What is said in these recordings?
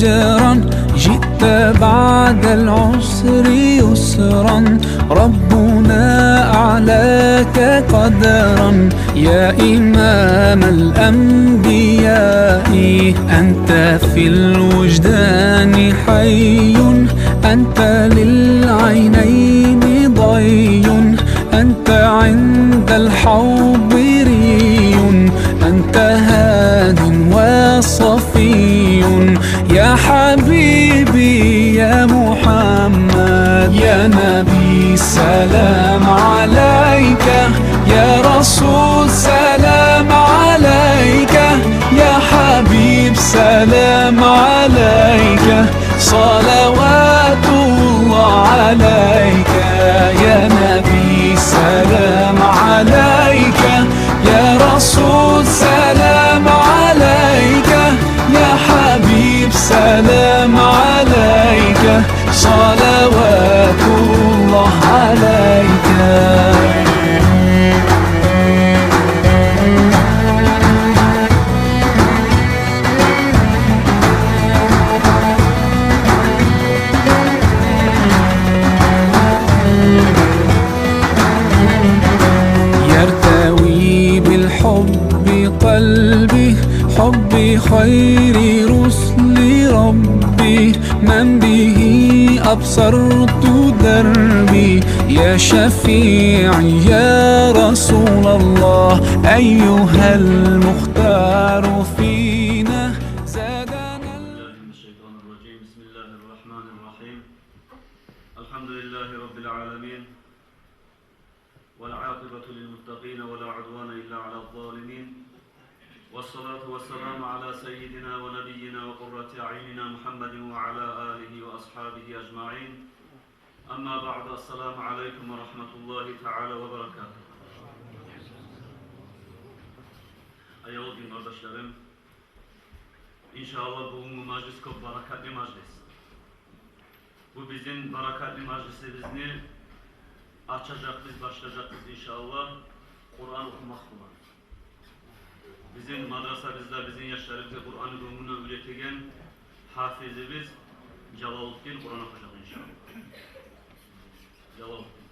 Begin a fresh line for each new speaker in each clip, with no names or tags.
أجرا، جئت بعد العسر يسرا، ربنا أعلاك قدرا. يا إمام الأنبياء أنت في الوجدان حي، أنت للعينين ضي، أنت عند الحوض ري، أنت هاد وصفي. يا حبيبي يا محمد، يا نبي سلام عليك، يا رسول سلام عليك، يا حبيب سلام عليك، صلوات الله عليك. يا نبي سلام عليك، يا رسول سلام عليك، يا حبيب سلام عليك، صلوات الله عليك. يرتوي بالحب قلبي، حبي خير رسل ربي، من به أبصرت دربي. يا شفيعي يا رسول الله، أيها المختار فينا زادنا.
من الشيطان الرجيم. بسم الله الرحمن الرحيم. الحمد لله رب العالمين، والعاقبة للمتقين ولا عدوان إلا على الظالمين، والصلاة والسلام على سيدنا ونبينا وقرة أعيننا محمد وعلى آله وأصحابه أجمعين. أما بعد، السلام عليكم ورحمة الله تعالى وبركاته. Ayağı gün kardeşlerim, İnşallah bu meclis çok bereketli meclis. Bu bizim bereketli meclisimizni açacak, biz başlayacağız inşallah. Kur'an okumakla. Bizim madrasamızda, bizim yaşlarımızda Kur'an-ı Kerim'ini öğretilen hafizimiz Celaluddin Kur'an okuyacak inşallah. Celaluddin.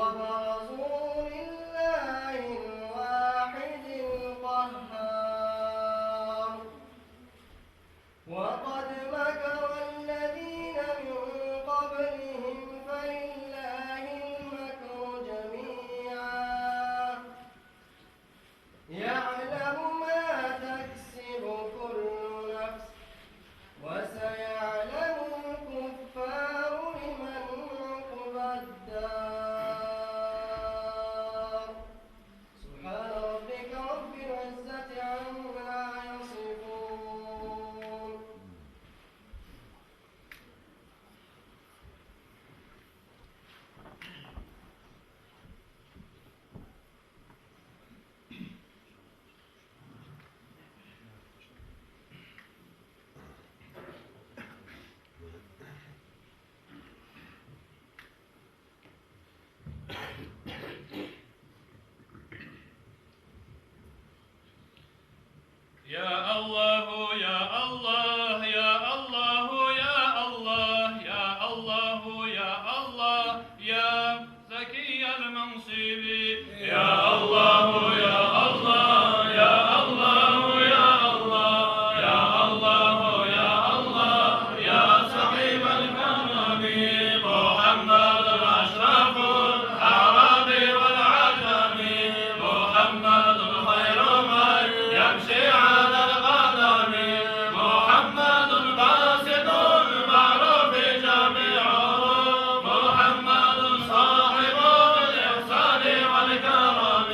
وبرزوا لله الواحد القهار وقد مكر الذين من قبلهم فلله المكر جميعا يعلم ما تكسب كل نفس وسيعلم الكفار لمن عقبى الدار سبحان ربك رب العزة عما يصفون
يا الله يا الله يا الله يا الله يا الله يا الله يا زكي المنصب يا الله يا الله يا الله يا الله يا الله يا الله يا صاحب الكرم محمد أشرف الأعراب والعجم محمد خير من يمشي على القدم محمد باسط المعروف جميعه محمد صاحب الإحسان والكرم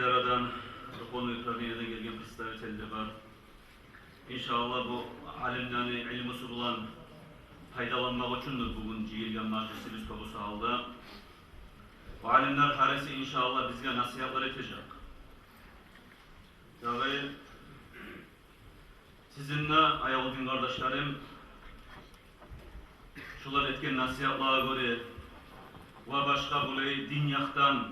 idaradan, konu Ukrayna'da gelgen представителler var. İnşallah bu alimlerini ilmi usulan faydalanmak üçündür bugün jiyilgen majlisimiz kobusu aldı. Bu alimler haresi inşallah bizge nasihatlar etecek. Yani sizinle ayağıldın kardeşlerim, şular etken nasihatlara göre ve başka böyle din yaktan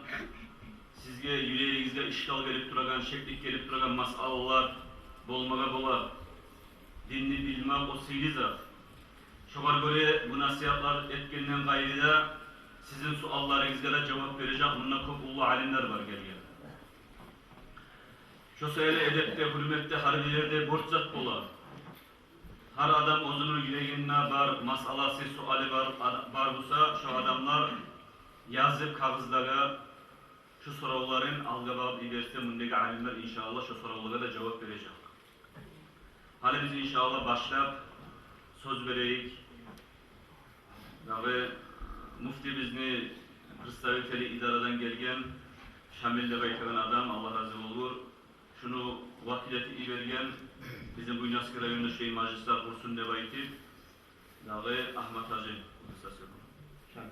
sizge yüreğinizde işgal gelip duragan, şeklik gelip duragan masalalar bolmaga bolar. Dinni bilmek o sihli zat. Şolar göre bu nasihatlar etkenden gayrıda sizin suallarınızga da cevap verecek. Bununla çok ulu alimler var gelgen. Şu sayılı edepte, hürmette, harbilerde borç zat bolar. Her adam özünün yüreğinde var, masalası, suali var bulsa, şu adamlar yazıp kağızlara şu soruların alga bağlı ilerse mündeki alimler inşallah şu sorulara da cevap verecek. Hali biz inşallah başlayıp söz vereyik. Yani mufti bizni представители idaradan gelgen, Şamil'de bekleyen adam, Allah razı olur. Şunu vakileti iyi vergen, bizim bu Yunus rayonunda şey majlisler kursun ne baytip, yani Ahmet Hacı Ulusasyon. Şamil.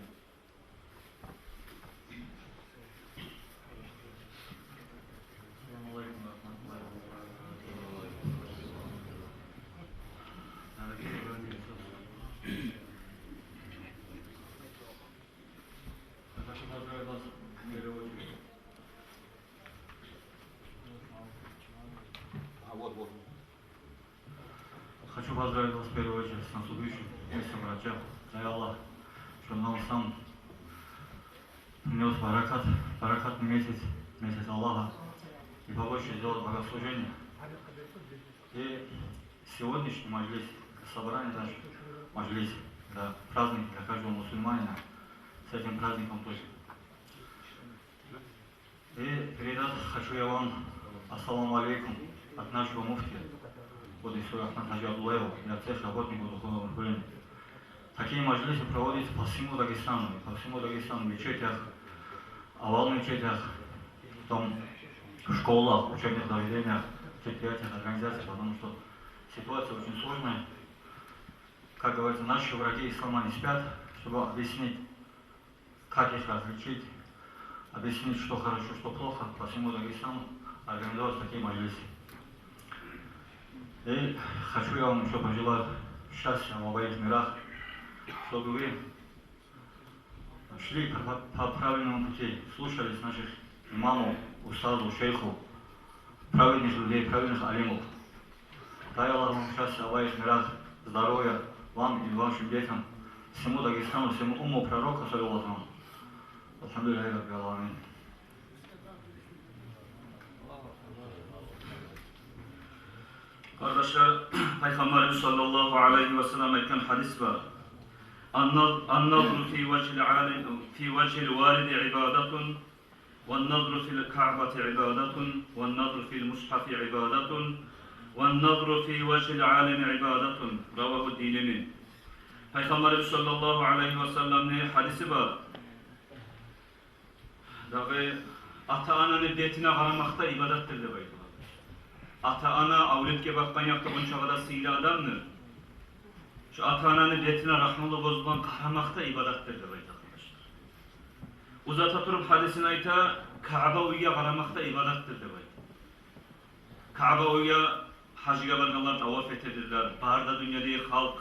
Хочу поздравить вас в первую очередь с наступающим месяцем врача. Дай Аллах, что нам сам принес баракатный месяц Аллаха, и побольше сделать богослужение. И сегодняшний маджлис, собрание наш маджлис, это праздник для каждого мусульманина, с этим праздником тоже. И передать хочу я вам ассаламу алейкум от нашего муфтия. Вот и Ахмад Хаджи Абдуллаева и от всех работников духовного направления. Такие маджлисы проводятся по всему Дагестану, в мечетях, авал мечетях, потом в школах, учебных заведениях, предприятиях, организациях, потому что ситуация очень сложная. Как говорится, наши враги ислама не спят, чтобы объяснить, как их различить, объяснить, что хорошо, что плохо, по всему Дагестану организовать такие маджлисы. И хочу я вам еще пожелать счастья в обоих мирах, чтобы вы шли по правильному пути, слушались наших имамов, устазов, шейхов, правильных людей, правильных алимов. Дай Аллах вам счастья в обоих мирах, здоровья вам и вашим детям, всему Дагестану, всему умму пророка, саллиллаху. Алхамдулиллахи раббил аламин.
Kardeşler, Peygamberimiz sallallahu aleyhi ve sellem etken hadis var. An-nadru fi vecihil validi ibadatun, ve'n-nadru fil ka'bati ibadatun, ve'n-nadru fil mushafi ibadatun, ve'n-nadru fi vecihil alimi ibadatun. Ravahu Dinemi. Peygamberimiz sallallahu aleyhi ve sellem'in hadisi var. Dağı ata-ananın betine karamakta ibadettir de baydı. Ata-ana avletke bakkan yaptı bunca kadar sihirli adamdır. Şu ata-ananın betine rahmanlı bozulan karamakta ibadettir de baydı arkadaşlar. Uzata turup hadisine ayta Kaaba uyuya karamakta ibadettir de baydı. Kaaba uyuya hacıga barganlar tavaf etedirler. Barda dünyadaki halk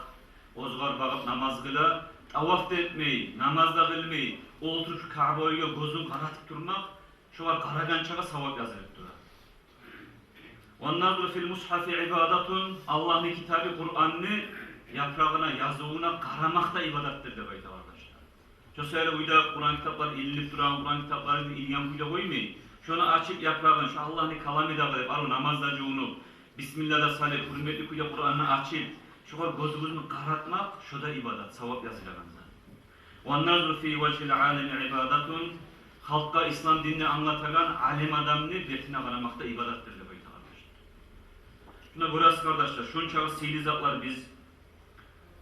ozgar bağıp namaz kılar. Tavaf da etmeyi, namaz da kılmayı, oturup şu Kaaba uyuya gözün karatıp durmak, şu var karagançaga savap yazılıp durar. وَالنَّظْرُ فِي الْمُصْحَفِ عِبَادَةٌ Allah'ın kitabı Kur'an'ını yaprağına, yazığına karamakta ibadettir de baydı arkadaşlar. Şu sayıda uyda Kur'an kitapları ilinip duran, Kur'an kitaplarını ilyan kuyla koymayın. Şunu açıp yaprağın, şu Allah'ın kalamı da kılıp, alı namazda onu, Bismillah'da salih, hürmetli kuyla Kur'an'ını açıp, şu kadar gözümüzünü karatmak, şu da ibadet, savap yazılacağında. وَالنَّظْرُ فِي وَجْهِ الْعَالَمِ عِبَادَةٌ Halka İslam dinini anlatan alim adamını betine karamakta ibadettir de baydı. Buna burası kardeşler, şunca sihirli zatlar biz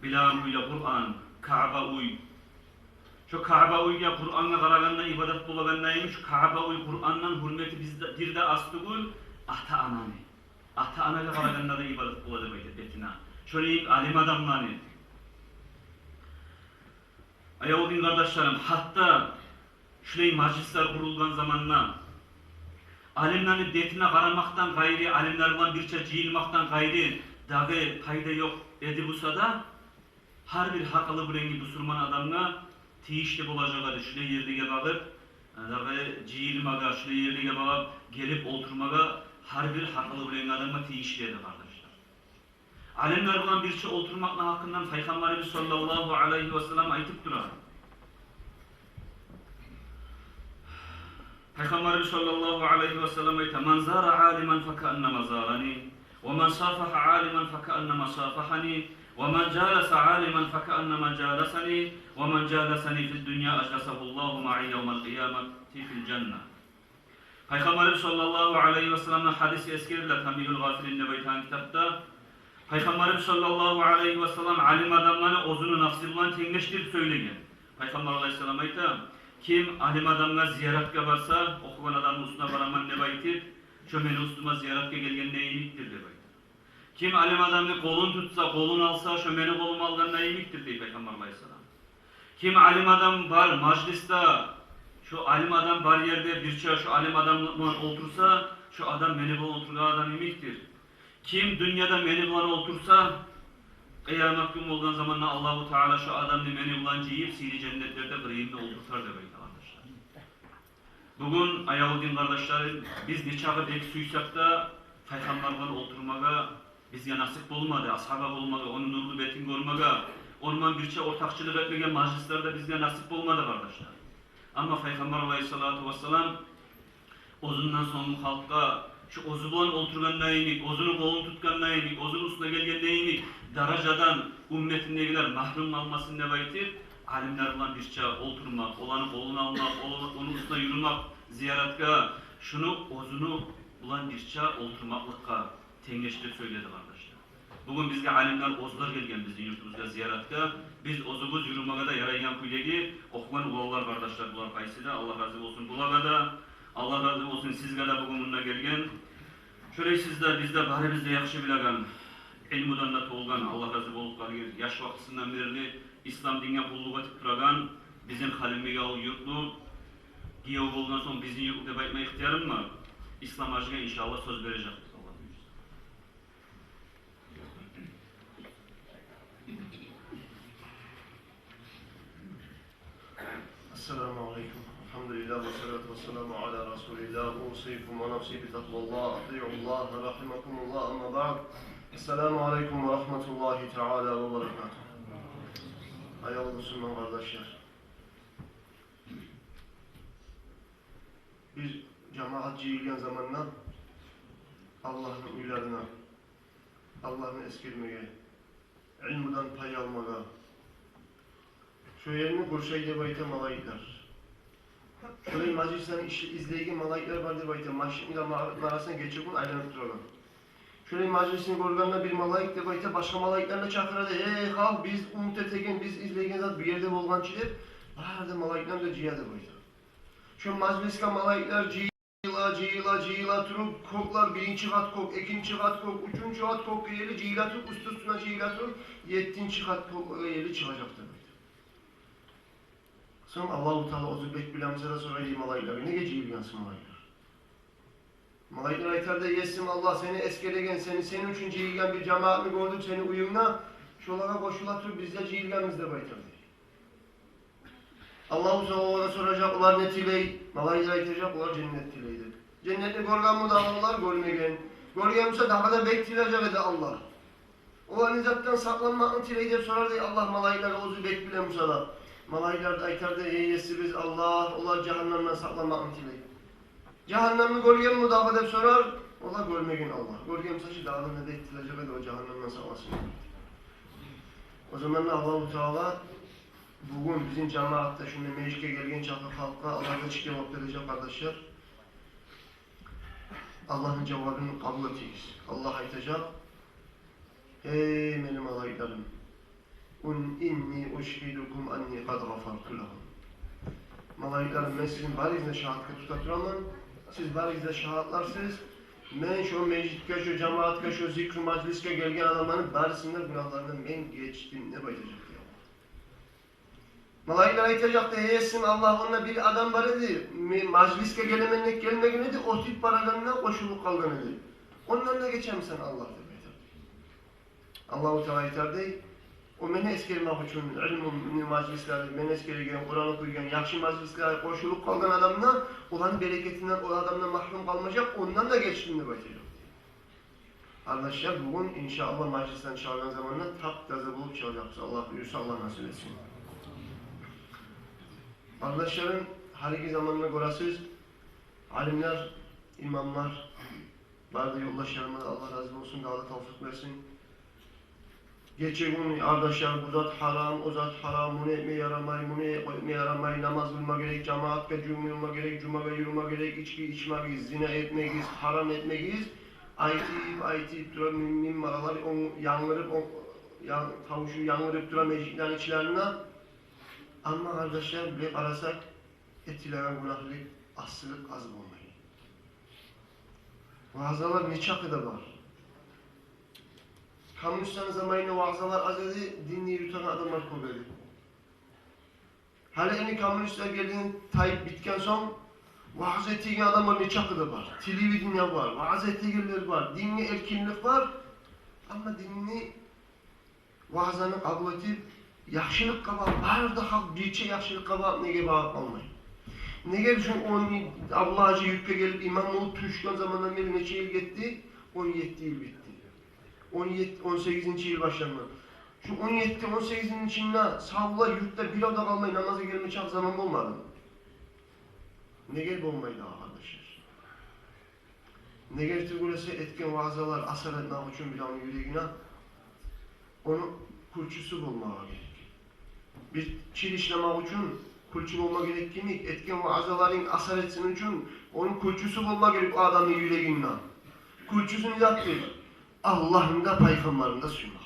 bilan uyla Kur'an, Kaaba uy, Şu Kaaba uyga Kur'an'a qaraganda ibadat bulagandan şu Kaaba uy Kur'an'dan hürmeti bizde bir de astıgul ata anani. Ata anaga qaraganda da ibadat buladı betina. Şöyle alim adamlarını. Ayavudin kardeşlerim, hatta şöyle majlisler kurulgan zamanla alimlerin detine qaramaktan gayri, alimlerden birçe ciyilmaktan gayri dağı payda yok edi bulsa da her bir hakalı burengi Müslüman adamına tiyişli bulacağı şöyle yerlige bakıp dağı ciyilmaga, şöyle yerlige bakıp gelip oturmaga her bir hakalı burengi adamına tiyişli edi kardeşler. Alimlerden birçe oturmakla hakkından Peygamberimiz sallallahu aleyhi ve sellem aytıp durar. Peygamberimiz sallallahu aleyhi ve sellem ayta "Men zara aliman fekannema zarani ve men safaha aliman fekannema safahani ve men jalasa aliman fekannema jalasani ve men jalasani fid dunya ajlasahullahu ma'i yevmel kıyameti fil cennet." Peygamberimiz sallallahu aleyhi ve sellem'in hadisi eskirdiler Tambihul Gafilin Nebeytan kitapta. Peygamberimiz sallallahu aleyhi ve sellem alim adamlarına ozunu nafsından tengeştirip söylegen. Peygamber aleyhisselam ayta kim alim adamlar ziyaretke varsa okugan adamın üstüne baraman ne baytip şu meni üstüme ziyaretke gelgen neyimiktir de baytip. Kim alim adamını kolun tutsa, kolun alsa şu meni kolum algan neyimiktir de Peygamber aleyhisselam. Kim alim adam var majliste şu alim adam var yerde bir çağ şu alim adamla otursa şu adam meni bol oturgan adam imiktir. Kim dünyada meni bulan otursa kıyamet günü olan zamanla Allahu Teala şu adamı meni bulan ciyip sili cennetlerde kırıyımda oturtar demek arkadaşlar. Bugün Ayavudin kardeşlerim biz niçağı pek suysak da Peygamber'den oturmaga bizge nasip olmadı, ashaba olmaga, onun nurlu betin görmege, orman birçe ortakçılık etmege majlislerde bizge nasip olmadı kardeşler. Ama Peygamber aleyhissalatu vesselam ozundan sonra halka şu ozulan oturgan neyimik, ozunu kolunu tutkan neyimik, ozun üstüne gelgen neyimik, darajadan ümmetindekiler mahrum almasın ne baytip, alimlerle birçe oturmak, olanı kolunu almak, onun üstüne yürümek, ziyaretka, şunu ozunu ulan birçe oturmaklıkka tengeştirip söyledi kardeşler. Bugün bizge alimler ozlar gelgen bizim yurtumuzda ziyaretka, biz ozumuz yürümeye da yarayan kuylegi, okuyan ulavlar kardeşler bular kaysıda, Allah razı olsun bulaga da, Allah razı olsun sizge de bugün bununla gelgen. Şöyle sizler bizde bari bizde yakışı bilegan, ilmudan da toğulgan, Allah razı olup kalır, yaş vaktinden beri İslam dinine kulluk etip duragan, bizim halimige o yurtlu, giyev olduğundan sonra bizim yurtlu dep aytma ihtiyarım var. İslam aşkına inşallah söz verecek.
Esselamu Aleyküm. Elhamdülillah ve salatu ve selamu ala Resulillah. Usikum ve nefsi bi takvallah. Ati'ullah ve rahimakumullah. Amma ba'd. Esselamu Aleyküm ve rahmetullahi teala ve berekatuhu. Hayırlı Müslüman kardeşler. Bir cemaat cihilgen zamanla Allah'ın uylarına, Allah'ın eskirmeye, ilmudan pay almaya, şu yerini kurşayda bayta malayikler. Şöyle majlislerin izleyici malayikler vardır bayta, maşinle arasına geçip aylanıp duralım. Şöyle majlisini görgenle bir malayik de bayta başka malayiklerle çakıradı. Hey halk biz umut etegen, biz izleyen zat bir yerde bolgan çilip, barada malayikler de cihadı bayta. Şu majliske malayikler cihila turup koklar birinci kat kok, ikinci kat kok, üçüncü kat kok yeri cihila turup üstüne cihila turup yettinci kat kok yeri çıkacaktır. Sonra Allah-u Teala o zübbet bilemsede sonra iyi malayikler. Ne geceyi bilensin malayikler? Malayikler aytarda yesim Allah seni eskeregen, senin için cihilgen bir cemaatini gördük seni uyumuna. Şolara koşulatır bizde cihilgenimizde baytar diye. Allah-u Teala soracaklar ne tiley? Malayikler aytacaklar cennet tileydi. Cennette görgen mi dağlar görmegen? Görgenmişse daha da bektilecek edi Allah. O anizattan saklanmakını tileydi sorar diye Allah malayikler o zübbet bilemsede. Malayikler de aytarda eyyesi biz Allah, olar cehennemden saklamak tileydi. Cehennemni görgen mi dağı dep sorar, olar görmegen Allah. Görgen saçı dağını da ettilecek edi o cehennemden saklasın. O zaman da Allah-u Teala bugün bizim cemaatte şimdi meclike gelgen çakı halka Allah'a açık cevap verecek kardeşler. Allah'ın cevabını kabul edeceğiz. Allah aytacak. Ey benim malayiklerim. inni uşhidukum anni kad gafartu lahum. Malaiklarım, ben sizin barizde şahatlık tutaturamam. Siz barizde şahatlarsınız. Ben şu meclitte, şu cemaatte, şu zikr majliske gelgen adamların barisinden günahlarından ben geçtim. Ne bayılacak ya? Malaiklar aytacak da yesin Allah onunla bir adam var idi. Majliske gelemenlik gelmegen idi. O tip paralarına koşulup kalgan idi. Ondan da geçer misin Allah dedi. Allah-u Teala aytar dey. O meni eskermek için ilm majlisleri, meni eskergen, Kur'an okuygen, yakşı majlislere koşulup kalgan adamına olan bereketinden, o adamdan mahrum kalmayacak, ondan da geçtiğini bakacak. Arkadaşlar bugün inşallah majlisten çağıran zamanla taptaze bulup çağıracağız. Allah buyursa Allah nasip etsin. Arkadaşların her iki zamanına görəsiz, alimler, imamlar, vardı yoldaşlarıma Allah razı olsun, daha da tavfik versin. Geçen gün arkadaşlar bu zat haram, o zat haram, bunu etmeye yaramay, bunu etmeye yaramay, namaz kılma gerek, cemaatle cümle gerek, cuma ve yürüme gerek, içki içmeyiz, zina etmeyiz, haram etmeyiz. Aytip duran minmaralar, tavuşu yangırıp duran meclislerin içlerine. Ama arkadaşlar bir arasak etilen günahlık, asılık az olmayı. Vaazlar ne çakıda var. Komünistlerin zamanında vaazlar az idi, dinini yutan adamlar koydu. Hele en komünistler geldiğinde Tayyip bitken son, vaaz ettiği adamlar ne çakıda var. Televi dünya var, vaaz ettiğiler var, dinli erkinlik var. Ama dinini vaazlarını kabul edip, yaxşılık kabul, her daha birçe yaxşılık kabul nege bağып almayın. Nege düşün Allah'cı yükle gelip İmamoğlu tüşken zamandan beri neçe yıl gitti? 17 yıl bitti. 18. yıl başlandı. Şu 17-18'in içinde sağlığa yurtta bir oda kalmayı namaza gelme çok zaman olmadı. Ne gelip olmaydı arkadaşlar. Ne gelip türgülese etken vazalar asar etmek için bir an yüreğine onun kulçusu bulmağa gerek. Bir çil işlemek için kulçu bulma gerek kimik, etken vazaların asar etsin için onun kulçusu bulma gerek o adamın yüreğine. Kulçusunu yaptı. Allah'ın da peygamberinde suymak.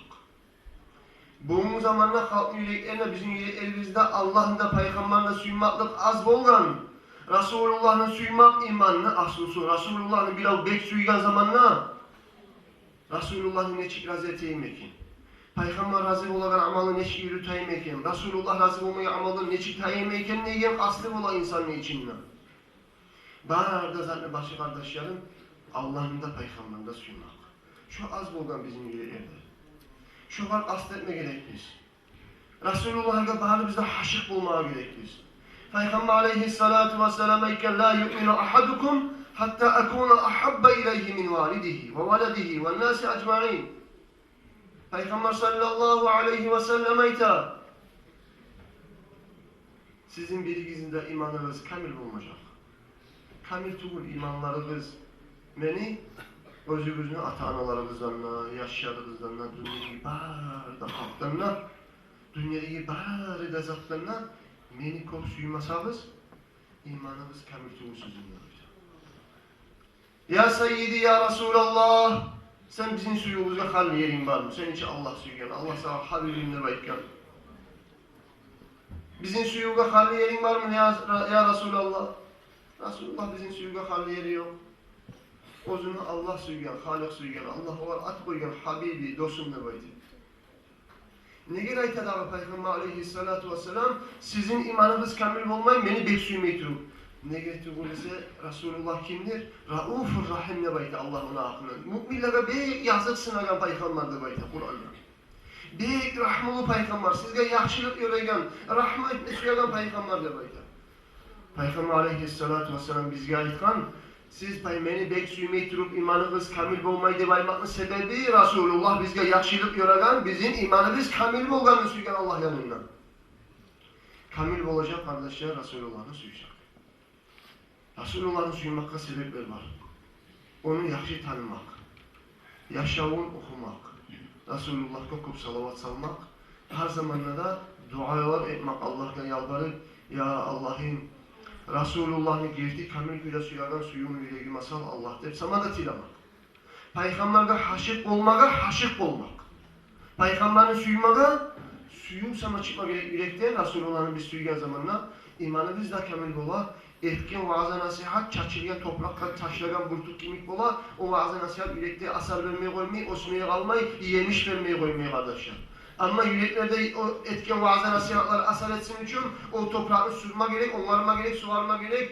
Bu zamanla halkın yüreklerine bizim elimizde Allah'ın da peygamberinde suymaklık az bolgan. Resulullah'ın suymak imanını aslısı. Resulullah'ın bir bek suygan zamanla Resulullah'ın neçik razı eteyim ekin. Peygamber razı olan amalı neçik yürüteyim ekin. Resulullah razı olmaya amalı neçik tayim ekin neyken aslı olan insanın içinde. Bağırda zaten başı kardeşlerim Allah'ın da peygamberinde suymak. Şu az bolgan bizim yüreklerde. Şu var asletme gerek biz. Resulullah'a bağlı bizde haşık bulmaya gerek biz. Peygamber aleyhissalatu vesselam iken la yu'minu ahadukum hatta akuna ahabba ileyhi min validihi ve valadihi ve nasi ecma'in. Peygamber sallallahu aleyhi ve sellem ayta sizin birinizde imanınız kamil olmayacak. Kamil tuğul imanlarınız beni özünüzün ata-analarınızdan, yaşadığınızdan, dünyadaki barda halklarına, dünyadaki barda zatlarına meni kop suymasanız, imanınız kamil tuğul sizinle. Ya Seyyidi, Ya Resulallah, sen bizim suyumuzda hal yerin var mı? Sen için Allah suyugen, Allah sana Habibinle baytken. Bizim suyumuzda hal yerin var mı ya Resulallah? Resulullah bizim suyumuzda hal yeri yok. Ozunu Allah suygan, Halik suygan, Allah var at koygan, Habibi, dostum ne baydı. Ne gerek aytadı abi Peygamber aleyhissalatu vesselam, sizin imanınız kamil olmayın, beni bek suymayı turun. Ne gerek ise Resulullah kimdir? Raufur Rahim ne baydı Allah ona aklından. Müminlere bek yazık sınagan Peygamber de baydı Kur'an'da. Bek rahmulu Peygamber, sizge yaxşılık öğregen, rahmet etmeyen Peygamber de baydı. Peygamber aleyhissalatu vesselam bizge aytkan, siz beni bek suymayı turup imanınız kamil olmayı devaymakın sebebi Resulullah bizge yaxşılık öğregen, bizim imanımız kamil olganını suygan Allah yanından. Kamil olacak kardeşler Resulullah'ını suyacak. Resulullah'ını suymakta sebepler var. Onu yaxşı tanımak, yaşavun okumak, Resulullah'a kokup salavat salmak, her zamanla da dualar etmek, Allah'la yalvarıp, ya Allah'ım, Resulullah'ın girdi kamil güle suyadan suyun yüreği masal Allah der. Sana da tilamak. Peygamber'e haşık olmağa haşık olmak. Peygamber'in suymağa suyun sana çıkma yürekten Resulullah'ın bir suygan zamanla imanımız da kamil bola, etken vaaz-ı nasihat, çaçırgan toprakta taşlagan burtuk kimik bola, o vaaz-ı nasihat yürekte asar vermeye koymayı, osmaya kalmayı, yemiş vermeye koymayı kardeşler. Ama yüreklerde o etken vaaz-ı nasihatlar asar etsin için o toprağını sürma gerek, onlarma gerek, suvarma gerek.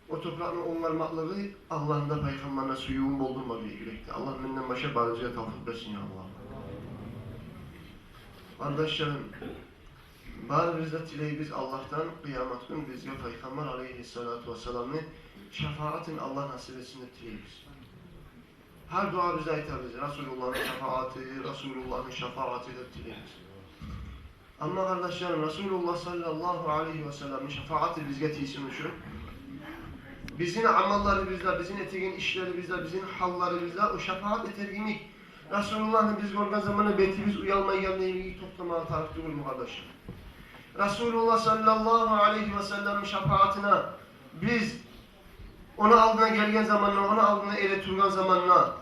O toprağın onlarmaklığı Allah'ın da peygamberine suyuğun doldurma gerek yürekte. Allah benden başa barıcıya tavfik versin ya Allah. Kardeşlerim, bari bizde dileğimiz Allah'tan kıyamet günü bizge Peygamber aleyhissalatu vesselam'ı şefaatin Allah nasip etsin de dileğimiz. Her dua bize aytarız. Resulullah'ın şefaati, Resulullah'ın şefaati de dileğimiz. Ama kardeşlerim, Resulullah sallallahu aleyhi ve sellem'in şefaati bizge tiysin üçün. Bizim amalları bizde, bizim etiğin işleri bizde, bizim halları bizde, o şefaat etergimik. Resulullah'ın biz görgen zamanı betimiz uyalmayı gelmeyi toplamaya tarifti olur mu kardeşim? Resulullah sallallahu aleyhi ve sellem'in şefaatine biz onu aldığına gelgen zamanla, onu aldığına ele turgan zamanla,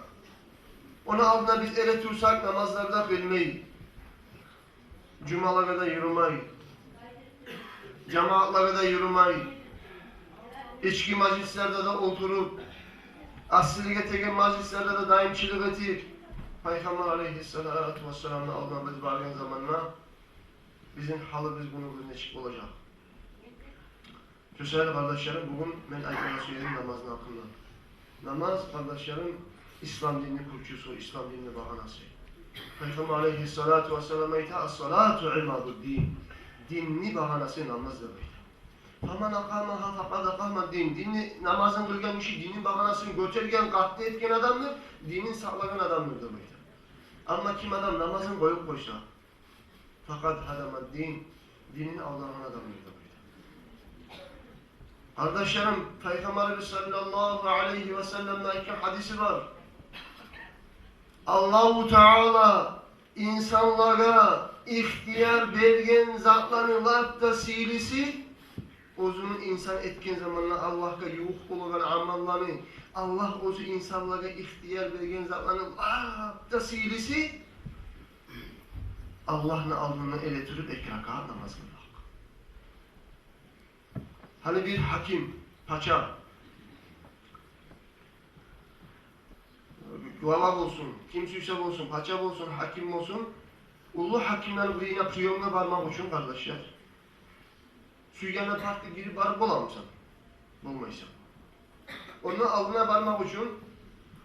onu aldığına biz ele tursak namazlarda kılmayı, cumalara da yürümeyi, cemaatlara da yürümeyi, içki meclislerde de oturup, aslilige tegen meclislerde de daimçilik etip, Peygamber aleyhissalatu vesselam'la aldığına biz vargen zamanla, bizim halı biz bunu neçik olacak. Güzel kardeşlerim, bugün ben ayetine söyledim namazın hakkında. Namaz kardeşlerim, İslam dininin kurçusu, İslam dininin bahanası. Peygamber aleyhissalatu vesselam ayeti as-salatu imadu'd-din. Dinni bahanası namazdır böyle. Faman akamaha faqad aqama din. Dinni namazın kılgan kişi dinin bahanasını götürgen, katli etken adamdır, dinin saklayan adamdır böyle. Ama kim adam namazın koyup koysa, fakat hadama din, dinin avlanan adamdır böyle. Kardeşlerim, Peygamber sallallahu aleyhi ve sellem'den iki hadisi var. Allah-u Teala insanlara ihtiyar bergen zatların da silisi, o'zini insan etken zamanla Allah'a yuh bo'lgan amallarni Allah o'zi insonlarga ixtiyor bergan zatlarni da silisi Allah'ın aldığını ele tutup iki rakat namaz kılmak. Hani bir hakim, paça, Valla olsun, kimse olsun, paça olsun, hakim olsun, ulu hakimlerin birine priyomuna varmak için kardeşler. Süyyana farklı biri varıp olamazsan, bulmaysan. Onun aldığına varmak için,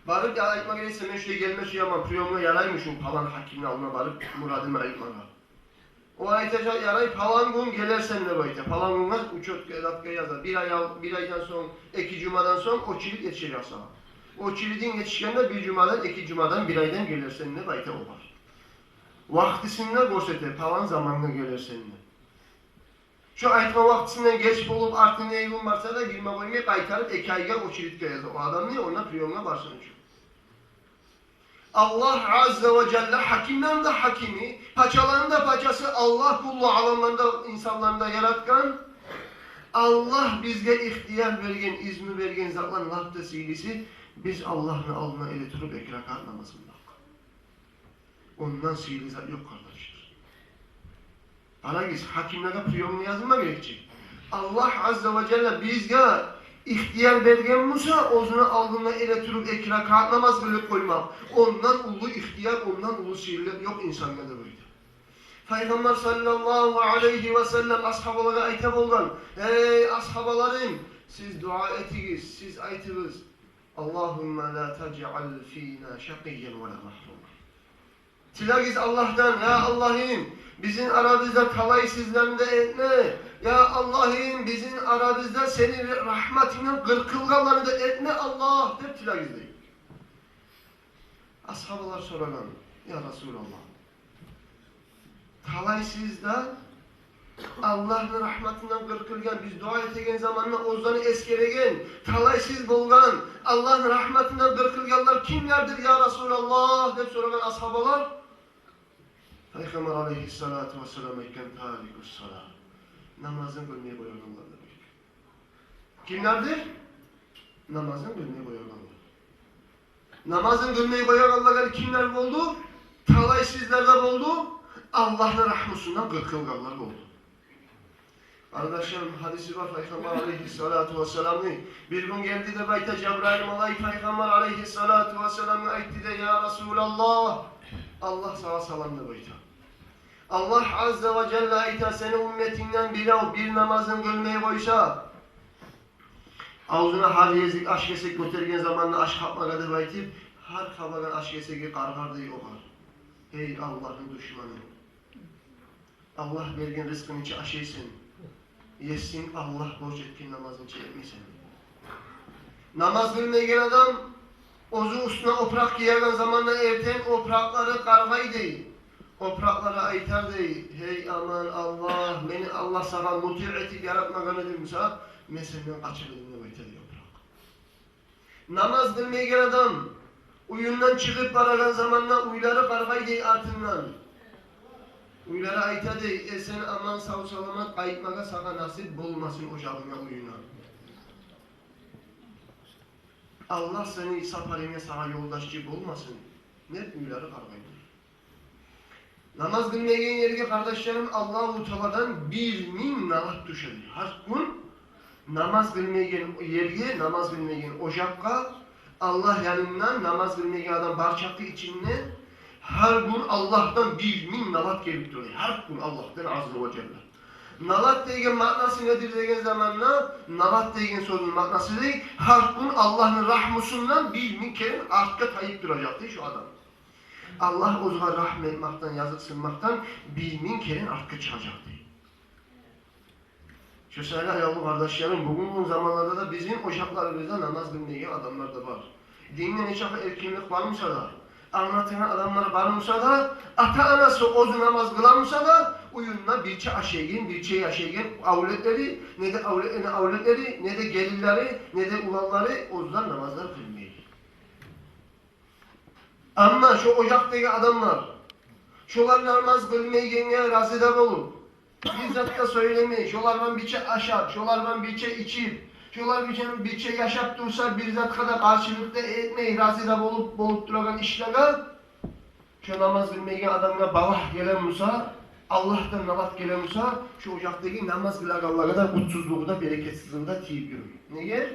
varıp yalaytmak gerekse ben şuraya gelme şey yapmam, priyomuna yaraymışım falan hakimle aldığına varıp muradımı ayıtmana. O ayetece yarayıp falan gün gelersen de böyle, falan günler uçot yazar. Bir aydan sonra, 2 cumadan sonra o çilit yetişir sana. O çilitin yetişkenler bir cumadan, 2 cumadan, bir aydan gelirsen de bayta olur. Vaktisinde göstertir, falan zamanına gelirsen de. Şu ayetme vaktisinden geç bulup artık ne evin varsa da girme koymayı kaytarıp 2 ayga o çilitka yazar. O adam niye? Ona priyonuna varsın için. Allah Azze ve Celle hakimden de hakimi, paçaların da paçası Allah kullu alanlarında, insanlarında yaratkan, Allah bizge ihtiyar vergen, izni vergen zatların lafta silisi, biz Allah'ın alnına ele tutup iki rakat namazında. Ondan sihirli zat yok kardeşler. Alakis hakimlere priyomunu yazılma gerekecek. Allah Azze ve Celle bizge ihtiyar bergen Musa, ozunu aldığına ele tutup iki rakat namaz kılıp koymak. Ondan ulu ihtiyar, ondan ulu sihirli yok insanlarda böyle. Peygamber sallallahu aleyhi ve sellem ashabalara aytap olgan. Ey ashabalarım, siz dua etiniz, siz aytınız. Allahümme la tec'al fînâ şakiyyen ve la mahrum. Tilagiz Allah'tan, ya Allah'ım bizim aramızda talaysızlarında etme. Ya Allah'ım bizim aramızda senin rahmetinin kırkılgalarını da etme Allah der tilagiz değil. Ashabalar soralan, ya Resulallah. Talaysızda Allah'ın rahmetinden kırkılgan, biz dua etegen zamanla ozdanı eskeregen, talaysız bulgan, Allah'ın rahmetinden kırkılganlar kimlerdir ya Resulallah deyip soran ashabalar. Peygamber aleyhissalatu vesselam iken tarikus-salat. Namazın kılmaya koyanlar da böyle. Kimlerdir? Namazın kılmaya koyanlar. Namazın kılmaya koyanlar kimler oldu? Talaysızlar da oldu. Allah'ın rahmetinden kırkılganlar oldu. Kardeşlerim hadisi var Peygamber aleyhissalatu vesselam'ı. Bir gün geldi de bayta Cebrail malayı Peygamber aleyhissalatu vesselam'ı aytti de ya Resulallah. Allah sağa salamdı bayta. Allah azze ve celle ayta seni ümmetinden bir namazın kılmaya koysa ağzına har yezik aşk yesek götürgen zamanla aşk kapmagadır baytip har kabagan aşk yeseki kargardı yokar. Ey Allah'ın düşmanı. Allah vergen rızkın içi aşeysın. Yesin Allah borç etkin namazını çekmesin. Namaz bilmeyen adam ozu üstüne oprak giyen zamanla erten oprakları kargay değil. Opraklara aytar değil. Hey aman Allah, beni Allah sana mutir etip yaratmagan edilmişse ben senden kaçırdım ne baytar oprak. Namaz bilmeyen adam uyundan çıkıp baragan zamanla uyları kargay değil artından. Uylara ayta dey, sen aman sağ salamat kayıtmaga sana nasip bulmasın ocağına uyuna. Allah seni safarine sana yoldaşçı bulmasın. Ne uyları kargaydır. Namaz kılmayan yerge kardeşlerim Allah-u Teala'dan 1000 nalat düşer. Her gün namaz kılmayan yerge, namaz kılmayan ocakka Allah yanından namaz kılmayan adam barçaklı içinde her gün Allah'tan 1000 nalat gelip duruyor. Her gün Allah'tan azze ve celle. Nalat degen manası nedir degen zamanla nalat degen sözün manası değil. Her gün Allah'ın rahmusundan 1000 kere artka tayıp duracaktı şu adam. Allah o zaman rahmet etmekten, yazık sınmaktan 1000 kere artka çıkacaktı. Şu sayılı ayağlı kardeşlerim bugün zamanlarda da bizim ocaklarımızda namaz kılmayan adamlar da var. Dinde ne çakı erkinlik varmışsa da anlatan adamlara varmışsa da, ata anası ozu namaz kılamışsa da, uyunla birçe aşeğin, birçe yaşayın, avletleri, ne de avletleri, ne de gelirleri, ne de ulanları, ozlar namazlar kılmıyor. Ama şu ocaktaki adamlar, şular namaz kılmayana razıda olup, bizzat da söylemeyi, şulardan birçe aşar, şulardan birçe içip, şular bir şey yaşap dursa bir zat kadar karşılıklı etmeyi razıda olup duran işlere şu namaz kılmayan adamına balah gelen Musa, Allah'tan nalat gelen Musa şu ocaktaki namaz kılan Allah'a da kutsuzluğu da bereketsizliği da tiyip görür. Ne ger?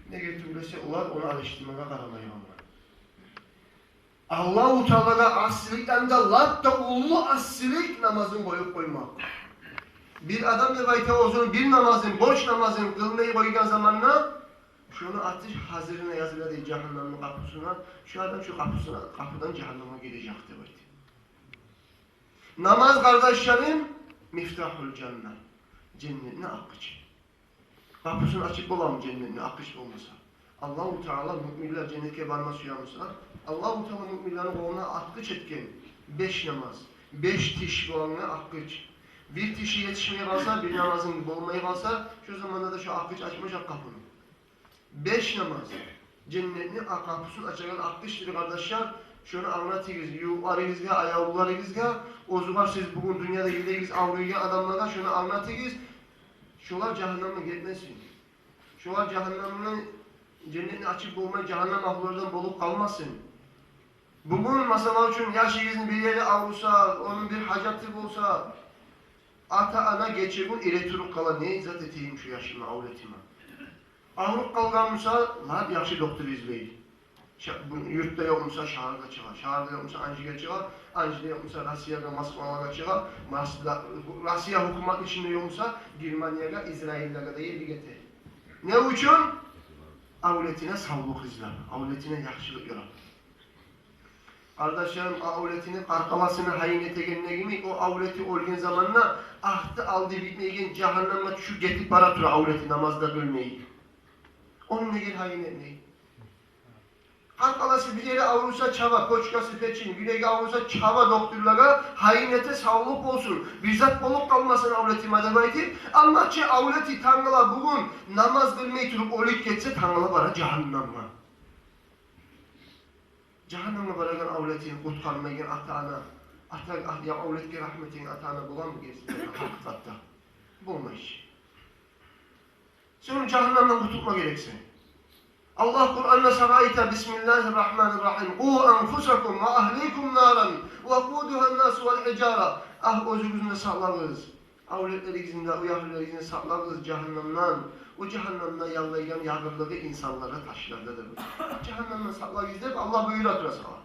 Ne getirmesi olar onu alıştırmaya karamayı onlar. Allah-u Teala'da asilikten de latta ullu asilik namazın koyup koymak. Bir adam da bayta olsun bir namazın, boş namazın kılmayı koyduğun zamanla şunu atış hazırına yazıladı cehennemin kapısına, şu adam şu kapıdan cehenneme girecekti bayta. Namaz kardeşlerim, miftahul cennet. Cennetine akıcı. Kapısını açık olan cennetine akış olmasa. Allah-u Teala müminler cennete varma suyamızsa, Allah-u Teala müminlerin koluna akıç etken 5 namaz, 5 tiş olanına akıç. Bir tişi yetişmeye kalsa, bir namazın bulmaya kalsa, şu zamanda da şu akıç açmayacak kapını. 5 namaz, cennetini kapısını açaran akıştır kardeşler. Şunu anlatırız, yuvarıyız ya, ayağlarıyız ya, o zaman siz bugün dünyada gideyiz, avruya adamlara şunu anlatırız. Şular cehenneme gitmesin. Şular cehennemin cennetini açıp bulmayı cehennem ahlardan bulup kalmasın. Bugün masalar için yaşayızın bir yeri avrusa, onun bir hacatı bulsa, ata ana geçirgun elektrik kala ne izat eteyim şu yaşıma, avletime. Avruk kalganmışsa, lan yaxşı doktor izleyin. Yurtta yokmuşsa şehirde çıkar, şehirde yokmuşsa Anji'ye çıkar, Anji'de yokmuşsa Rusya'da, Moskva'ya çıkar, Rusya hükümet içinde yokmuşsa Germanya'ya, İsrail'e de yeri getir. Ne için? Avletine sağlık izler, avletine yaxşılık yarar. Kardeşlerim, avletini karkalasını hayin etegenine gibi, o avleti olgen zamanla ahtı aldı bitmeyen cehenneme şu getip para tura avleti namazda bölmeyi. Onun ne gel hayin etmeyi. Karkalası bir yere avrusa çava, koçkası peçin, güneyge avrusa çava doktorlara hainete sağlık olsun. Bizzat olup kalmasın avleti mademayti. Ama ki avleti tanrıla bugün namaz kılmayı tutup olik geçse tanrıla bara cehennem var. Cehenneme baragan avletin kutkarmayan ata-ana, ya avletke rahmetin ata-ana bulan mı gerçekten hakikatta? Bulmayış. Sonra cehennemden kurtulma gerekse. Allah Kur'an'da sarayta Bismillahirrahmanirrahim. Qu anfusakum ve ahlikum naran ve quduhan nas vel hicara. Ah özünüzü sağlarız. Avretlerimizde, uyarlarımızda saklarız cehennemden. O cehennemden yalvayan yağırlığı insanlara taşlardadır. Cehennemden saklarız deyip Allah buyuratır sana.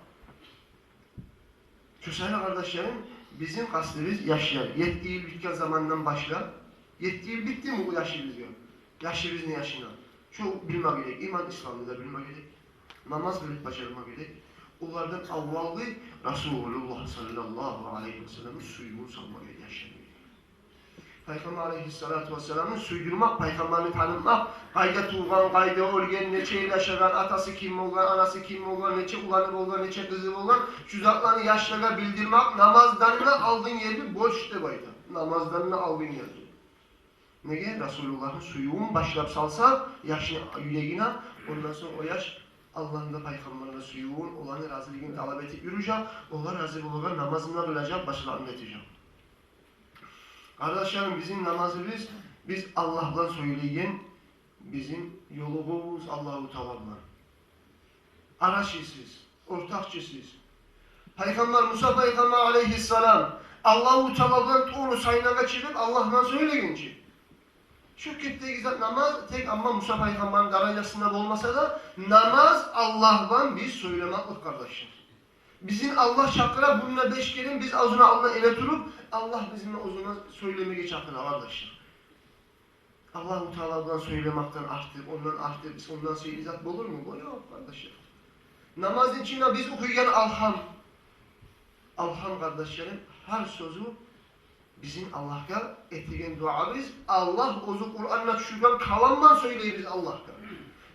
Köşeli kardeşlerim, bizim kastımız yaşlar. 7 yıl bitken zamandan başlar. 7 yıl bitti mi bu yaşımız diyor. Yaşımız ne yaşına? Şu bilmek gerek. İman İslam'ı da bilmek gerek. Namaz bilip başarmak gerek. Onlardan avvalı Resulullah sallallahu aleyhi ve sellem'in suyunu salmak gerek yaşamak. Peygamber aleyhissalatu vesselam'ın suydurmak, peygamberini tanımak, kayda tuğan, kayda olgen, neçe yaşayan, atası kim olan, anası kim olan, neçe ulanı olan, neçe kızı olan, şu zatlarını yaşlara bildirmek, namazlarını aldığın yeri boş de bayda. Namazlarını aldığın yeri. Neye? Resulullah'ın suyunu başlayıp salsa, yaşını yüreğine, ondan sonra o yaş Allah'ın da peygamberine suyun, olanı razılığını talep edip yürüyecek, onlar razı olacak, namazını kılacak, başlarını edecek. Kardeşlerim bizim namazımız, biz Allah'la söyleyen, bizim yolumuz Allah-u Teala'dan. Araşısız, ortakçısız. Peygamber Musa Peygamber aleyhisselam, Allah-u Teala'dan onu sayına geçirip Allah'la söyleyince. Şu kitleyi namaz tek ama Musa Peygamber'in derecesinde olmasa da namaz Allah'tan biz söylemektir kardeşler. Bizim Allah şakıra bununla 5 gelin biz ağzına Allah ele turup Allah bizimle ağzına söylemeye çakıra kardeşler. Allah-u Teala'dan söylemekten artık, ondan artık, biz ondan söyleyecek olur mu? Bu yok kardeşler. Namazın içinde biz okuyan alham. Alham kardeşlerim her sözü bizim Allah'a ettiğin duamız, Allah ozu Kur'an'la şuradan kalandan söyleyiriz Allah'a.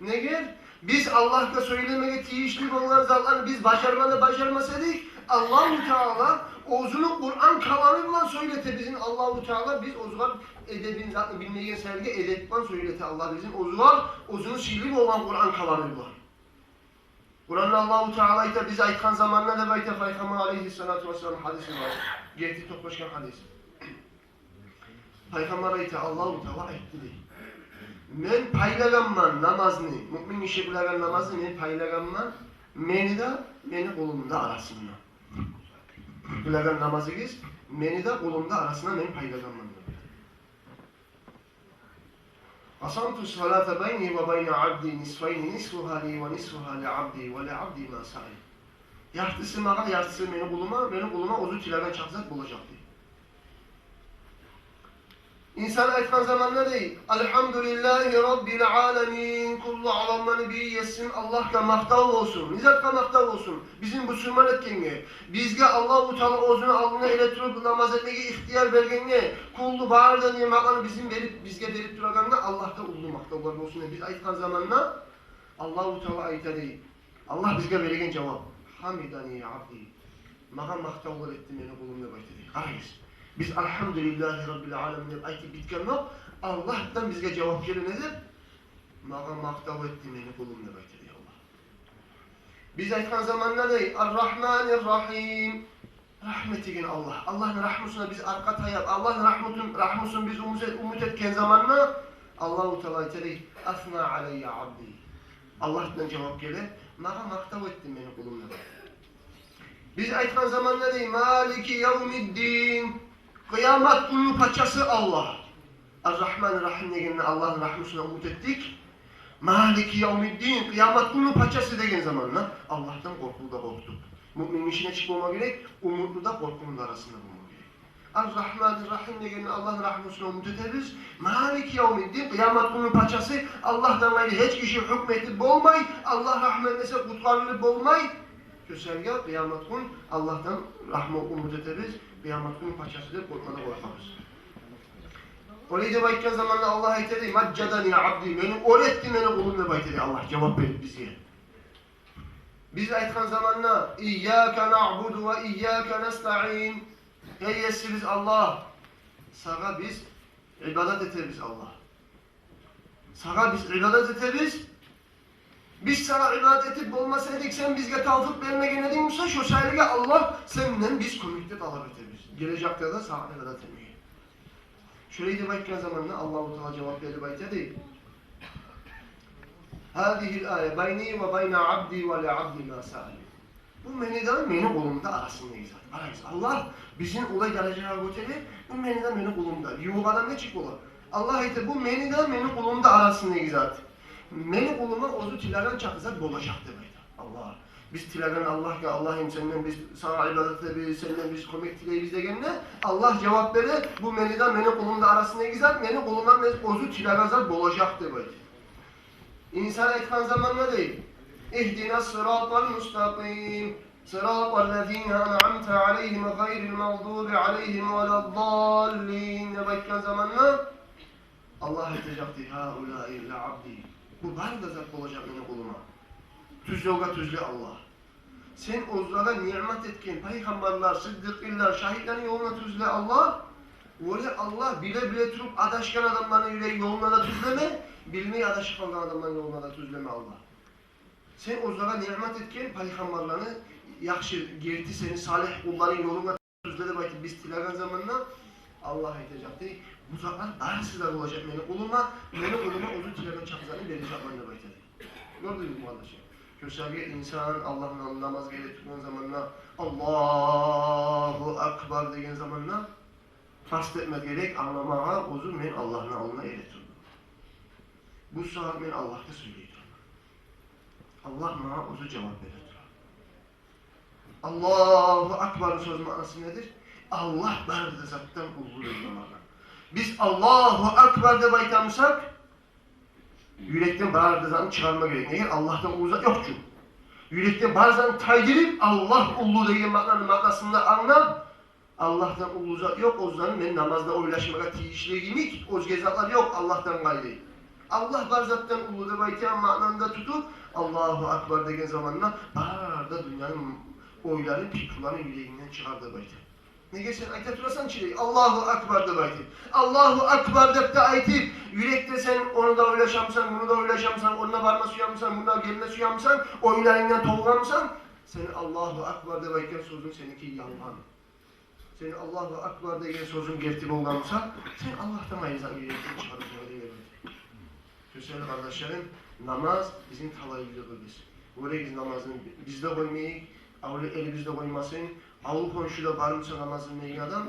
Ne gel? Biz Allah'a söylemeye tiyişlik olan zatlarını biz başarmasaydık, Allah-u Teala ozunu Kur'an kalanıyla söylete bizim Allah-u Teala biz ozular edebin zatını bilmeye sergi edepten söylete Allah bizim ozular ozunu şiirli olan Kur'an kalanıyla. Kur'an'da Allah-u Teala ite bize aytkan zamanında da bayta Peygamber aleyhissalatu vesselam hadisi var. Gerti toplaşkan hadis. Peygamber ite Allah-u Teala etti. Men paylaganman namazını, mümin işe kılagan namazını men paylaganman, meni kolumda arasında. Kılagan namazınız, meni de kolumda arasında men paylaganman. Qasamtu salata bayni ve bayna abdi nisfayni nisfuha li ve nisfuha li abdi ve li abdi ma sa'i. Yartısı mağa, yartısı meni koluma ozu tilagan çakzat bulacaktı. İnsan aytkan zamanlar değil. Elhamdülillahi Rabbil alemin. Kullu alammanı bir yesin. Allah'a maktav olsun. Nizat'a maktav olsun. Bizim bu sürman etkenine. Bizge Allah-u Teala ozunu alnına elektrik namaz etmeye ihtiyar vergenine. Kullu bağırdan yemaklarını bizge verip duraganına Allah'ta ullu maktavlar olsun. Biz aytkan zamanlar Allah-u Teala ayta değil. Allah bizge vergen cevap. Hamidani abdi. Mağa maktavlar etti beni kulumda başladı. Karayız. Biz elhamdülillahi Rabbil alemin ayeti bitken yok. Allah'tan bizge cevap geri nedir? Mağa maktav etti beni kulumda başladı Allah. Biz aytkan zamanlar değil. Ar-Rahmanir-Rahim. Rahmetigin Allah. Allah'ın rahmusuna biz arka tayap. Allah'ın rahmusunu biz umut etken zamanla Allah-u Teala değil. Asna aleyye abdi. Allah'tan cevap gelir. Mağa maktav etti beni kulumda başladı. Biz aytkan zamanlar değil. Maliki yevmiddin. Kıyamet günü paçası Allah. Er-Rahman-Rahim degen Allah'ın rahmusuna umut ettik. Maliki yevmiddin. Kıyamet günü paçası degen zamanla Allah'tan korktuk. Mümin işine çıkmama gerek, umutlu da korkunun arasında bulmak gerek. Er-Rahman-Rahim degen Allah'ın rahmusuna umut ederiz. Maliki yevmiddin. Kıyamet günü paçası Allah'tan gayrı hiç kişi hükmetip olmay. Allah rahmetnese kutlanılıp olmay. Köselge kıyamet gün Allah'tan rahmet umut ederiz. Kıyamet günü paçasıdır, korkmada korkarız. Orayı da baytken zamanla Allah ayetleri maccadani abdi, beni öğretti beni kulumla baytedi Allah cevap verip bize. Biz aytkan zamanla İyyâke na'budu ve iyyâke nesta'in. Ey yesiriz Allah. Sana biz ibadet ederiz Allah. Sana biz ibadet ederiz. Biz sana ibadet edip olmasaydık sen bizge tavfık verme genedin misin? Şu sayılığa Allah senden biz komünite talep ederiz. Gelecekte de sana ibadet etmeye. Şurayı da bakken zamanla Allah-u Teala cevap verip aytedi. Hâzihil âye bayni ve bayna abdi ve li abdi mâ sâli. Bu meniden meni kolumda arasındayız. Allah bizim olay dereceye götürür. Bu meniden meni kolumda. Yuvadan ne çık olur? Allah ayette bu meniden meni kolumda arasındayız. Meni koluma ozu tilagan çakızat bolacaktı böyle. Allah. Biz tilagan Allah'ım senden biz sana ibadet ederiz, senden biz komik tileyiz degenle Allah cevap verir. Bu meniden meni kolumda arasındayız. Meni kolumdan ozu tilagan zat bolacaktı böyle. İnsan etkan zamanla değil. اهدنا الصراط المستقيم صراط الذين أنعمت عليهم غير المغضوب عليهم ولا الضالين Bakkan zamanla Allah edecekti haulâ illa abdi. Bu var da zat olacak benim kuluma. Tüzlüğe tüzlü Allah. Sen ozlara nimet etken peygamberler, sıddıklar, şahitlerin yoluna tüzle Allah. Öyle Allah bile bile tutup adaşkan adamların yüreği yoluna da tüzleme, bilmeyi adaşı kalan adamların yoluna da tüzleme Allah. Sen ozlara nimet etken peygamberlerini yakşı gerti seni salih kulların yoluna tüzledi bakın biz tilagan zamanla Allah edecekti. Bu zatlar darısızlar olacak benim kuluma uzun tilagan çapızlarını vereceklerine bakın. Gördünüz mü kardeşim? Köşege insan Allah'ın namaz gerektiği zamanla Allahu Akbar degen zamanla fast etmek gerek anlamağa uzun men Allah'ın alına eretirdim. Bu saat men Allah'ta söyleyeceğim. Allah bana uzun cevap verir. Allahu Akbar'ın söz manası nedir? Allah barıdır zattan ulludur namazdan. Biz Allahu Akbar de baytamsak yürekten barıdır zatını çıkarma gerek. Nedir? Allah'tan uzak yok çünkü. Yürekten bazen taydırıp Allah ullu degen manasında anlam. Allah'tan ullu zat yok. O zaman ben namazda oylaşmaya tiyişleyimik. O gezatlar yok Allah'tan gayrı. Allah var zattan ulu da baytiyan mananda tutup Allahu Akbar degen zamanla barda dünyanın oyları pikruların yüreğinden çıkardığı baytiyan. Ne geçen ayet turasan çileyi Allahu Akbar da baytiyan. Allahu Akbar deyip de ayetip yürekte sen onu da oylaşamsan, bunu da oylaşamsan, onunla varma suyamsan, bununla gelme suyamsan, oylarından tolgamsan seni Allahu Akbar da baytiyan sözün seninki yalan. Seni Allahu Akbar degen sözün gertip olgamsa sen Allah'tan ayızan yürekten çıkarırsın. Güzel kardeşlerim, namaz bizim talayımızdır. Öyle biz namazını bizde koymayı, öyle elimizde koymasın. Avul komşuda varmışsa namazın neyin adam,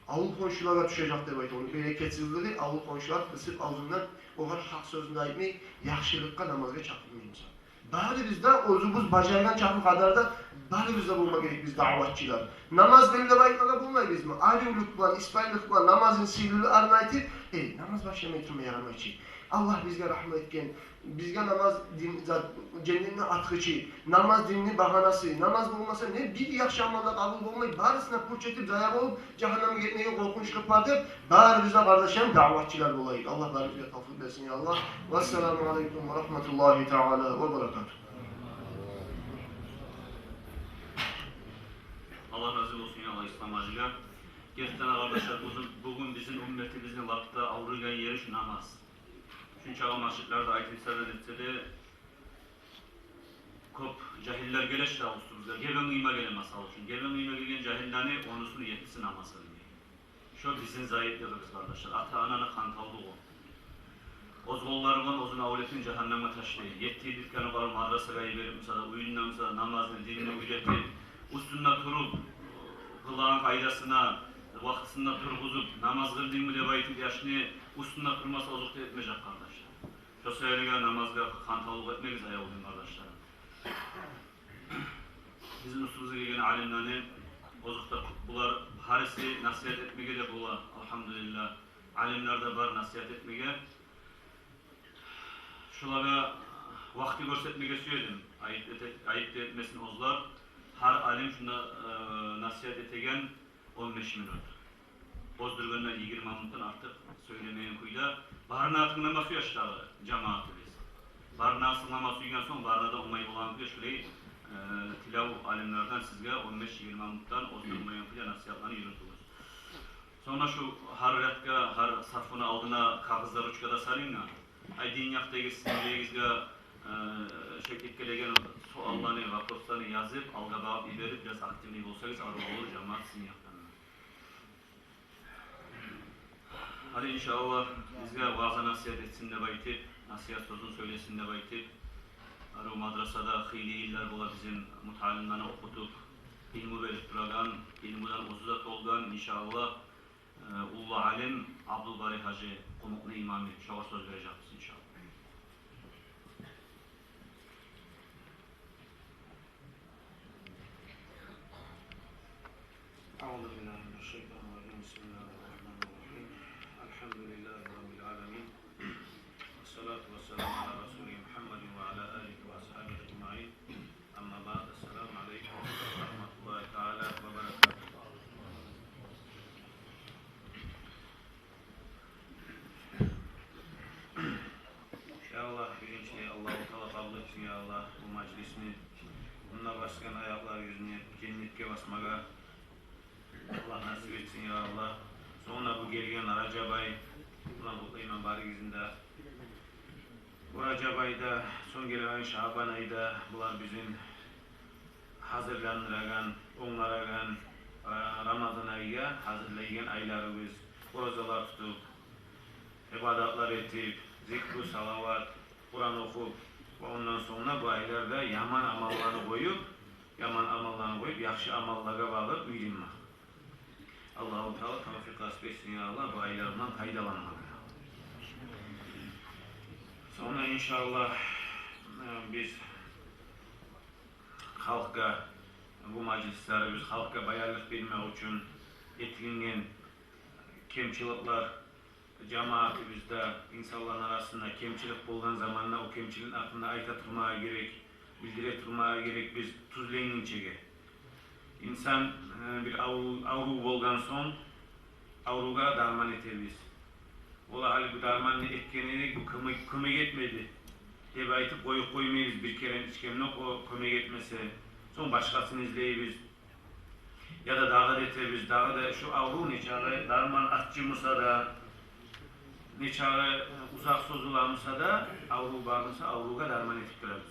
avul komşulara düşecek demek onu. Bereketsizliği avul komşular kısıp ağzından o kadar hak sözünü aytmayı, yaxşılıkka namazga çakılmayımsa. Bari bizde ozumuz bacargan çapı kadar da bari bizde bulma gerek biz davatçılar. Namaz benimle bayitmada bulmayı biz mi? Aliulukla, İsmaillikla namazın sivri arnaytıp, namaz başlamayı yaramay için. Allah bizge rahmet etken, bizge namaz cennetin atkıcı, namaz dininin bahanası, namaz bulmasa ne bir yaşamlarda kabul olmayı, barisine purç etip zayak olup cehenneme gitmeye korkunçluk vardır. Bari bize kardeşlerim davatçılar olayız. Allah bari bize tavfik versin ya Allah. Vesselamu aleyküm ve rahmetullahi teala ve berekatuhu.
Allah razı olsun ya Allah İslam acılar. Gerçekten arkadaşlar bugün bizim ümmetimizin vakitte avruyan yeri şu namaz. Çünkü ağam aşıklarda ayetlislerden etsede kop cahiller geleş de avusturuzlar. Geben gıyma gelemez sağolsun. Geben gıyma gelen cahillani onusunu yetisi namazı. Şu bizim zayıflıyoruz kardeşler. Ata ananı kantaldı o. Ozgollarından ozun avletin cehenneme taşlayı. Yettiği dükkanı var madrasaya verip mesela uyunla mesela namazını, dinini üretip üstünde turup kılağın kaydasına vaktisinde turguzup namaz kıldığın mı debaytip yaşını üstünde durmasa ozukta etmeyecek kardeşler. Şu söylenen namazga kantalık etmeyiz ayağı olayım kardeşler. Bizim üstümüze gelen alimlerini ozukta bular harisi nasihat etmeye de bular. Elhamdülillah. Alimler de var nasihat etmeye. Şulara vakti göstermeye söyledim. Ayıp etmesin ozlar. Her alim şuna nasihat etegen 15 minut. Bozdurganlar 20 minuttan artık söylemeyen kuyda. Barına tınlaması yaşları cemaati biz. Barına sınlaması uygan son barına da olmayı olan kuyda şurayı tilav alimlerden sizge 15-20 minuttan bozdurmayan kuyda nasihatlarını yürütürüz. Sonra şu hararetka, har safına aldığına kağızları uçkada sarayım ay din yakta geçsin diye şekilde gelegen suallarını, vaporlarını yazıp alga bağıp iberip biraz aktivlik olsanız arı olur cemaat sizin yaktan. Hadi inşallah bizge vaazı nasihat etsin de baytip, nasihat sözünü söylesin de baytip, o madrasada xeyli iller bola bizim mutalimlerini okutup ilmi verip duragan, ilmiden uzat olgan inşallah Ulu Alim Abdülbari Hacı Kumuklu İmami şoğa söz vereceğiz inşallah.
أعوذ بالله من الشيطان الرجيم بسم الله الرحمن الرحيم الحمد لله رب العالمين والصلاة والسلام على رسول محمد وعلى آله وأصحابه أجمعين أما بعد السلام عليكم ورحمة الله تعالى وبركاته. Ya Allah, birinci Allah-u Teala kabul etsin ya Allah bu meclisini. Bununla baskan ayaklar yüzüne cennetke basmaga Allah nasip etsin ya Allah. Sonra bu gelgen Recep ayı, ulan bu İmam Barigiz'inde bu Recep ayda, son gelen ayın Şaban ayda bunlar bizim hazırlandıran, onlaragan Ramazan ayıya hazırlayan aylarımız, rozalar tutup, ibadatlar etip, zikru salavat, Kur'an okup ve ondan sonra bu aylarda yaman amallarını koyup, yaxşı amallara bağlı uyumak. Allah-u Teala tevfik nasip etsin ya Allah bu aylarından faydalanmak. Sonra inşallah biz halka bu meclisleri biz halka bayarlık bilmek için etkilenen kemçilikler cemaatimizde insanların arasında kemçilik bulgan zamanla o kemçiliğin hakkında ayta turmaya gerek, bildire turmaya gerek biz tuzlayın çeke. İnsan bir avru bolgan son avruga darman eteriz. Ola hali bu darmanını etkenleri bu kömek etmedi. Deb aytıp koyup koymayız bir kere içken yok o kömek etmese. Son başkasını izleyiriz. Ya da dağa etiriz. Dağa da şu avru neçare darman atçımısa da neçare uzak sozulamısa da avru bağımsa avruga darman etip durarız.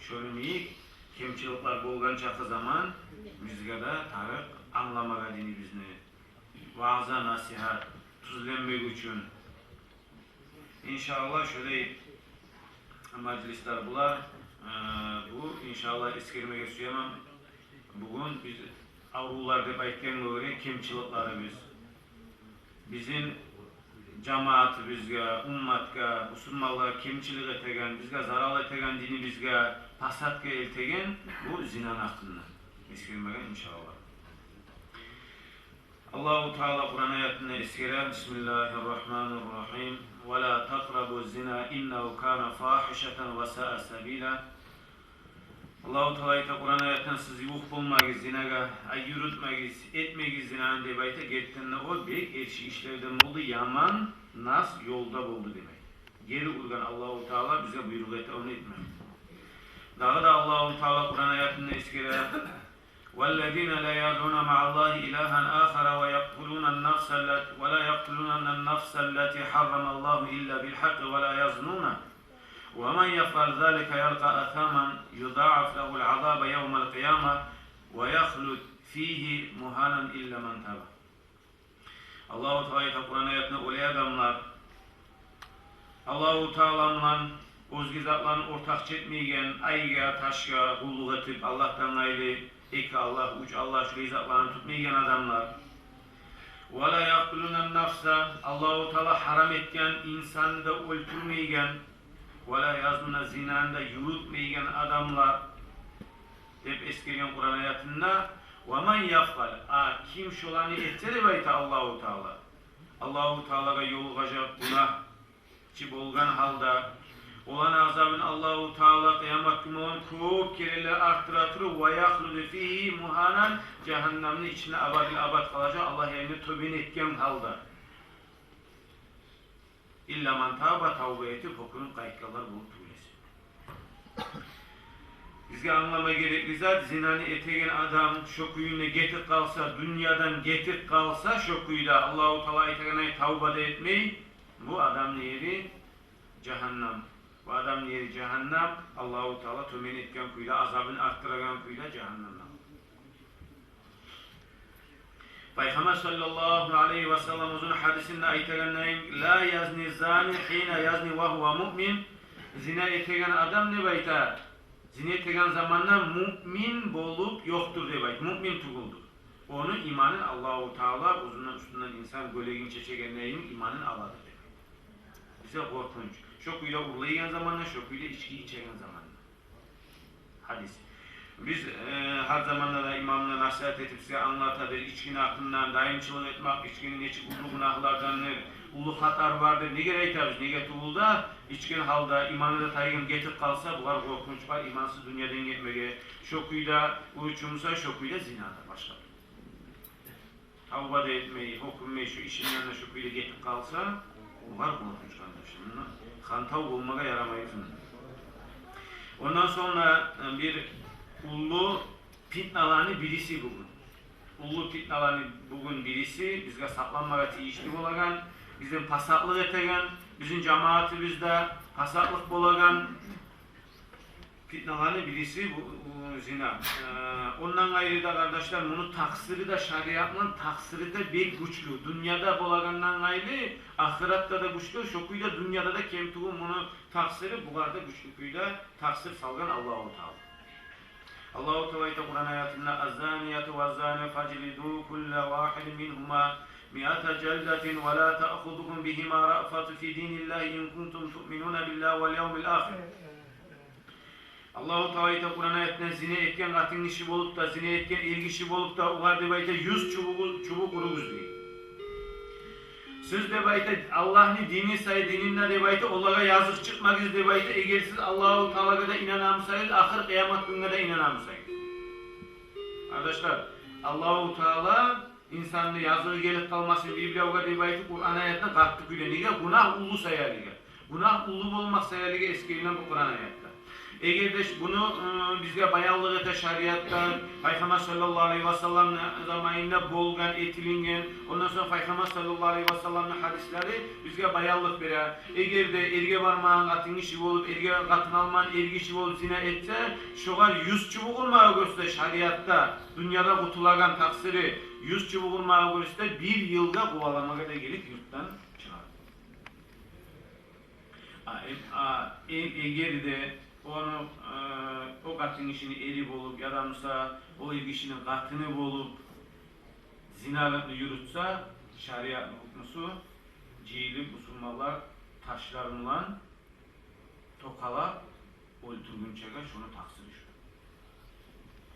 Şöyle miyik? Kemçilikler bolgan çakı zaman bizge de tarık anlamaga dini bizni. Vaaza nasihat, tuzlenmek için. İnşallah şöyle meclisler bular. Bu inşallah eskirmeye suyamam. Bugün biz avrular dep aytken göre kemçilikleri bizim cemaat bizge, ummatka, musulmanlar kemçilik etegen, bizge zarar etegen dini bizge pasatga eltegen bu zinan hakkında. Eskirmegen inşallah. Allah-u Teala Kur'an ayetinde eskirer. Bismillahirrahmanirrahim. Ve la taqrabu zina innehu kana fahişeten ve sa'a sabila. Allah-u Teala Kur'an ayetinden siz yuh bulmayız zinaga, yürütmeyiz, etmeyiz zinanı deb ayta gettiğinde o bek elçi işlerden oldu yaman nas yolda buldu demek. Geri urgan Allah-u Teala bize buyruk ete onu etmek. Daha da Allah-u Teala Kur'an ayetinde eskirer. وَالَّذِينَ لَا يَدْعُونَ مَعَ اللّٰهِ إِلَٰهًا آخَرَ وَيَقْتُلُونَ النَّفْسَ الَّتِي حَرَّمَ اللّٰهُ إِلَّا بِالْحَقِّ وَلَا يَزْنُونَ وَمَنْ يَفْعَلْ ذَلِكَ يَلْقَى أَثَامًا يُضَاعَفْ لَهُ الْعَذَابُ يَوْمَ الْقِيَامَةِ وَيَخْلُدْ فِيهِ مُهَانًا إِلَّا مَنْ تَابَ. Allah-u Teala Kur'an ayetinde öyle adamlar Allah-u Teala'nın özgü zatlarını ortak çetmeyen ayga, taşga, kulluk etip Allah'tan ayrı iki Allah, üç Allah şu zatlarını tutmayan adamlar. وَلَا يَقْتُلُونَ النَّفْسَ Allah-u Teala haram etken insanı da öldürmeyen وَلَا يَزْنُونَ zinanı da yürütmeyen adamlar hep eskiyen Kur'an ayetinde وَمَنْ يَفْقَلْ kim şolanı etleri bayta Allah-u Teala Allah-u Teala'ga yolgacak günah ki bolgan halda olan azabın Allah-u Teala kıyamet günü çok kereler arttıratır ve yahludu fihi muhanan cehennemin içine abadil abad kalacak Allah yani tövbe etken halda. İlla man tavba tavba etip okunun kayıtkalar bulup tuğlesi. Bizge anlama gerekli zat zinanı etegen adam şokuyuna getir kalsa dünyadan getir kalsa şokuyda Allah-u Teala etegene tavba da etmeyi bu adam yeri cehennem. Bu adam yeri cehennem, Allah-u Teala tömen etken kuyla, azabını arttıragan kuyla cehennemden. Peygamber sallallahu aleyhi ve sellem uzun hadisinde aytegenleyin, la yazni zani hine yazni ve huve mu'min. Zina etegen adam ne bayta? Zina ettiğin zamanla mümin bolup yoktur diye bayt. Mümin tuguldur. Onun imanın Allahu Teala uzundan üstünden insan gölegin çeçegenleyin imanın aladır. Bize korkunç. Şokuyla urlayan zamanla, şokuyla içki içen zamanla. Hadis. Biz her zamanda da imamla nasihat edip size anlatadır. İçkinin hakkından daimçılık etmek, içkinin içi ulu günahlardandır. Ulu hatar vardır. Ne gerek tabiz? Ne getulda içkin halda imanı da taygın getip kalsa bular korkunç var. İmansız dünyadan gitmeye. Şokuyla uyuşumsa, şokuyla zinada başka. Tavba da etmeyi, hukumeyi şu işin yanına şokuyla getip kalsa bular korkunç kardeşim. Hantav olmaya yaramayız. Ondan sonra bir ulu fitnalarını birisi bugün. Ulu fitnalarını bugün birisi bizge saklanmaya tiyişli bolagan, bizim pasaklık etegen, bizim cemaatimizde pasaklık bolagan fitnalarını birisi bu zina. Ondan ayrı da kardeşler bunu taksiri de şariatla taksiri de bir güçlü. Dünyada bolagandan ayrı, ahiratta da güçlü, şokuyla dünyada da kemtuğun bunu taksiri bu kadar da güçlüküyle taksir salgan Allah-u Teala. Allah-u Teala Kur'an ayetinde "Az-zaniyatu vez-zani faclidu kulle vahid minhuma mi'ata celdatin ve la ta'khudukum bihima ra'fatu fi dinillahi in kuntum tu'minuna billahi vel yevmil ahir." Allah-u Teala Kur'an ayetinde zina etken katın işi bolup da zina etken ilgi işi bolup da ular de bayta 100 çubuk uruguz diyor. Siz de bayta Allah'ın dini say dininle de bayta Allah'a yazık çıkmak de bayta eğer siz Allah-u Teala'ya da inanamsayız ahir kıyamet gününe de inanamsayız. Arkadaşlar Allah-u Teala insanın yazığı gelip kalmasın Bibliyaga de bayta Kur'an ayetine kalktı gülenige günah ulu sayarıga. Günah ulu olmak sayarıga eskiyle bu Kur'an ayette. Eğer de bunu bizge bayallık ete şariattan, Peygamber sallallahu aleyhi ve sellem zamanında bolgan, etilingen, ondan sonra Peygamber sallallahu aleyhi ve sellem'in hadisleri bizge bayallık verir. Eğer de erge varmağın katın işi olup, erge katın alman erge işi olup zina etse, şoğal 100 çubuk olmağı göster şariatta, dünyada kutulagan taksiri 100 çubuk olmağı göster, bir yılda kovalamaya da gelip yurttan çıkar. Eğer de onu o katın işini eri bolup yaramsa, o ilgişinin katını bolup zinalıklı yürütse şariat hukmusu cihili musulmanlar taşlarından tokala öldürgünçege şunu taksir şu.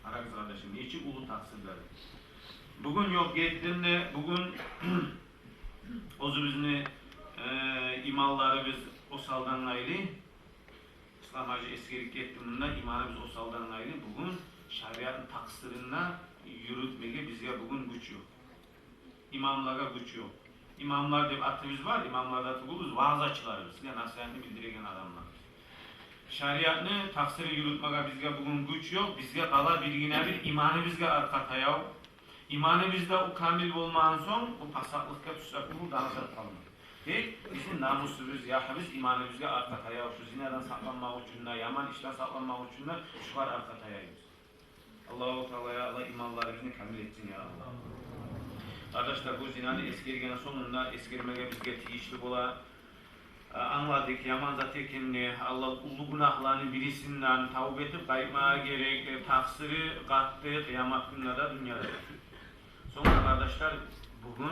Arakız kardeşim, niçin ulu taksirleri? Bugün yok gittiğinde bugün ozu bizni imalları biz o saldan ayrı İslam hacı eskilik ettiğinde imanımız o saldan ayrı bugün şariatın taksirine yürütmeye bizge bugün güç yok. İmamlara güç yok. İmamlar diye atımız var, imamlarda atımız vaaz açılarız. Size nasihatini bildiren adamlar. Şariatını taksiri yürütmeye bizge bugün güç yok. Bizge kala bilgine bir imanı bizge arkata yav. İmanı bizde o kamil olmayan son o pasaklıkta tutsak bunu daha zor kalmıyor. Bizim namusumuz, yahımız, imanımızga arka tayağı, şu zinadan saklanmak için de, yaman işten saklanmak için de şu var arka tayağımız. Allah-u Teala'ya Allah imanlarımızı kamil etsin ya Allah. Arkadaşlar bu zinanı eskirgenin sonunda eskirmeye bizge tiyişli bola anladık, yaman zaten Allah ulu günahlarının birisinden tavbe edip kayıpmaya gerek, taksiri kattı, kıyamet günlerde dünyada. Sonra arkadaşlar bugün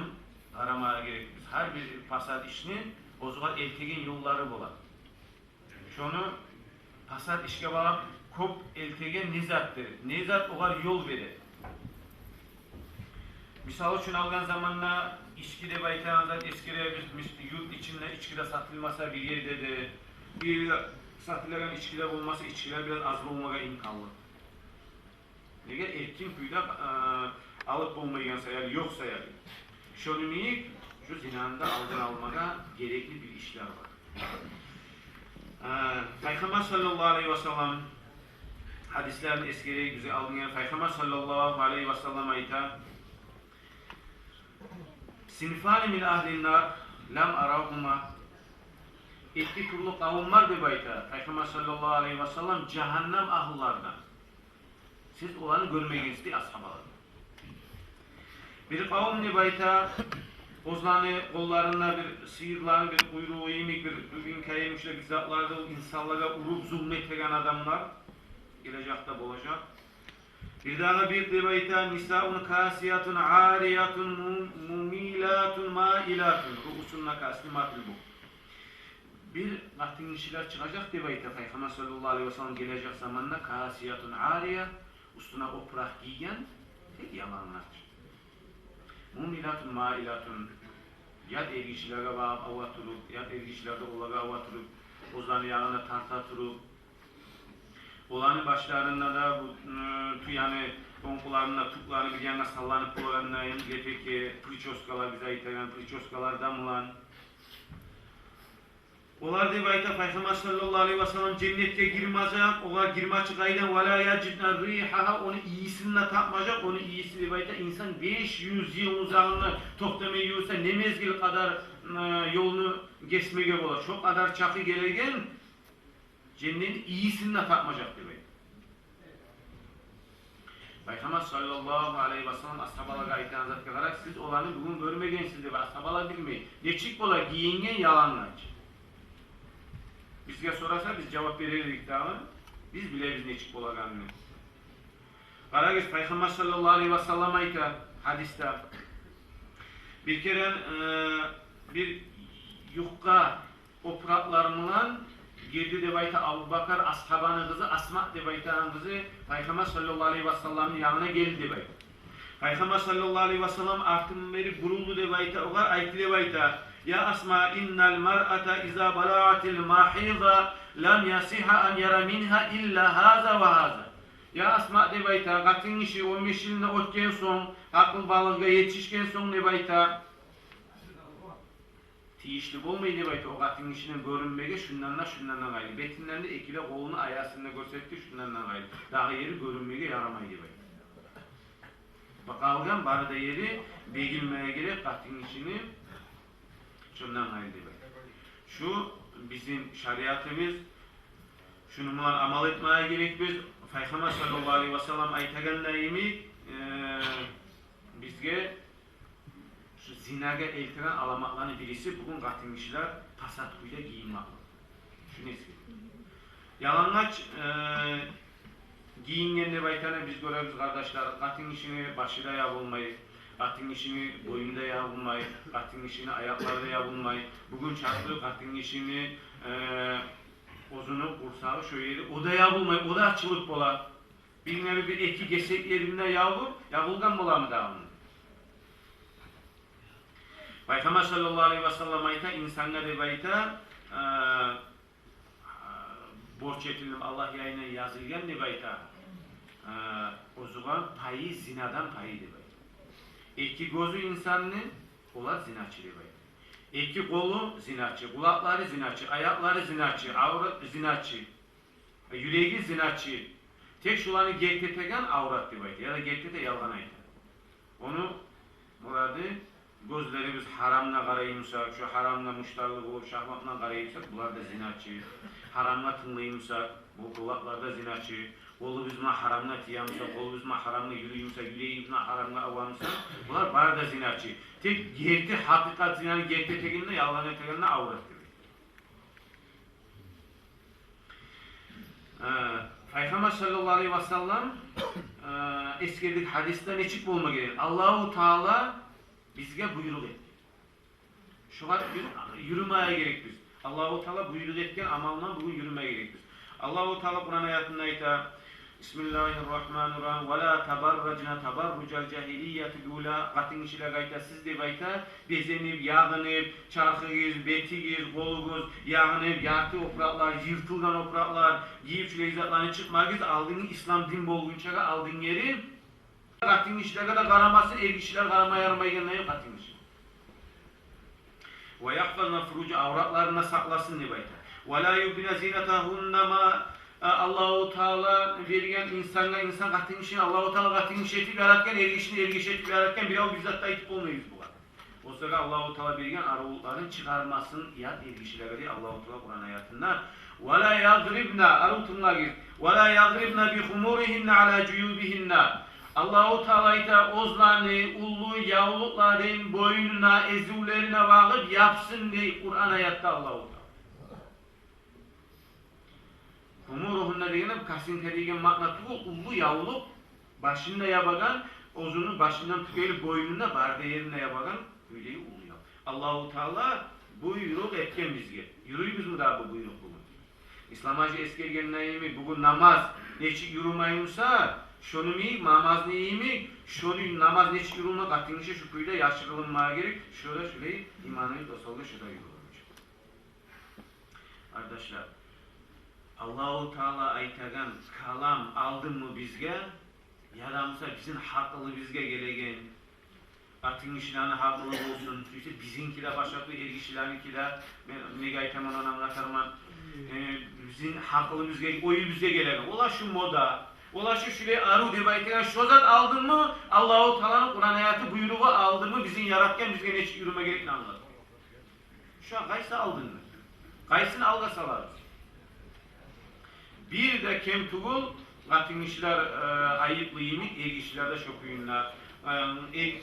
aramaya gerek. Her bir fasad işini o zaman eltegin yolları bolar. Şunu fasad işe bağlı kop eltegin nizattır. Nizat o kadar yol verir. Misal için algan zamanla içkide baytanızda eskide biz yurt içinde içkide satılmasa bir yerde de bir satılan içkiler olmasa içkiler biraz az olmaya imkanlı. Eğer erkin kuyuda alıp olmayansa yani yoksa yani. Şunu niye? Şu zinanda algın almaya gerekli bir işler var. Peygamber sallallahu aleyhi ve sellem hadislerin eskileri güzel algın Peygamber sallallahu aleyhi ve sellem ayta sinfani min ahlin nar lam arahuma iki türlü kavimler bir bayta Peygamber sallallahu aleyhi ve sellem cehennem ahıllardan siz olanı görmeyiniz diye ashabalar. Bir kavim ne bayta Ozlanı kollarında bir sıyırların bir kuyruğu yemek bir bugün kaymışlar bir zatlarda insanlara urup zulmettiren adamlar gelecekte olacak. Bir daha bir devayta nisaun kasiyatun ariyatun mumilatun mailatun ruusunna kaslimatul bu. Bir vaktin kişiler çıkacak devayta Peygamber sallallahu aleyhi ve sellem gelecek zamanla kasiyatun ariya üstüne oprak giyen tek yalanlar. Mumilatun mailatun yad ergişlere bağıb avatırıp, yad ergişlerde olaga avatırıp, ozanı yağına tartatırıp, olanı başlarında da bu tuyanı tonkularına, tuklarını bir yana sallanıp olanlayın, lepeki, pričoskalar bize iten, pričoskalardan mılan. Olar deyip ayta Peygamber sallallahu aleyhi ve sellem cennette girmeyecek, olar girmeyecek aydan وَلَا يَجِدْنَا رِيحَهَا onu iyisini tapmayacak, onu iyisi deyip ayta insan 500 yıl uzağını toptamaya yiyorsa ne mezgil kadar yolunu geçmeye olur. Çok kadar çakı gelirken cennetin iyisini tapmayacak deyip ayta. Peygamber sallallahu aleyhi ve sellem ashabalara aytan zatke karak siz olanı bugün görmegensiniz deyip ashabalar bilmeyin. Neçik ola giyingen yalanlayıcı. Bizge sorarsa biz cevap verirdik daha biz bile biz neçik olaganını. Karagöz Peygamber sallallahu aleyhi ve sellem ayta hadiste bir kere bir yufka opraklarımla girdi de bayta Abu Bakar ashabanın kızı Asma de baytanın kızı Peygamber sallallahu aleyhi ve sellem'in yanına geldi de bayta. Peygamber sallallahu aleyhi ve sellem artım beri buruldu de bayta o kadar aytı de bayta. Ya Asma innal mar'ata iza bala'atil mahiza lam yasiha an yara minha illa haza ve haza. Ya Asma de bayta katın işi 15 yılında otken son akıl balığa yetişken son de bayta tiyişli olmayı de bayta o katın işinin görünmege şundan gayri. Betinlerinde ekile kolunu ayasında görsetti şundan gayri. Daha yeri görünmege yaramayı de bayta. Bakalgan barda yeri begilmeye gerek katın işini şundan gayri de bayta. Şu bizim şeriatımız şunu amal etmeye gerek biz Peygamber sallallahu aleyhi ve sellem aytaganlayımı bizge şu zinaga eltiren alamaklarının birisi bugün katın kişiler pasat kuyla giyinmek. Şunu eski. Yalanlaç giyingenle baytana biz görevimiz kardeşler katın işini başıyla yapılmayı, katın işini boyunda yapılmayı, katın işini ayaklarda yapılmayı, bugün çarptığı katın işini ozunu, kursağı, şöyle o da yapılmayı, o da açılıp bola. Bir nevi bir eki gesek yerinde yapılgan bola mı da onun? Peygamber sallallahu aleyhi ve sellem ayta insanlar bayta borç etildim Allah yayına yazılgan ne bayta o zaman payı zinadan payı de bayta. İki gözü insanın olar zinaçı de bayta. İki kolu zinaçı, kulakları zinaçı, ayakları zinaçı, avrat zinaçı, yüreği zinaçı. Tek şulanı gerteten avrat de bayta ya da gertete yalgan ayta. Onu muradı gözlerimiz haramla karayımsak, şu haramla müştarlık olup şahmatla karayımsak, bunlar da zinaçı. Haramla tınlayımsak, bu kulaklarda zinaçı. Kolu bizimle haramla tiyamsak, kolu bizimle haramla yürüyümsak, yüreğimizle haramla avamsak, bunlar bana da zinaçı. Tek gerti, hakikat zinanı gerti tekinle, yalan etekinle avrat gibi. Peygamber sallallahu aleyhi ve sellem eskilik hadiste ne çık bulma gelir? Allahu Teala bizge buyruk etti. Şu kadar yürümeye gerek biz. Allahu Teala buyruk etken amalından bugün yürümeye gerek biz. Allahu Teala Kur'an ayetinde ayta Bismillahirrahmanirrahim. Ve la tabarracna tabarrucal cahiliyyeti ula. Katın işiyle gayta siz de gayta bezenip, yağınıp, çarkıyız, betiyiz, koluguz, yağınıp, yartı opraklar, yırtılgan opraklar, giyip şöyle izatlarını çıkmayız. Aldığın İslam din bolgunçaga aldığın yeri katın işiyle de karamasın, ev işiyle karamaya yaramayın ne katın işi. Ve yahfazna furucu avratlarına saklasın ne bayta. Ve la yubdina zinetahunna ma Allahu Teala vergen insan katın işini Allahu Teala katın işi etip yaratken ergişini etip yaratken bir av bizzat da etip olmayız bu kadar. O sırada Allahu Teala vergen arulukların çıkarmasın yat ergişiyle veriyor Allahu Teala Kur'an ayetinde. Ve la yadribna arultunla gir. Ve la yadribna bi humurihinna ala cuyubihinna. Allahu Teala'yı ozlarını, ullu yavlukların boynuna, ezuvlerine bağlıp yapsın diye Kur'an ayette Allahu Teala. Kumu ruhunda degenim kasinte degen maknatı ullu yavulup başında yabagan, ozunu başından tükeli boynunda barda yerine yabagan öyle uluyor. Allahu Teala buyruk etken bizge. Yürüyüz mü daha bu buyruk bugün? İslamacı eskergen neyimi bugün namaz neçik yürümayımsa şunu mi namaz neyimi şunu namaz neçik yürümek atınca şu kuyuda yaşırılmaya gerek. Şöyle imanı dosalga şurada yürülmüş. Arkadaşlar Allahu Teala aytagan kalam aldın mı bizge? Yaramsa bizim haklı bizge gelegen. Atın işlerini haklı olsun. İşte bizinkiler başaklı ergişilerinkiler. Ben ne aytaman onu anlatarman. Bizim haklı bizge, oyu bizge gelegen. Ola şu moda. Ola şu şuraya aru diye aytagan şu zat aldın mı? Allahu Teala'nın Kur'an hayatı buyruğu aldın mı? Bizim yaratken bizge ne yürüme gerektiğini anladı. Şu an kaysa aldın mı? Kaysını alga salarız. Bir de kem tugul katın işler ayıplıyımı ergişlerde şokuyunlar.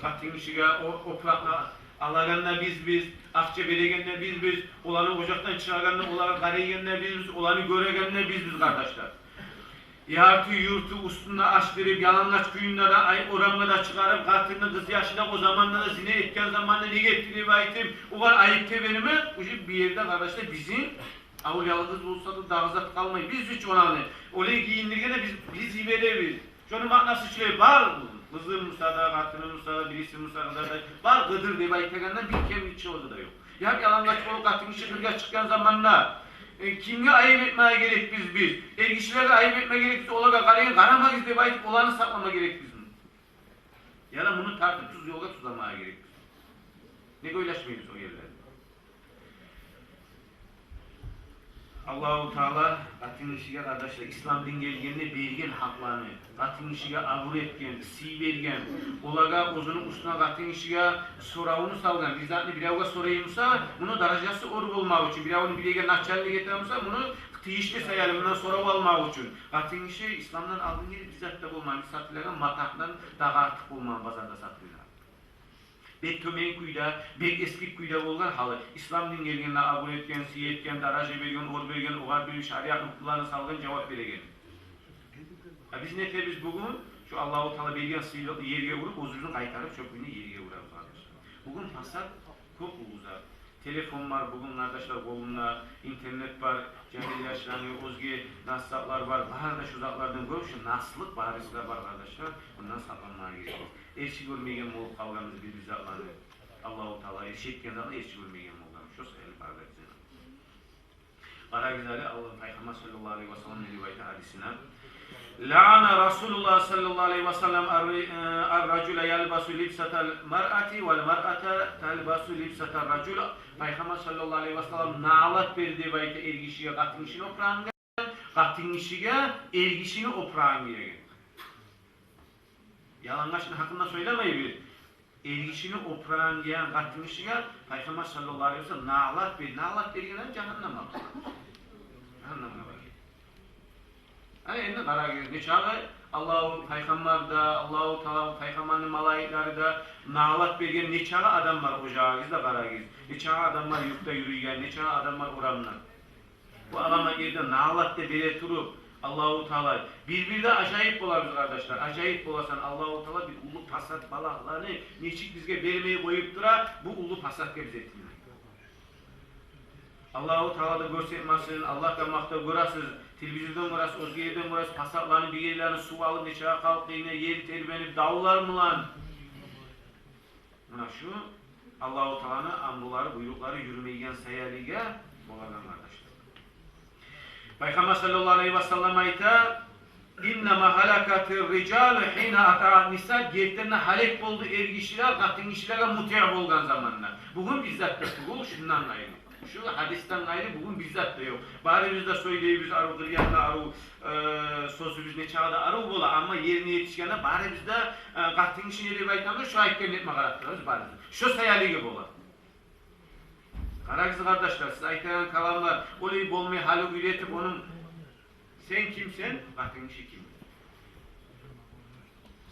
Katın işiga oprakla alaganla biz akça beregenle biz olanı ocaktan çıraganla olanı karegenle biz olanı göregenle biz kardeşler. Yartı yurtu üstüne açtırıp yalanlaç kuyunlara oranlara çıkarıp katını kız yaşına o zamanlarda zine etken zamanında ne getirip ayıtım o var ayıpte benime bir yerde kardeşler bizim Avul yalnız olsa da dağızat kalmayı. Biz hiç ona ne? Orayı giyindirgene biz ibereviz. Şunun manası şöyle var. Kızı Musa'da, katını Musa'da, birisi Musa'da da var. Gıdır diye bayıtegenden bir kemik içi orada da yok. Ya bir alangaç kolu katın işi kırga çıkan zamanla kimge ayıp etmeye gerek biz. Ergişlere ayıp etmeye gerekse olaga karayın karamayız diye bayıtıp olanı saklama gerek bizim. Ya da bunu tartıpsız yolda tuzlamaya gerek biz. Ne goylaşmayız o yerlerde. Allahu Teala katın işige kardeşler İslam din gelgenine bergen haklarını katın işige avur etken, si bergen olaga ozunun üstüne katın işige soravunu salgan bizzatlı bir avga sorayımsa bunu darajası oru olmak için bir avını bilegen nakçalı getirmişse bunu tiyişli sayalımından sorav almak için katın işi İslam'dan aldığın yeri bizzatlı olmak satılırken matahdan daha artık olmak bazarda satılır. Bek tömen kuyda, bek eskik kuyda bolgan halı. İslam din gelgenine abur etken, siye etken, daraja bergen, or bergen, oğar bir şariat hukuklarını salgın cevap beregen. Biz ne tebiz bugün? Şu Allahu Teala bergen sıyılığı yerge vurup, ozurunu kaytarıp çöpünü yerge vurarız arkadaşlar. Bugün fasat çok uzak. Telefon var bugün arkadaşlar kolunda, internet var, cahil yaşlanıyor, özge naslatlar var. Bahar da şu zatlardan görüp şu naslık baharisler var arkadaşlar. Bundan saklanmaya gerekiyor. Erşi görmeygen olup kalganımız bir zatlarını Allah-u Teala erşetken de erşi görmeygen olganmış. Şu sayılı parlatacağım. Ara güzeli Allah'ın Peygamber sallallahu aleyhi ve sellem rivayeti hadisine. La'ana Resulullah sallallahu aleyhi ve sellem ar-racule yalbasu libsatal mar'ati vel mar'ata talbasu libsatal racule. Peygamber sallallahu aleyhi ve sellem na'alat berdi rivayeti ergişiye katın işini oprağın katın işiye ergişini oprağın giren. Yalanlaşın hakkında söylemeyi bir. Ergişini oprağın giyen katın işiye Peygamber sallallahu aleyhi ve sellem na'alat berdi. Na'alat berdiğinden cehenneme var. Cehenneme var. Hani eline kara girer. Ne çağı Allahu Peygamber da, Allahu Teala Peygamber'in malaikleri da nağlat bergen ne çağı adam var ocağınızda kara girer. Ne çağı adam var yurtta yürüyen, ne çağı adam var oramlar. Bu alama yerden nağlat da bile turup Allahu Teala birbirine acayip olarız kardeşler. Acayip olasan Allahu Teala bir ulu pasat balaklarını neçik bizge vermeyi koyup dura bu ulu pasat bize etmiyor. Allahu Teala da görsetmesin, Allah da makta görasız. Televizyondan burası, özge yerden burası, pasaklarını bir yerlerini su alıp, neçeye kalktı yine yeri terbenip dağlar mı lan? Buna şu, Allah-u Teala'nın amruları, buyrukları yürümeyen sayarıge bolagan kardeşler. Peygamber sallallahu aleyhi ve sellem ayta İnnemâ halakatır ricâlu hîne ata'an nisa giyetlerine halek oldu ergişiler, katın işlere mute'ab olgan zamanlar. Bugün bizzat da bu şundan ayrı. Şu hadisten gayrı bugün bizzat da yok. Bari biz de söyleyibiz aru kıryanla aru sözümüz ne çağda aru bola ama yerine yetişkene bari biz de katın işini rivayetlerinde şu ayetlerini etme karaktırıyoruz bari. Şu sayali gibi ola. Karakızı kardeşler siz ayetlerin kalanlar olayı bolmayı halı üretip onun sen kimsen katın işi kimdir?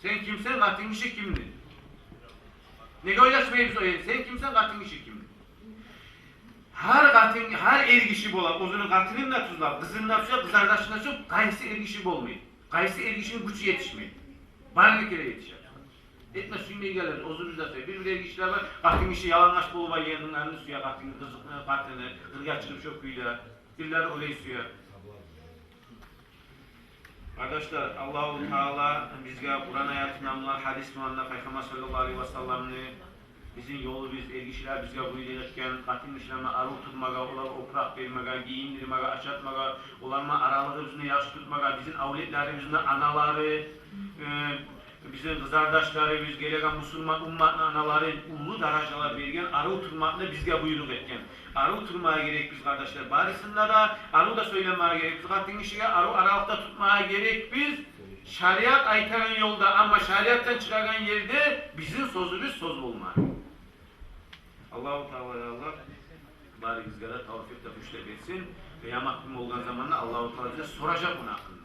Sen kimsen katın işi kimdir? Ne göreceğiz o yeri? Sen kimsen katın işi kimdir? her ergişi bolan, özünün katının da tuzlap, kızının da tuzlap, kızardaşına tuzlap, kayısı ergişi bolmayı. Kayısı ergişinin gücü yetişmeyi. Bari bir kere yetişer. Etme suyuna gelir, özünüzde söylüyor. Bir ergişler var, katın işi yalanlaş bulup ayyanın suya, katını, kırga çıkıp şokuyla, birileri orayı suya. Arkadaşlar, Allah-u Teala bizge Kur'an ayatından, hadis muanna, Peygamber sallallahu aleyhi ve sellem'ni bizim yolu biz ergişiler bizge buyururken katın işlerine arı tutmaga, olar oprak vermega, giyindirmega, açatmaga, olarma aralığı bizine yaş tutmaga, bizim avletlerimizin anaları, bizim kızardaşları, biz gereken Müslüman ummatın anaları ulu darajalar vergen arı oturmakla bizge buyruk etken. Arı oturmaya gerek biz kardeşler barisinde da, arı da söylemeye gerek biz katın işine, arı aralıkta tutmaya gerek biz. Şariat aytaran yolda ama şariattan çıkaran yerde bizim sözümüz söz olmaz. Allah-u Teala Allah bari bizlere tavfik da güçle versin ve yamaklim olduğun zamanla Allah-u Teala bize soracak onun hakkında.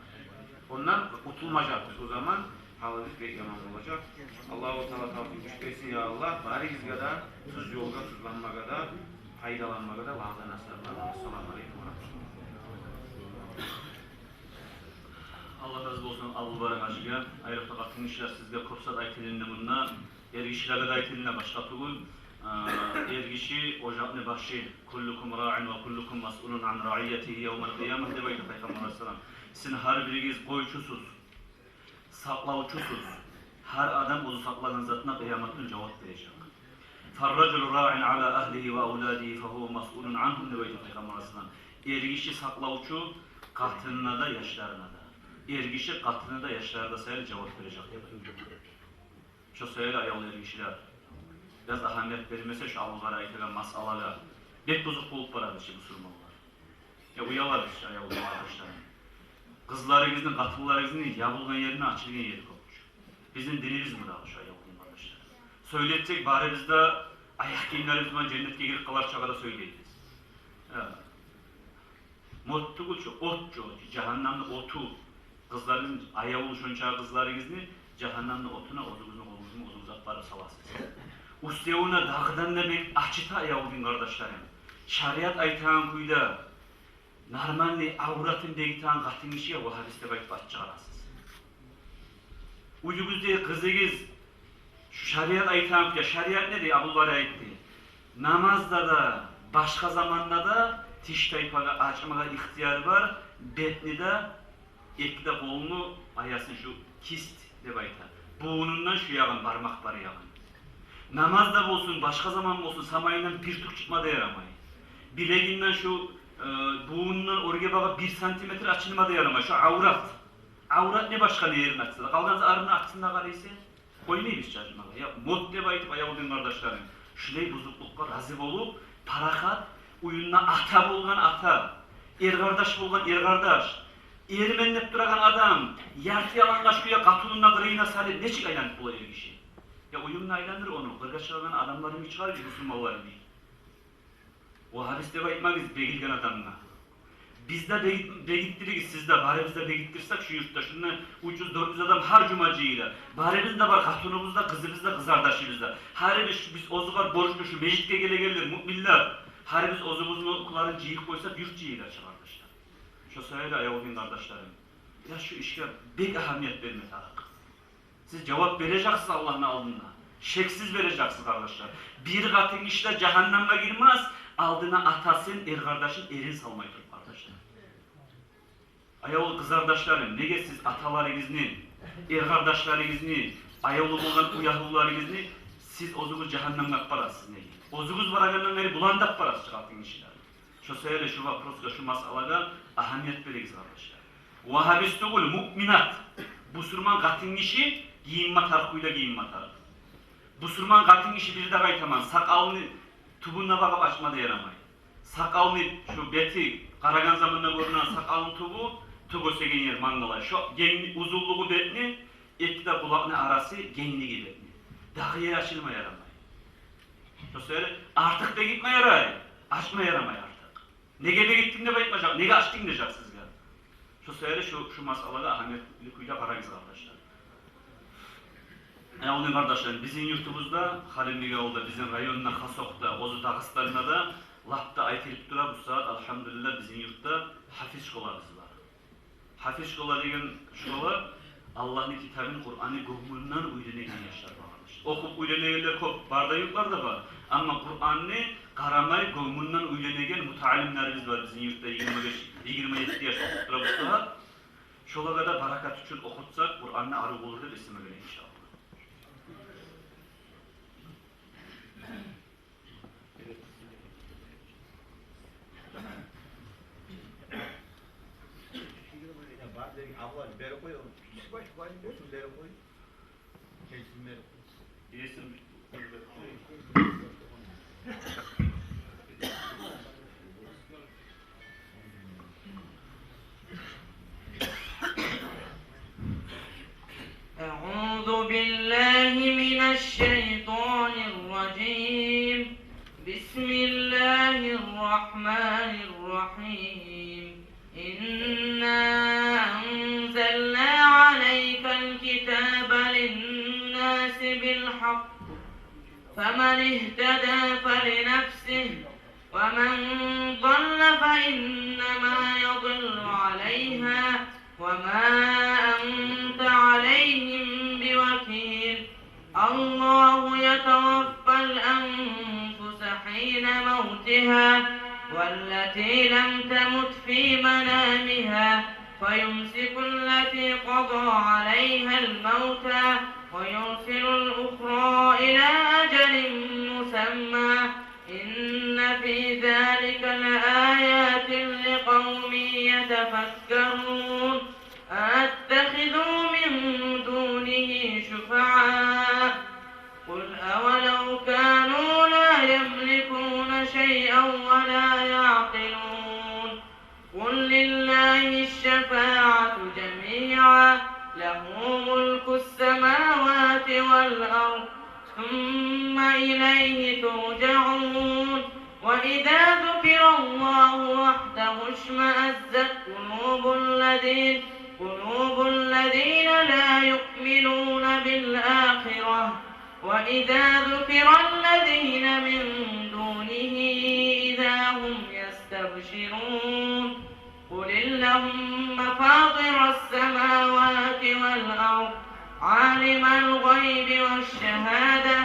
Ondan kurtulmayacaktır o zaman halimiz pek yaman olacak. Allah-u Teala tavfik güç versin ya Allah bari bizlere tuz yolda tuzlanmaya da faydalanmaya da vaazda nasırlar. Esselamu Aleyküm ve
Allah razı olsun Abu Barak Hacı'ya. Ayrıca katın işler sizde kopsat aytilinde bununla, ergişilerde de aytilinde başlatılın. Ergişi ocaklı başı, kullukum ra'in ve kullukum mas'ulun an ra'iyyetihi yevmel kıyamet de beydi Peygamber Aleyhisselam. Sizin her biriniz koyucusuz, saklavucusuz. Her adam ozu saklanan zatına kıyametin cevap verecek. Farracul ra'in ala ahlihi ve avladihi fehuve mas'ulun anhum de beydi Peygamber Aleyhisselam. Ergişi saklavucu, katınına da yaşlarına da. Ergişi katını da yaşlarda sayılı cevap verecek. Şu sayılı ayağlı ergişiler. Biraz ahamiyet verilmese şu avlulara ayetilen masalalar. Bek bozuk bulup varardı şimdi Müslümanlar. Ya uyalar işte ayağlı arkadaşlar. Kızlarınızın, katıllarınızın yavulgan yerine açılgan yeri kopmuş. Bizim dilimiz mi dağılmış ayağlı arkadaşlar? Söyletecek bari bizde ayak giyimlerimizden cennetke girip kalar çakada söyleyiniz. Mottu kulçu, otçu, cehennemde otu. Kızların ayağı oluşunca kızlarınızın cehennemde otuna ozuguzun ozuguzatları salasınız. Ustyavuna dağıdan demek açıta ayağın kardeşlerim. Şariat aytan kuyda normalde avratın deytan katın işi o hadiste bayıp açıklarasınız. Ucuguzda kızınız şu şariat aytan kuyda şariat ne diye Abullah ayetti. Namazda da başka zamanda da tiş tayfaga açmaya ihtiyar var. Betni de ekde kolunu ayasın şu kist de bayta. Buğunundan şu yağın parmak var yağın. Namazda olsun, başka zaman olsun samayından bir tuk çıkmada yaramayı. Bileğinden şu buğundan oraya baka 1 santimetre açılmada yaramayı. Şu avrat. Avrat ne başka ne yerin açsın? Kalganız arını açsın da karıysa koymayız çarşımaga. Ya modde baytıp ayağıldığın kardeşlerim. Şulay bozuklukka razı olup parakat, uyunna ata bolgan ata, er kardeş bolgan er kardeş, ermenlep duragan adam, yartı yalangaş kuya katulunna kırıyına salip neçik aylanıp bula ergişi. Ya uyumla aylanır onu, kırga çıkaran adamların bir çıkar ki Müslümanları değil. O hadiste bayitmağız begilgen adamına. Bizde begittiririz sizde, bari bizde begittirsek şu yurtta, şundan ucuz 400 adam har cumacıyla. Bari bizde var hatunumuzda, kızımızda, kızardaşımızda. Her biz ozugar borçlu şu meclitte gelir müminler. Her biz ozumuzun kulağını ciyik koysak yurt ciyiler kardeşler. Şu sayıyla ayağımın kardeşlerim. Ya şu işe bek ahamiyet vermek arak. Siz cevap vereceksiniz Allah'ın aldığına. Şeksiz vereceksiniz kardeşler. Bir katın işte cehenneme girmez, aldığına atasın, kardeşin erin salmayıdır kardeşler. Ayağlı kız kardeşlerim, ne siz atalarınızı, kardeşlerinizi, ayağlı olan uyahlılarınızı siz ozuğuz cehenneme parasız ne? Ozuğuz varaganları bulandak parası çıkartın işler. Şu sayıda şu vaproska, şu masalaga ahamiyet veririz kardeşler. Vahabistugul mu'minat. Busurman katın işi giyinme tarkıyla giyinme tarkı. Busurman katın işi bir de kaytaman. Sakalını tubununa bakıp açmada yaramayın. Sakalını şu beti karagan zamanında görünen sakalın tubu segen yer mangala. Şu uzunluğu betni eti de kulağına arası genliği betni. Daha yer açılma yaramayın. Şu sayıda artık da gitme yarayın. Açma yaramay artık. Nege de gittiğinde bayıtmayacak, nege açtığında diyeceksiniz ya. Şu sayıda şu masalaga ahametli kuyla karagız kardeşler. Yani onun kardeşlerim, bizim yurtumuzda, Halimliga oldu, bizim rayonuna, Hasok'ta, Ozu Dağıstan'da da Lapta aytılıp dura bu saat alhamdulillah bizim yurtta hafiz şkolamız var. Hafiz şkola degen şkola Allah'ın kitabını, Kur'an'ı gömünden uyduregen yaşlar varmış. Okup uydurgenler çok barda yurtlar da var. Ama Kur'an'ı karamay gömünden uydurgen mutalimlerimiz var bizim yurtta 25-27 yaş okup dura bu saat. Şola da barakat için okutsak Kur'an'ı arı olur deb esime gelin inşallah.
Abla beri koy oğlum. Baş otur beri koy. Kesin beri
أعوذ بالله من الشيطان الرجيم بسم الله الرحمن الرحيم إنا أنزلنا عليك الكتاب للناس بالحق فمن اهتدى فلنفسه ومن ضل فإنما يضل عليها وما أنت عليهم بوكيل الله يتوفى الأنفس حين موتها والتي لم تمت في منامها فيمسك التي قضى عليها الموت ويرسل الأخرى إلى أجل مسمى إن في ذلك لآيات لقوم يتفكرون أتخذ من دونه شفعاء قل أولو كانوا لا يملكون شيئا ولا يعقلون قل لله الشفاعة جميعا له ملك السماوات والأرض ثم إليه ترجعون وإذا ذكر الله وحده اشمأزت قلوب الذين لا يؤمنون بالآخرة وإذا ذكر الذين من دونه إذا هم يستبشرون قل اللهم فاطر السماوات والأرض عالم الغيب والشهادة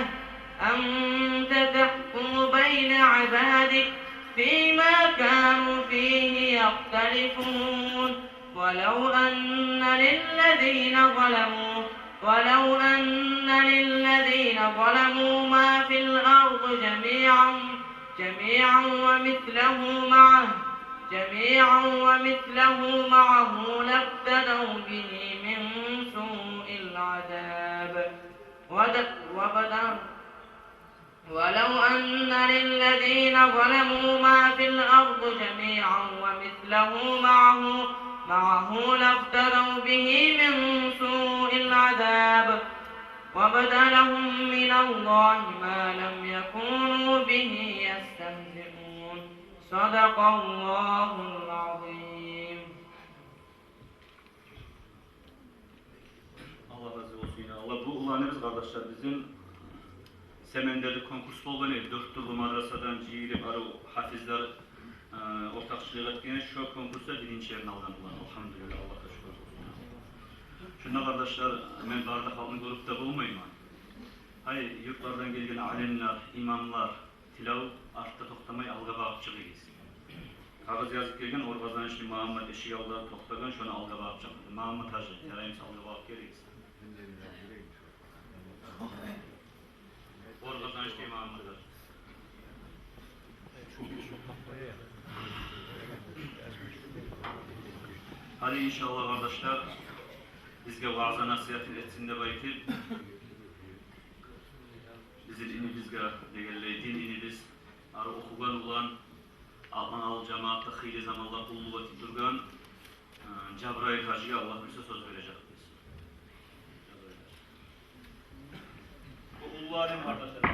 أنت تحكم بين عبادك فيما كانوا فيه يختلفون ولو أن للذين ظلموا ما في الأرض جميعا ومثله معه لافتدوا به من سوء العذاب ولو أن للذين ظلموا ما في الأرض جميعا ومثله معه لافتدوا به من سوء العذاب وبدا لهم من الله ما لم يكونوا به يستهزئون صدق الله العظيم.
Allah razı olsun ya. Allah bu ulanırız kardeşler bizim Semender'de konkurs oldu ne? 4 yıllı madrasadan cihilip arı hafizler ortakçılık etken şu konkursa birinci yerini aldan ulan. Elhamdülillah Allah'a şükür olsun. Şuna kardeşler ben barda halkın grupta bulmayayım. Hayır yurtlardan gelgen alemler, imamlar, tilav artta toktamay alga bağıpçılıyız. Kağız yazıp gelgen Orbazanışlı Muhammed Eşiyal'da toktagan şuna alga bağıpçılığı. Muhammed Hacı, yarayımsa alga bağıp geliyiz. Orbazanışlı Muhammed Hacı. Hadi inşallah kardeşler bizge vaazı nasihatin etsin baytip bizim inibizge degelle din inibiz arı okugan ulan Alman al cemaatta xeyli zamanlar kulluğa titurgan Cebrail Hacı'ya Allah bize söz verecek biz. Bu ullarım kardeşler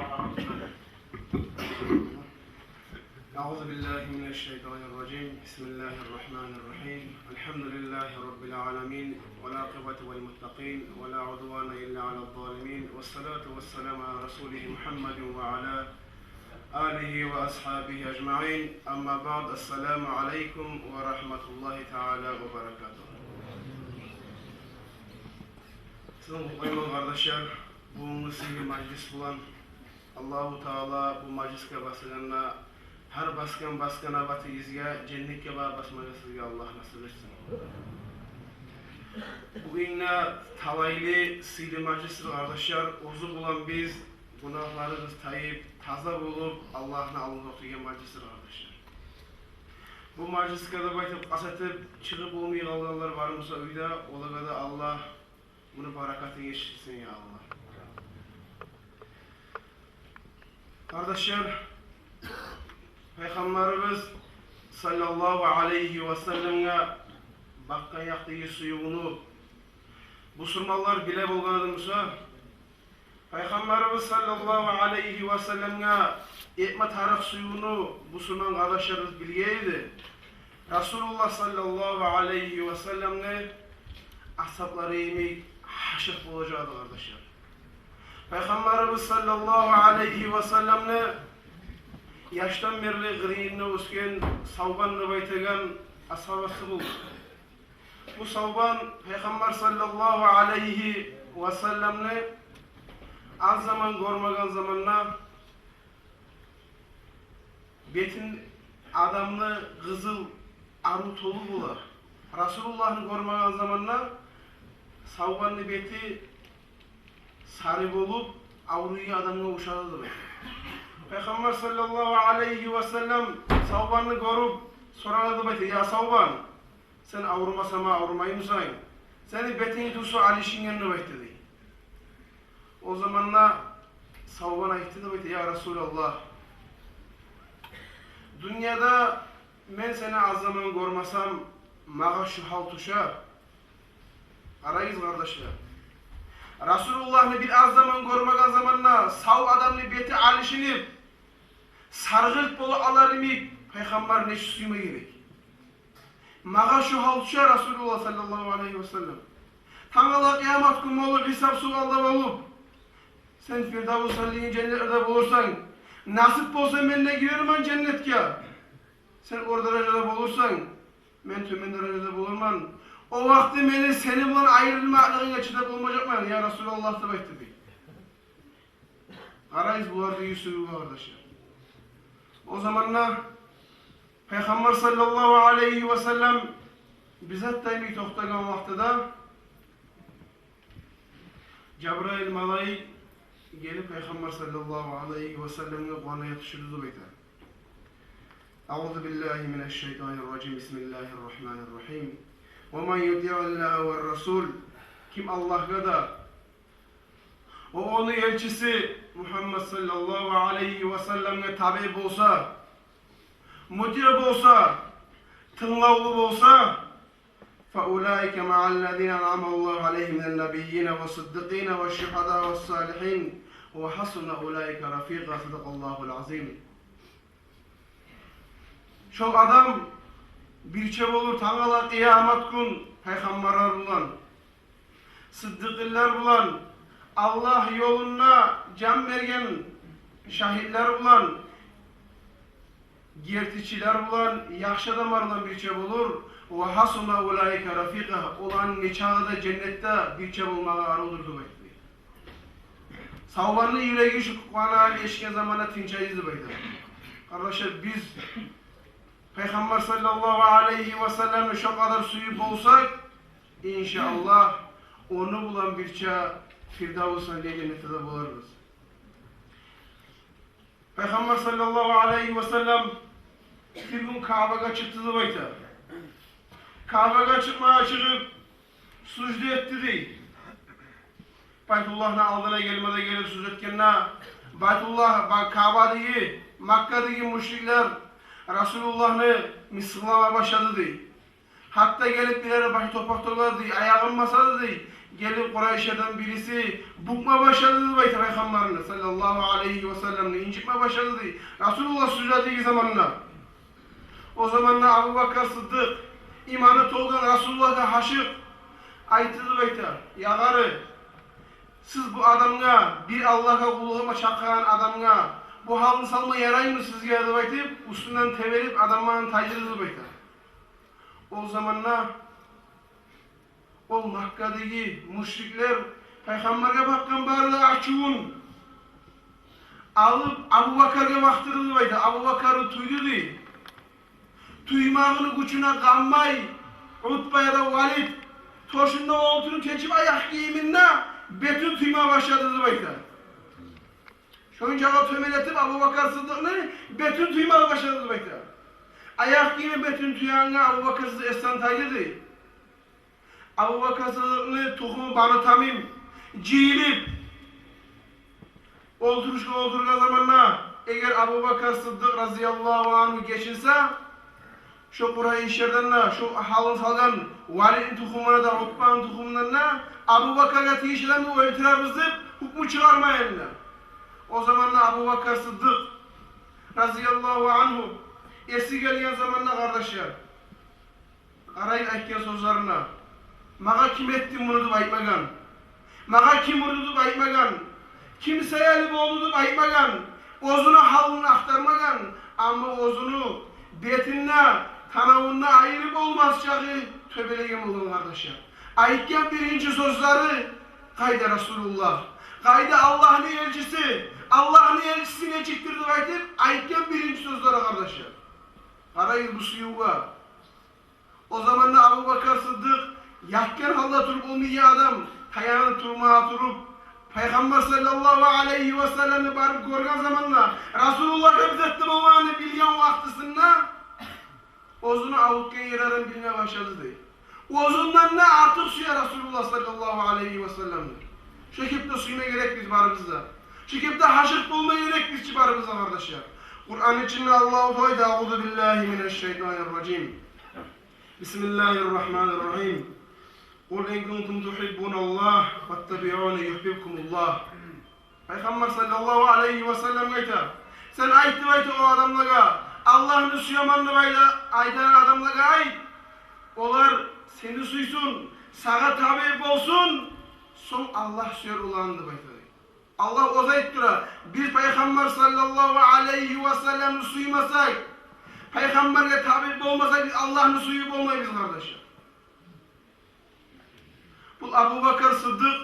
أعوذ بالله من الشيطان الرجيم بسم الله الرحمن الرحيم الحمد لله رب العالمين والعاقبة والمتقين ولا عدوان إلا على الظالمين والصلاة والسلام على رسوله محمد وعلى آله وأصحابه أجمعين أما بعد السلام عليكم ورحمة الله تعالى وبركاته. Sizin kıymetli kardeşler, bu müslim meclis bulan Allah-u Teala bu mecliske basılanla her baskana batı izge cennetke basmaga sizge Allah nasip etsin. Bugüne talaylı sili meclisli kardeşler, ozu bulan biz günahlarımız tayip, taza bulup Allah'ın alnına oturgan meclisli kardeşler. Bu mecliske de baytıp kasetıp çıkıp olmayı kalganlar varımsa öyle, olaga da Allah bunu barakatı geçirsin ya Allah. Kardeşler, Peygamberimiz sallallahu aleyhi ve sellem'e bakkan yaktığı suyunu bu surmallar bile bulganımsa Peygamberimiz sallallahu aleyhi ve sellem'e etme taraf suyunu bu surman kardeşlerimiz bilgeydi. Resulullah sallallahu aleyhi ve sellem'e ashabları yemek haşık olacaktı kardeşler. Peygamberimiz sallallahu aleyhi ve sellem'le yaştan beri gıriyinne usken savbanını baytagan ashabası buldu. Bu savban Peygamber sallallahu aleyhi ve sellem'le az zaman görmegen zamanla betin adamlı kızıl arı tolu bular. Resulullah'ın görmegen zamanla savbanlı beti sarı bulup avruyu adamına uşadıdır. Peygamber sallallahu aleyhi ve sellem savbanını görüp soraladı beti, ya savban sen avrumasama avrumayı mısın? Seni betini tutsu alişingenini bekledi. O zamanla savban ayıttı beti, ya Resulallah dünyada men seni az zaman görmasam mağa şu hal tuşa arayız kardeşler. Resulullah'ını bir az zaman görmegen zamanla sav adamını beti alişinip sargılt bolu alarımı Peygamber neşi suyma gerek. Mağa şu hal tuşa Resulullah sallallahu aleyhi ve sellem. Tanrı'la kıyamet günü olur, hesap sualda olup sen Firdavs Salih'in cennetlerde bulursan, nasip olsa menine girerim cennetke. Sen orada derecede bulursan, men tümen derecede bulurman. O vakti meni seni bulan ayrılmaklığın içinde bulmayacak mı? Ya Resulallah da bekledik. Arayız bularda yüzü kardeşler. O zamanlar Peygamber sallallahu aleyhi ve sellem bizzat daimi toxtagan vaxtıda Cebrail malayı gelip Peygamber sallallahu aleyhi ve sellem'e kuana yatışırdı beyler. Euzu billahi mineşşeytanirracim. Bismillahirrahmanirrahim. وَمَنْ يُطِعِ اللّٰهَ وَالرَّسُولِ Kim Allah'a da o onun elçisi Muhammed sallallahu aleyhi ve sellem'e tabi olsa, muti olsa, tınlavlı olsa فَاُولَٰئِكَ مَعَ الَّذِينَ أَنْعَمَ اللّٰهُ عَلَيْهِمْ مِنَ النَّبِيِّينَ وَالصِّدِّقِينَ وَالشُّهَدَاءِ وَالصَّالِحِينَ وَحَسُنَ أُولَٰئِكَ رَفِيقًا صَدَقَ اللّٰهُ الْعَظِيمُ. Çok adam bir çev olur Tanrı'la kıyamet gün peygamberler bulan, sıddıklar bulan, Allah yoluna can vergen şahitler bulan, gertiçiler bulan, yaxşı adamlardan bir çev olur. Ve hasuna ulaika rafika olan neçağı da cennette bir çev olmağa arıldırdı bekliyor. Savvanlı yüreği şu kuana eşken zamana tinçayızdı bekliyor. Kardeşler biz Peygamber sallallahu aleyhi ve sellem'e şu kadar suyu bulsak inşallah onu bulan bir çağ Firdavs'ın cennette de buluruz. Peygamber sallallahu aleyhi ve sellem bir gün Kabe'ye çıktı bayta. Kabe'ye çıkmaya çıkıp sucde etti değil. Baytullah'ın aldığına gelmede gelip sucde etkenine Baytullah, Kabe'deki, Makka'daki müşrikler Resulullah'ını misillama başladı değil. Hatta gelip bir yere başı topaktorlar değil, ayağın masadı değil. Gelip Kureyş'den birisi bukma başladı değil Peygamber'ine sallallahu aleyhi ve sellem'le incitme başladı değil. Resulullah sücadeki zamanına. O zamanlar Abu Bakr Sıddık imanı tolgan Resulullah'a haşık aytıdı beyta. Yagarı siz bu adamga bir Allah'a kulluğuma çakıran adamga bu halını salma yarayı mı sizge dep aytıp, üstünden teberip adamların tacırı dep aytar. O zamanlar ol Makka'daki müşrikler Peygamberge bakkan barlığı açuğun alıp Abu Bakar'a baktırdı dep aytar. Abu Bakar'ı tuydu dey. Tuymağını güçüne kanmay, Utba ya da Valid toşunda oturup keçip ayak giyiminle betün tuyma başladı dep aytar. Şoyuncağa tömeletip Abu Bakar Sıddık'ını betün tuymaya başladı dep aytar. Ayak giyimi betün tuyanına Abu Bakar Sıddık estan taylıdı. Abu Bakar Sıddık'ını tohumu Banu Tamim ciyilip otururken zamanla eğer Abu Bakar Sıddık razıyallahu anhu geçinse şu Kureyşlerden şu halın salgan Valid'in tohumuna da Utba'nın tohumundan Abu Bakar'a teyişilerini öldürüp hukmu çıkarmayınlar. O zamanla Abu Bakar Sıddık razıyallahu anhu esi gelgen zamanla kardeşler arayın aytken sözlerine mağa kim ettin bunu dep aytmagan, mağa kim vurdu dep aytmagan, kimseye eli boldu dep aytmagan, ozunu halını aktarmagan, ama ozunu betinle tanavunla ayırıp olmaz çağı töbelegen bolgan kardeşler. Aytken birinci sözleri kayda Resulullah, kayda Allah'ın elçisi, Allah'ın elçisine çıktırdı dep aytıp aytken birinci sözleri kardeşler. Arayın bu suyuğa. O zamanla Abu Bakar Sıddık yakken halda turup olmayan adam tayanı turmağa turup Peygamber sallallahu aleyhi ve sellem'i barıp görgen zamanla Resulullah'a bizettim olmanı bilgen vaktisinde ozunu avutken yeraren bilmeye başladı değil. Ozundan ne artık suya Resulullah sallallahu aleyhi ve sellem'dir. Şekipte suyuna gerek biz barımızda. Şekipte haşırt bulmaya gerek biz barımızda kardeşler. Kur'an içinde Allah-u Teala "Euzu billahi mineşşeytanirracim. Bismillahirrahmanirrahim. Kul in kuntum tuhibbunallah fattabi'uni yuhibbukumullah." Peygamber sallallahu aleyhi ve sellem ayta. Sen aytı o adamlara Allah'ın suyamanını aytan adamlara ayt. Olar seni suysun, sağa tabi olsun. Son Allah suyar ulandı bayta. Allah oza ettirə, biz Peygamber sallallahu aleyhi ve sellem'i suymasak, Peygamber'e tabi olmasak biz Allah'ın suyu olmayız kardeşler. Bu Abu Bakar Sıddık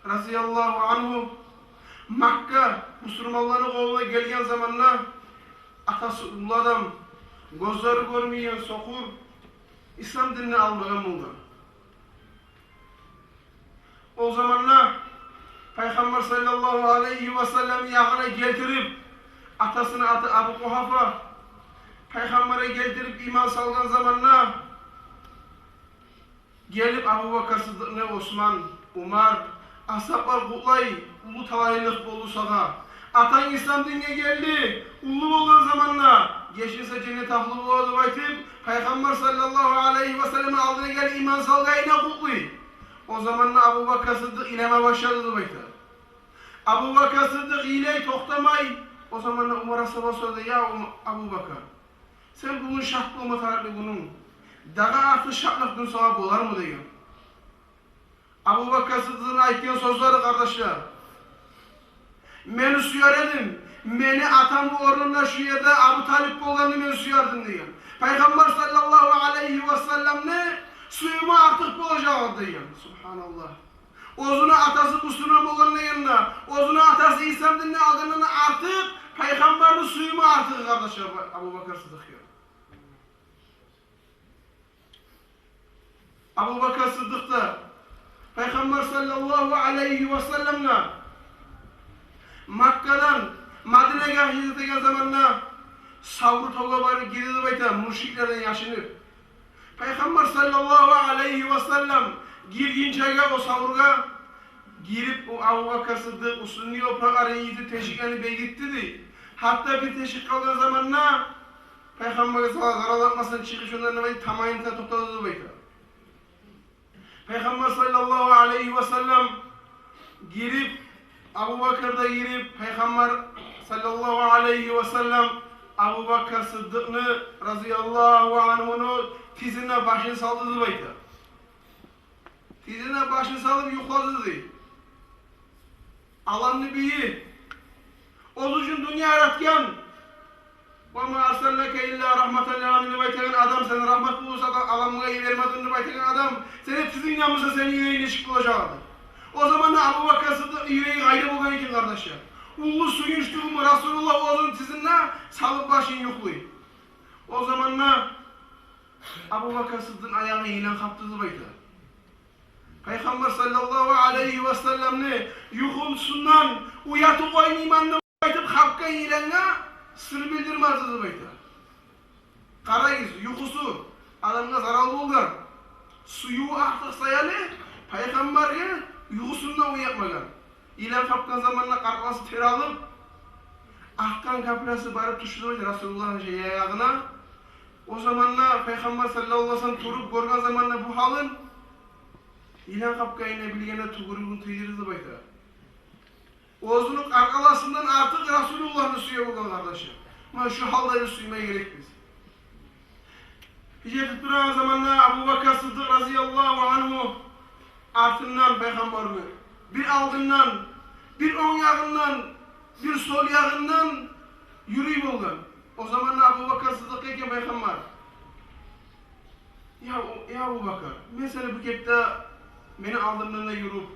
razıyallahu anhu Makka Müslümanların koluna gelgen zamanla atası ulu adam, gözleri görmeyen sokur, İslam dinini almagan buldu. O zamanla Peygamber sallallahu aleyhi ve sellem yanına getirip atasını adı Abu Kuhafa Peygamber'e getirip iman salgan zamanla gelip Abu Bakar Sıddık'ını Osman, Umar, ashablar kutlay, ulu talaylık bolu sana. Atan İslam dinine geldi, ulu olduğu zamanla geçirse cennet ahlı oldu baytıp Peygamber sallallahu aleyhi ve sellem'in aldığına gel iman salgayına kutlay. O zamanla Abu Bakar Sıddık ineme başladı baytı. Abu Bakar Sıddık ileyi toktamay. O zamanla Umar'a sabah söyledi, ya Abu Bakar, sen bunun şart olma tarafı bunun. Dağa artı şartlık gün sana bolar mı diyor. Abu Bakar Sıddık'ın aytken sözleri kardeşler. Meni suyar edim. Meni atam bu ornunda şu yerde Abu Talip olanı men suyardın diyor. Peygamber sallallahu aleyhi ve sellem ne? Suyuma artık bulacağım diyor. Subhanallah. Ozunu atası Müslüman olanın yanına, ozunu atası İslam dinine aldığının artık Peygamberin suyumu artık kardeşler Abu Bakar Sıddık diyor. Abu Bakar Sıddık da Peygamber sallallahu aleyhi ve sellemle Makka'dan Medine'ye hicret eden zamanla savrı togabarı girdi bayta müşriklerden yaşanıp Peygamber sallallahu aleyhi ve sellem girginçayga o savrga girip o Abu Bakar Sıddık usulünü oprak arayıydı teşiklerini beygittiğdi. Hatta bir teşik kaldığı zamanla Peygamber sallallahu aleyhi çıkış onlarına bayta tamayınca topladı bayta. Peygamber sallallahu aleyhi ve sellem girip Abu Bakar'da girip Peygamber sallallahu aleyhi ve sellem Abu Bakar Sıddık'ını razıyallahu anh'unu tizine başını saldırdı bayta. Tizine başını salıp yukladı dedi. Alan Nebi'yi Oz üçün dünya yaratgan. وَمَا أَرْسَلْنَكَ إِلَّا رَحْمَةً لِلْعَالَمِينَ baytagan adam, sen rahmet bulursa alamına vermedin baytagan adam, seni tizin yanmışsa senin yüreğine şık olacaktır. O zaman da Abu Bakr Sıddık yüreği gayrı bulgan için kardeşler. Ulu suyun ştuğumu Resulullah oğlun tizinle salıp başın yokluyor. O zaman da Abu Bakr Sıddık'ın ayağını ilan kaptırdı bayta. Peygamber sallallahu aleyhi ve sellem'ni yuhulsundan uyatıp koyun imanını baytıp hakka ilanına sır bildirmezdi bayta. Karayız, yuhusu adamına zarar bulgan. Suyu artık sayalı, Peygamber'e yuhusundan uyatmagan. İlan kaptan zamanla karklası ter alıp, ahkan kaplası barıp tuşluğuydu Resulullah'ın ayağına. O zamanla Peygamber sallallahu aleyhi ve sellem turup görgen zamanla bu halın, İlan kapkayına bilgene tuğurun tıyırızı bayta. Oğuzunun arkalasından artık Resulullah'ın suya bulgan kardeşim. Ama şu halde suymaya gerek biz. Hicret duran zamanla Abu Bakr Sıddık radıyallahu anhu artından Peygamber'ini bir aldından, bir on yağından, bir sol yağından yürüyüp olgan. O zamanla Abu Bakr Sıddık iken Peygamber. Ya Abu Bakr, mesela bu kepte beni aldından da yürüp,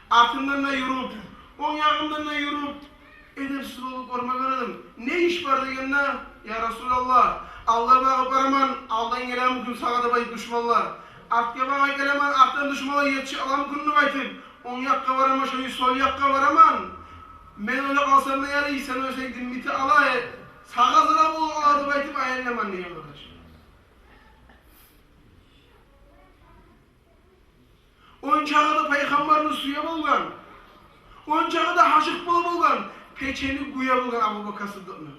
artından da yürüp, on yağından da yürüp, edepsiz olup ormağanadım. Ne iş var degenle? Ya Resulallah, Allah'a bakıp araman, Allah'ın gelen bugün sağa da bayıp düşmanlar. Artga bana geleman, arttan düşmanlar yetişi alam gününü baytıp, on yakka varaman, şöyle sol yakka varaman. Ben öyle kalsam da yani, sen ölseydin biti alay, sağa zıra bol alardı baytıp ayarlaman diye arkadaş. Oncağı da Peygamber'in suya bulgan. Oncağı da haşık bulgan. Peçeni guya bulgan Abu Bakr Sıddık'ını.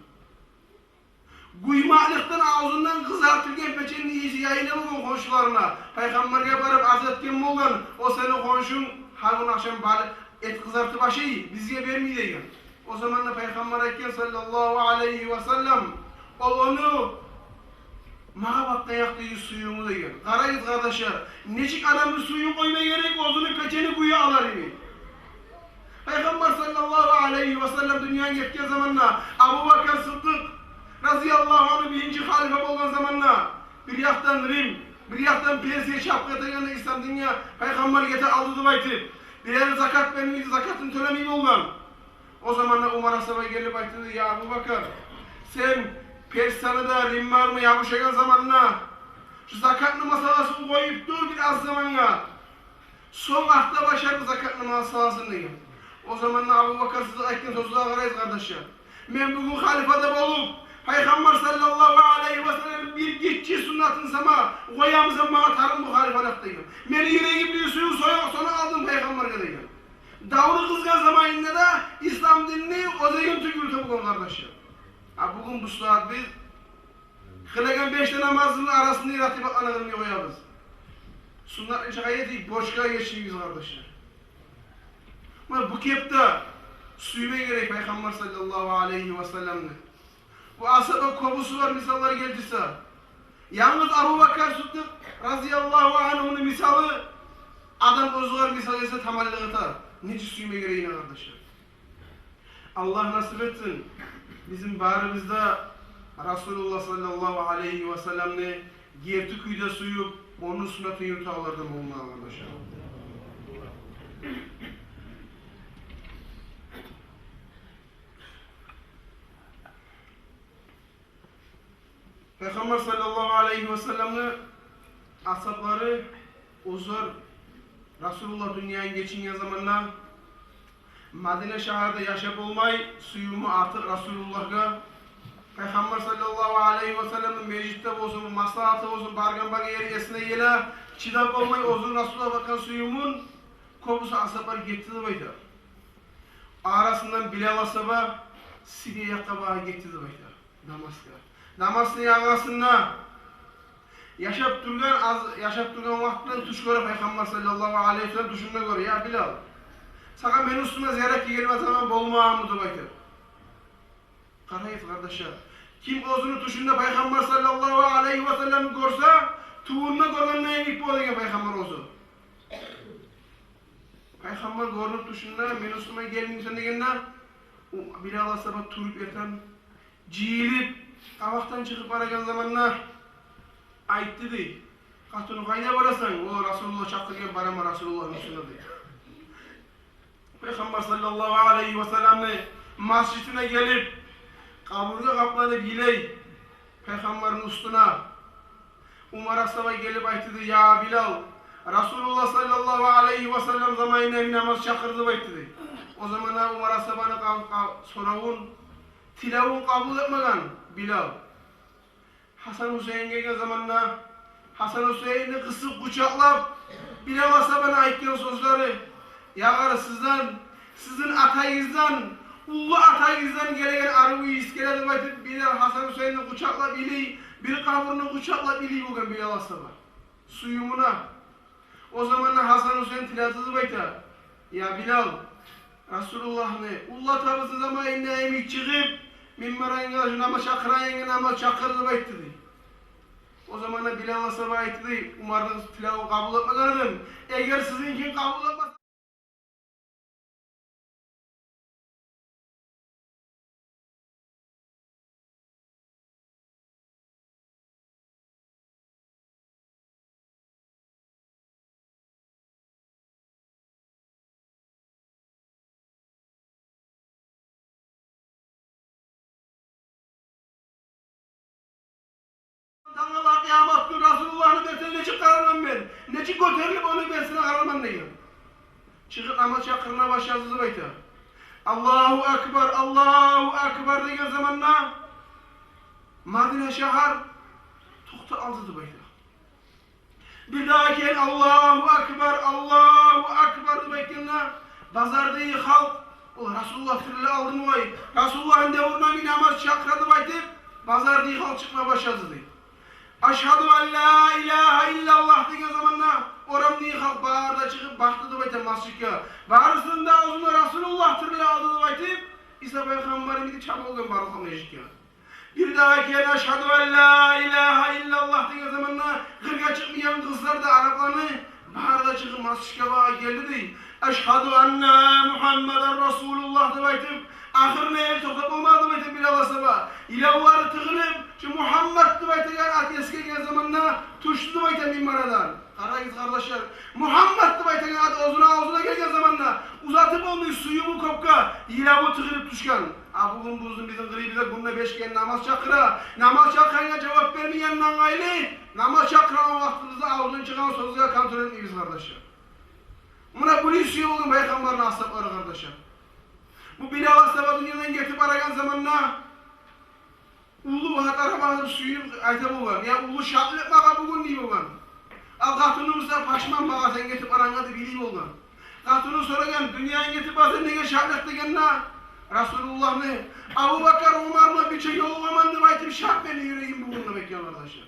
Guymalıktan ağzından kızartırken peçenin iyisi yayına bulgan komşularına. Peygamber'e barıp arz etken bulgan. O senin komşun her gün akşam balık et kızartı başı bizge vermeyi degan. O zaman da Peygamber etken sallallahu aleyhi ve sellem onu mağa bakta yaktığı suyumu degan. Karayız kardeşler. Necik adamın suyu koymaya gerek olduğunu peçeni guya alar imi. Peygamber sallallahu aleyhi ve sellem dünyaya gitken zamanla Abu Bakr Sıddık radıyallahu anh birinci halife olan zamanla bir yaktan Rim, bir yaktan Persiye şapkata yanında İslam dünya Peygamber getir aldı baytı. Birer zakat vermeydi, zakatın tölemiydi olan. O zamanla Umar Asab'a gelip baytı dedi, ya Abu Bakr sen Persiyan'ı da Rim var mı yapışayan zamanla şu zakatlı masalasını koyup dur biraz zamanla son akta başardı zakatlı masalasını diyor. O zamanla Abu Bakr Sıddık ayetken sözlüğe karayız kardeşler. Ben bugün halifede olup Peygamber sallallahu aleyhi ve sellem bir geçici sünnatın sama koyamıza bana tarım bu halifelik diyor. Beni yüreği bir suyu sonra aldım Peygamber'e diyor. Davru kızgan zamanında da İslam dinini o zeyin tükürtü bugün kardeşler. Bugün bu saat biz kılagan 5 namazının arasında iratibatlanırını koyarız. Sünnat-ı şayeti boşluğa geçiyoruz kardeşler. Bu kepte suyuma gerek Peygamber sallallahu aleyhi ve sellem'le. Bu asaba kobusu var misalları geldiyse. Yalnız Abu Bakr Sıddık radıyallahu anh'ın misalı adam özgür misal ise tamallığıta. Niçin suyuma gereğine kardeşler. Allah nasip etsin. Bizim bağrımızda Resulullah sallallahu aleyhi ve sellem'le gerti kuyuda suyu onun sünnetini yurtağlardan olmalı arkadaşlar. Peygamber sallallahu aleyhi ve sellem'le ashabları uzar Resulullah dünyaya geçince zamanla Madine şehirde yaşap olmay suyumu artık Resulullah'a Peygamber sallallahu aleyhi ve sellem'in meclitte olsun, maslahatı olsun, bargan yeri esine yele çidap olmay olsun Resulullah'a bakan suyumun kobusu ashablar getirdi bayda. Arasından Bilal ashaba Siriye yakabağa getirdi bayda. Damask'a. Namazın yağasında yaşap durgan vaxtdan tuş göre Peygamber sallallahu aleyhi ve sellem tuşuna göre ya Bilal sana benim üstüme ziyaret gelmez zaman bolmağımı baytır. Karayız kardeşler. Kim özünü tuşunda Peygamber sallallahu aleyhi ve sellem görse tuğununa görünme enik bu olacak Peygamber ozu. Peygamber görünüp tuşunda benim üstüme gelmeysen degenler Bilal Asaba turup eten, ciyilip, kavaktan çıkıp baragan zamanlar ayıttı dey. Katunu kayda barasan, o Resulullah çaktırken barama Resulullah'ın üstüne dey. Peygamber sallallahu aleyhi ve sellem'le masjidine gelip, kaburga kaplanıp yiley, Peygamberin üstüne, Umar Asaba gelip ayıttı ya Bilal, Resulullah sallallahu aleyhi ve sellem zamanında bir namaz çakırdı ayıttı dey. O zaman Umar Asaba'nı sorağın, tilavun kabul etmeden Bilal. Hasan Hüseyin gelgen zamanla Hasan Hüseyin'i kısıp kucaklap Bilal Asaba'na aytken sözleri ya sizin atayınızdan ulu atayınızdan gelegen arıbı iskeledi baytıp Bilal Hasan Hüseyin'i kucaklap ili bir kaburunu kucaklap ili bugün Bilal Asaba suyumuna o zamanla Hasan Hüseyin tilatızı bayta ya Bilal Resulullah ne? Allah tabısı zamanında emik çıkıp minberayınca şu namaz çakırayınca namaz çakırdı bayttı dey. O zaman da Bilal Asaba ayttı dey. Umar'ın tilavı kabul etmeden eğer sizinkin kabul etmez Tanrılar kıyamet günü Resulullah'ın bersine ne çıkarmam ben. Ne çık götürülüp onu bersine kararmam diyor. Çıkıp namaz çakırına başladığınızı bayta. Allahu Ekber, Allahu Ekber degen zamanla Madine şehir tuktu aldıdı bayta. Bir daha ki Allahu Ekber, Allahu Ekber deykenler bazardaki halk o Resulullah türlü aldı mı vay? Resulullah'ın devruna bir namaz çakırdı baytıp bazardaki halk çıkmaya başladı deyip. Aşhadu en la ilahe illallah degen zamanla oramdaki halk bağırda çıkıp baktı baytıp masjidke. Bağırsında ağzına Resulullah türlü aldı baytıp İsa Peygamber'in gidip çabuk olgan barıkla mecidke. Bir daha ki aşhadu en la ilahe illallah degen zamanla kırka çıkmayan kızlar da Araplarını bağırda çıkıp masjidke bağa geldi deyip Eşhedü enne Muhammeden Resulullah da baytıp ahırına el tokap olmadı baytıp Bilal Asaba ilavları tıkınıp şu Muhammed da baytıp ateske gel zamanla tuştu baytıp minbaradan karayız kardeşler Muhammed da baytıp ağzına gelgen zamanla uzatıp olmuş suyumu kopka ilavı tıkınıp tuşkan bugün buzun bizim gribizler bununla beşken namaz çakırına cevap vermeyen nangaylı namaz çakıran vaktınızda ağzından çıkan sözüne kontrol etmeyiz kardeşler. Buna polisiye olun Peygamber'in ashabları kardeşim. Bu Bilal Asaba dünyadan getirip arayan zamanla ulu vahat arabasının suyunu ayta bulgan. Ya ulu şahlık bağa bugün değil bulgan. Al katunumuzda paşman bağa sen getirip arangadı bileyim bulgan. Katunu soragan dünyaya getirip bazen nege şahlık degenna Resulullah ne? Abu Bakar Umar'la bir şey yolu amandı baytım şah beni yüreğim bugünle bekliyor kardeşim.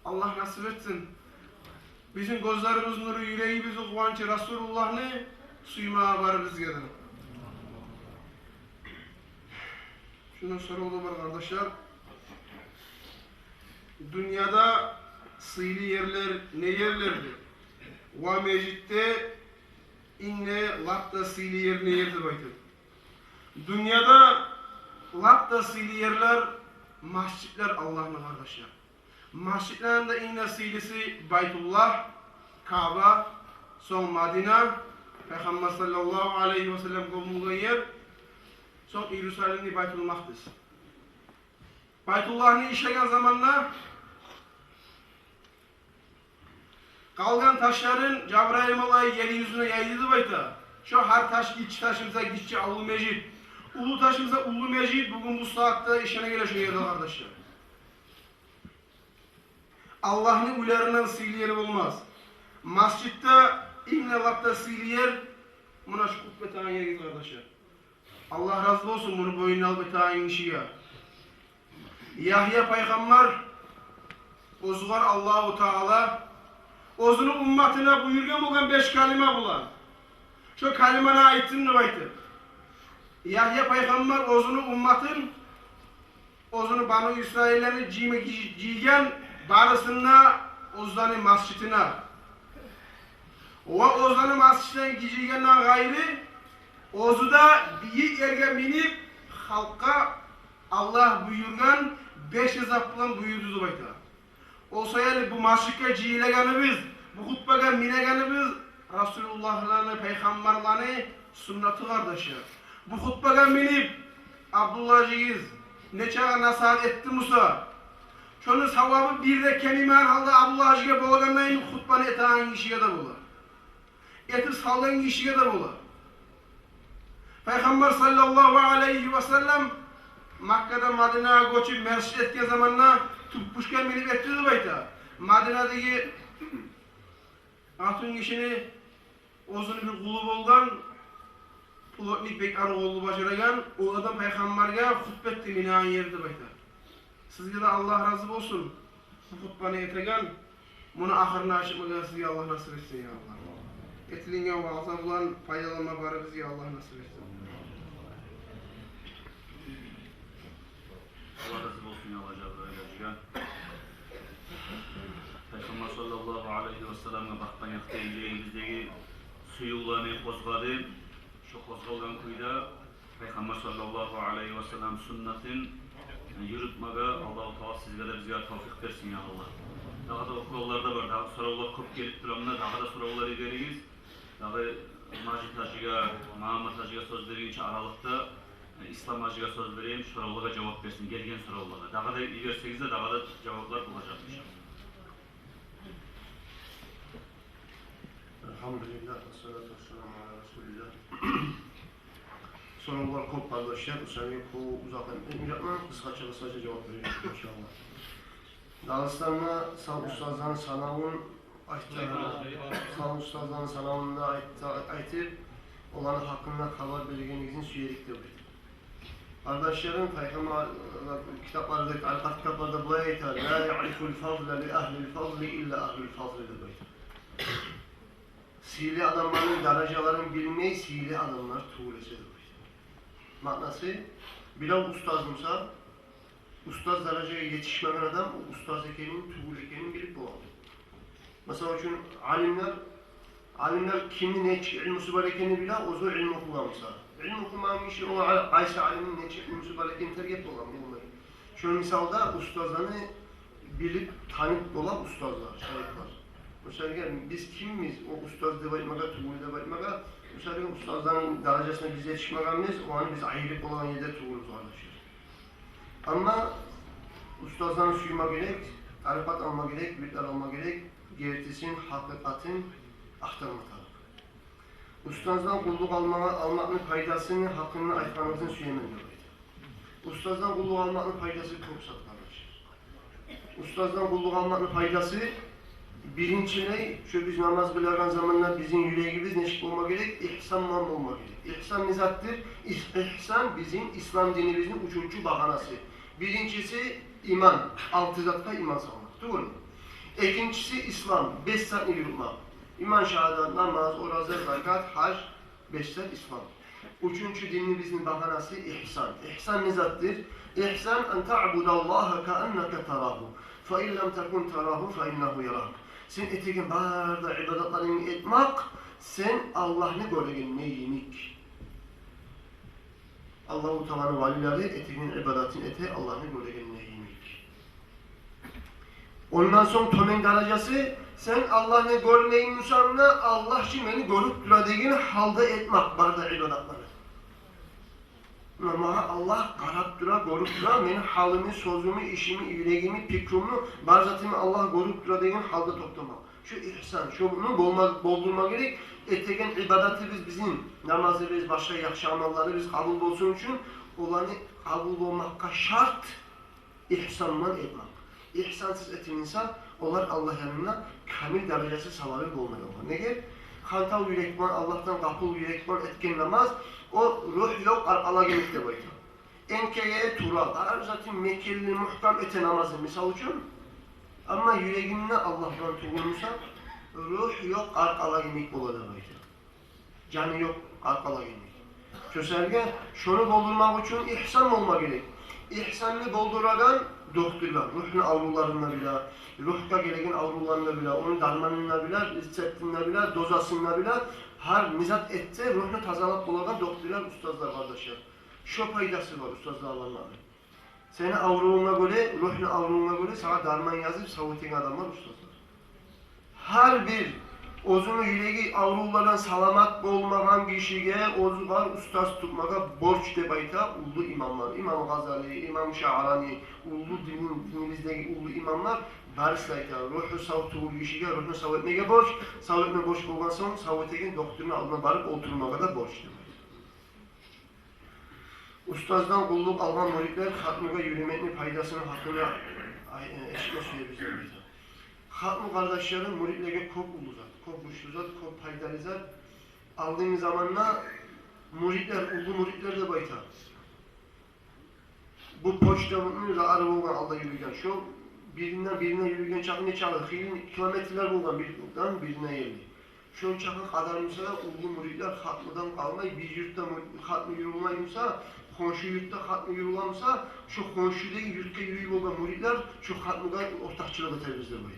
Allah nasip etsin. Bizim gözlerimiz nuru, yüreğimiz kuvvancı Resulullah ne? Suyma var biz gelin. Şundan sonra olur kardeşler. Dünyada sıylı yerler ne yerlerdi? Va mecidde inne latta sıylı yer ne yerdi baytı? Dünyada latta sıylı yerler masjidler Allah'ın kardeşler. Masjidlerin de inne sıylisi Baytullah, Kaaba, son Madina, Peygamber sallallahu aleyhi ve sellem kovulduğu yer, son İyerusalim'de Baytul Makdis. Baytullah'ını işleyen zamanla kalgan taşların Cebrail olayı yeryüzüne yayıldı bayta. Şu her taş iç taşımıza gitçe Ulu Mecid. Ulu taşımıza Ulu Mecid bugün bu saatte işine gele şu yerde kardeşler. Allah'ın ularından sıylı yeri olmaz. Masjidde inne vakta sıylı yer buna şu kubbe tane git kardeşler. Allah razı olsun bunu boyuna al bir tane işiye. Yahya Peygamber ozgar Allahu Teala ozunu ummatına buyurgan bo'lgan 5 kalima bular. Şu kalimana aytın baytı. Yahya Peygamber ozunu ummatın ozunu Banu İsrail'lerini giygen barısına ozdanı masjidine. O ozdanı masjidden giyigenden gayrı Ozu da büyük erge minip halka Allah buyurgan 5 hesap bilen buyurdu bayta. Olsa yani bu maşrika ciyileganimiz, bu hutbaga mineganimiz Resulullah'larını, peygamberlerini, sünneti kardeşi. Bu hutbaga minip Abdullah Cigiz neçe nasihat etti Musa. Şunun savabı bir de kemimen halda Abdullah Cigiz'e boğaganlayın hutbanı eten kişiye de bular. Eti sallan kişiye de bular. Peygamber sallallahu aleyhi ve sellem Makka'da Madine'ye göçüp merşid ettiği zamanla tüppüşken bilip ettirdi bayta. Madine'deki hatun kişini ozunu bir kulu bolgan Pulotnik bek arı oğlu başaragan o adam Peygamber'e hutbetti mina'nın yerdi bayta. Sizge de Allah razı olsun. Bu hutbanı etegen bunu ahırına açıkmaga sizge Allah nasip etsin ya Allah. Etilingen vaazdan bulan faydalanma bari bizge Allah nasip etsin.
Allah razı olsun ya Allah Celle ve Peygamber sallallahu aleyhi ve sellem'e baktan yakta elimizdeki suyuğlarını kozgadı. Şu kozgalgan kuyda Peygamber sallallahu aleyhi ve sellem sünnetin yürütmege Allah-u Teala sizlere bize tavfik versin ya Allah. Daha da okullarda var, daha sorular köp gelip duramda, daha da sorular ederiz. Daha Macit Hacı'ya, Muhammed Hacı'ya söz veriyince aralıkta İslam Hacı'ya söz vereyim, sorulara cevap versin, gelgen sorulara. Daha da iyi verseniz de daha da cevaplar bulacak inşallah.
Elhamdülillah ve salatu ve selamu ala Resulillah. Sorular çok kardeşler, bu sene uzaktan etmeyeceğim, kısaca cevap vereceğim inşallah. Dağıstan'da sağ ustazların sanavında aytip, olanın hakkında haber belirgenliğinin süyelikte bu. Kardeşlerin Peygamber kitaplardaki arka kitaplarda bu ayet var. La ya'riful fadla li ahlil fadli illa ahlul fadli de böyle. Sihirli adamların derecelerini bilmeyi sihirli adamlar tuğlesidir. Manası Bilal ustazımsa ustaz dereceye yetişmeyen adam o ustaz ekenin tuğul ekenin bilip bu. Mesela için alimler kimin ne ilmi sübarekeni bile o zor ilmi okumamışsa. İlmi okumamış o Ayşe alimin ne ilmi sübarekeni tergip olan bunları. Şöyle misalda ustazlarını bilip tanıp olan ustazlar, şahitler. Mesela biz kimiz o ustaz devatmaga, tuğul devatmaga, mesela ustazların derecesine biz yetişmemiz, o an biz ayrılık olan yerde tuğuluz anlaşır. Ama ustazların suyuma gerek, tarifat alma gerek, bilgiler alma gerek, gerçeğin, hakikatin aktarma tarafı. Ustazdan kulluk almanın faydasını, hakkını aytmanımızın süyemedir. Ustazdan kulluk almanın faydası çok saklanır. Ustazdan kulluk almanın faydası birinci ne? Şu biz namaz kılarken zamanlar bizim yüreğimiz neşik olma gerek, ihsan olma gerek. İhsan nizattır. İhsan bizim İslam dinimizin üçüncü bahanası. Birincisi iman, altı zatta iman sağlamak. Doğru mu? İkincisi İslam, 5 saat yürütmek. İman, şehadet, namaz, oruç, zakat, hac, 5 saat İslam. Üçüncü dinimizin bahanası ihsan. İhsan nizattır. İhsan en ta'budallaha ka'enneke tarahu. Fe in lem tekun tarahu fe innehu yarah. Sen etegen barda ibadetlerini etmek, sen Allah'ını göregen neyinik. Allah-u Teala'nın valileri etegen ibadetini ete Allah'ını göregen neyinik. Ondan sonra tomen derecesi, sen Allah'ını görmeyin musanna, Allah için beni görüp duradığın halde etmek barda ibadetleri. Ama Allah karab dura, görüp dura, benim halimi, sözümü, işimi, yüreğimi, fikrimi, barzatımı Allah görüp duradığın halde toplamak. Şu ihsan, şunu boldurma gerek. Etegen ibadeti bizim namazı, başka yaxşı amalları biz kabul olsun için olanı kabul olmakka şart ihsanla etmek. İhsansız eten insan, onlar Allah yanına kamil derecesi savabı olmuyor. Nedir? Kantal yürekman, Allah'tan kapıl yürekman etken namaz, o ruh yok, arkala gelip boyutu. Enkeye tura, zaten Mekkeli muhkam ete namazı misal için. Ama yüreğimde Allah'tan tuğulmuşsa, ruh yok, arkala gelip boyutu. Canı yok, arkala gelip. Çöselge, şunu doldurmak için ihsan olma gerek. İhsanını dolduragan doktorlar, ruhun avrularına bile, ruhta gereken avrularına bile, onun darmanına bile, reseptine bile, dozasına bile Her nizat etse ruhunu tazalap bulagan doktorlar, ustazlar kardeşler. Şu faydası var ustazlarla. Senin avruğuna göre, ruhunu avruğuna göre sana darman yazıp savutin adamlar ustazlar. Her bir ozunu yüreği avrulardan salamat olmayan kişiye ozular ustaz tutmaka borç debayta ulu imamlar. İmam Gazali, İmam Şahrani, ulu dinimizdeki ulu imamlar barislayta ruhu savtuğul kişiye ruhunu savutmaya borç, savutmaya borç bulgan son savutekin doktorun aldığına barıp oturmaka da borç demek. Ustazdan kulluk algan muridler hatmuga yürümenin faydasını hakkında eşitme suya bize bize. Hatmu kardeşlerin muridlerine çok uluzat, çok güçlüzat, çok faydalizat. Aldığın zamanla muridler, ulu muridler de bayta. Bu poçtamın da arı olgan alda yürüyen şu birinden birine yürüyen çakı ne çakı, kilometreler olgan birden birine yerli. Şu çakı kadarımsa ulu muridler hatmudan kalmayı bir yurtta hatmu yürülmayımsa komşu yurtta hatmı yürülamsa şu komşudaki yurtta yürüyüp olan muridler şu hatmıda ortakçılığı televizyon baydı.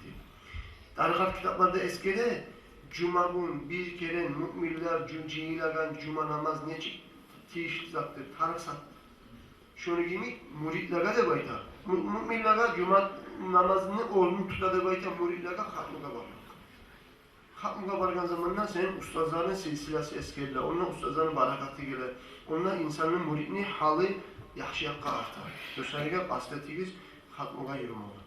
Tarikat kitaplarda eskide Cuma gün bir kere müminler cünciyilagan Cuma namaz ne tiştizattır, tarıksat. Şunu gibi muridlere de bayta. Müminlere Cuma namazını oğlunu tutadı bayta, muridlere hatmıda var. Hatmıga bargan zamandan senin ustazların silsilesi eskerler, onunla ustazların barakatı gelir. Onunla insanın muridini halı yaxşıyakka artar. Gösterge asletigiz hatmıga yürümeli.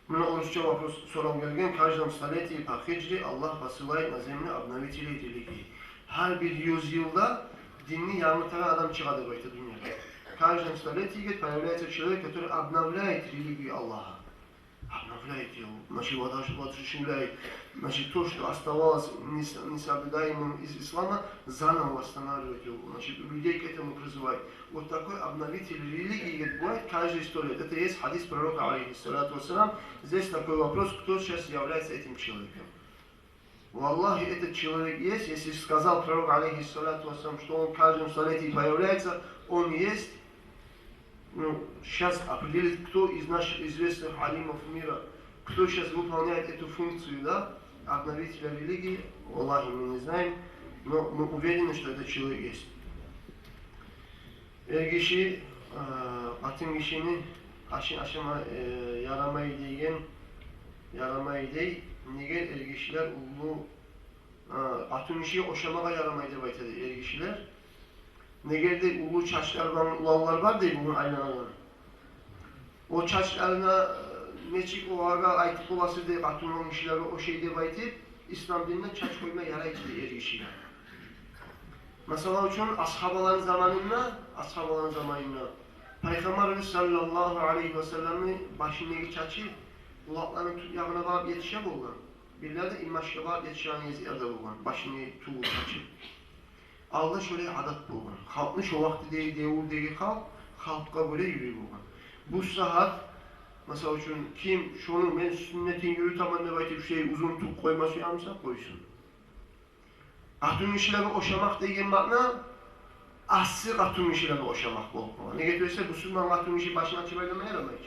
Buna Oruçça vapros soran gelgen Kajdan Saleti Pakhicri Allah basılay nazemini abnavetiyle diligi. Her bir yüzyılda dinini yanıltan adam çıkadı bayta dünyada. Kajdan Saleti git payavlayacak şeyler kötü abnavlayet diligi Allah'a. Abnavlayet diyor. Naşı vatışınlayet. Naşı toştu astavaz nisabı daimın İslam'a zana vastanarıyor diyor. Naşı людей к этому призывает. Вот такой обновитель религии бывает каждая история. Это есть хадис пророка, алейхиссалату вассалам. Здесь такой вопрос, кто сейчас является этим человеком. Валлахи, этот человек есть. Если сказал пророк, алейхиссалату вассалам, что он в каждом столетии появляется, он есть. Ну, сейчас определить, кто из наших известных алимов мира, кто сейчас выполняет эту функцию, да, обновителя религии, Аллахи, мы не знаем, но мы уверены, что этот человек есть. Kişi, atın kişinin aşama yaramayı değil, niger ergişiler ulu atın kişiyi oşamağa yaramayı baytadı ergişiler. Niger'de ulu çaçlar var, ulanlar var değil bunun aynalarına. O çaçlarına neçik o aga aytıp olası değil, atın kişileri o şeyde baytıp İslam dinine çaç koyma yaraydı ergişiler. Mesela için ashabaların zamanında Peygamber sallallahu aleyhi ve sellem'in başındaki çaçı kulaklarının tut yağına varıp yetişe bulgan. Birler de ilmaşka varıp yetişen yerde bulgan. Başındaki tuğu çaçı. Allah şöyle adat bulgan. Halkın şu vakti değil, devur değil halka böyle yürüyor bulgan. Bu saat mesela için kim şunun ben sünnetin yürü tamanına baytıp şey uzun tuk koyması yanımsa koysun. Atun işleri oşamak degen makna asır atun işleri oşamak bolma. Ne getiriyorsa Müslüman atun işi başına çıbaylamaya yaramayız.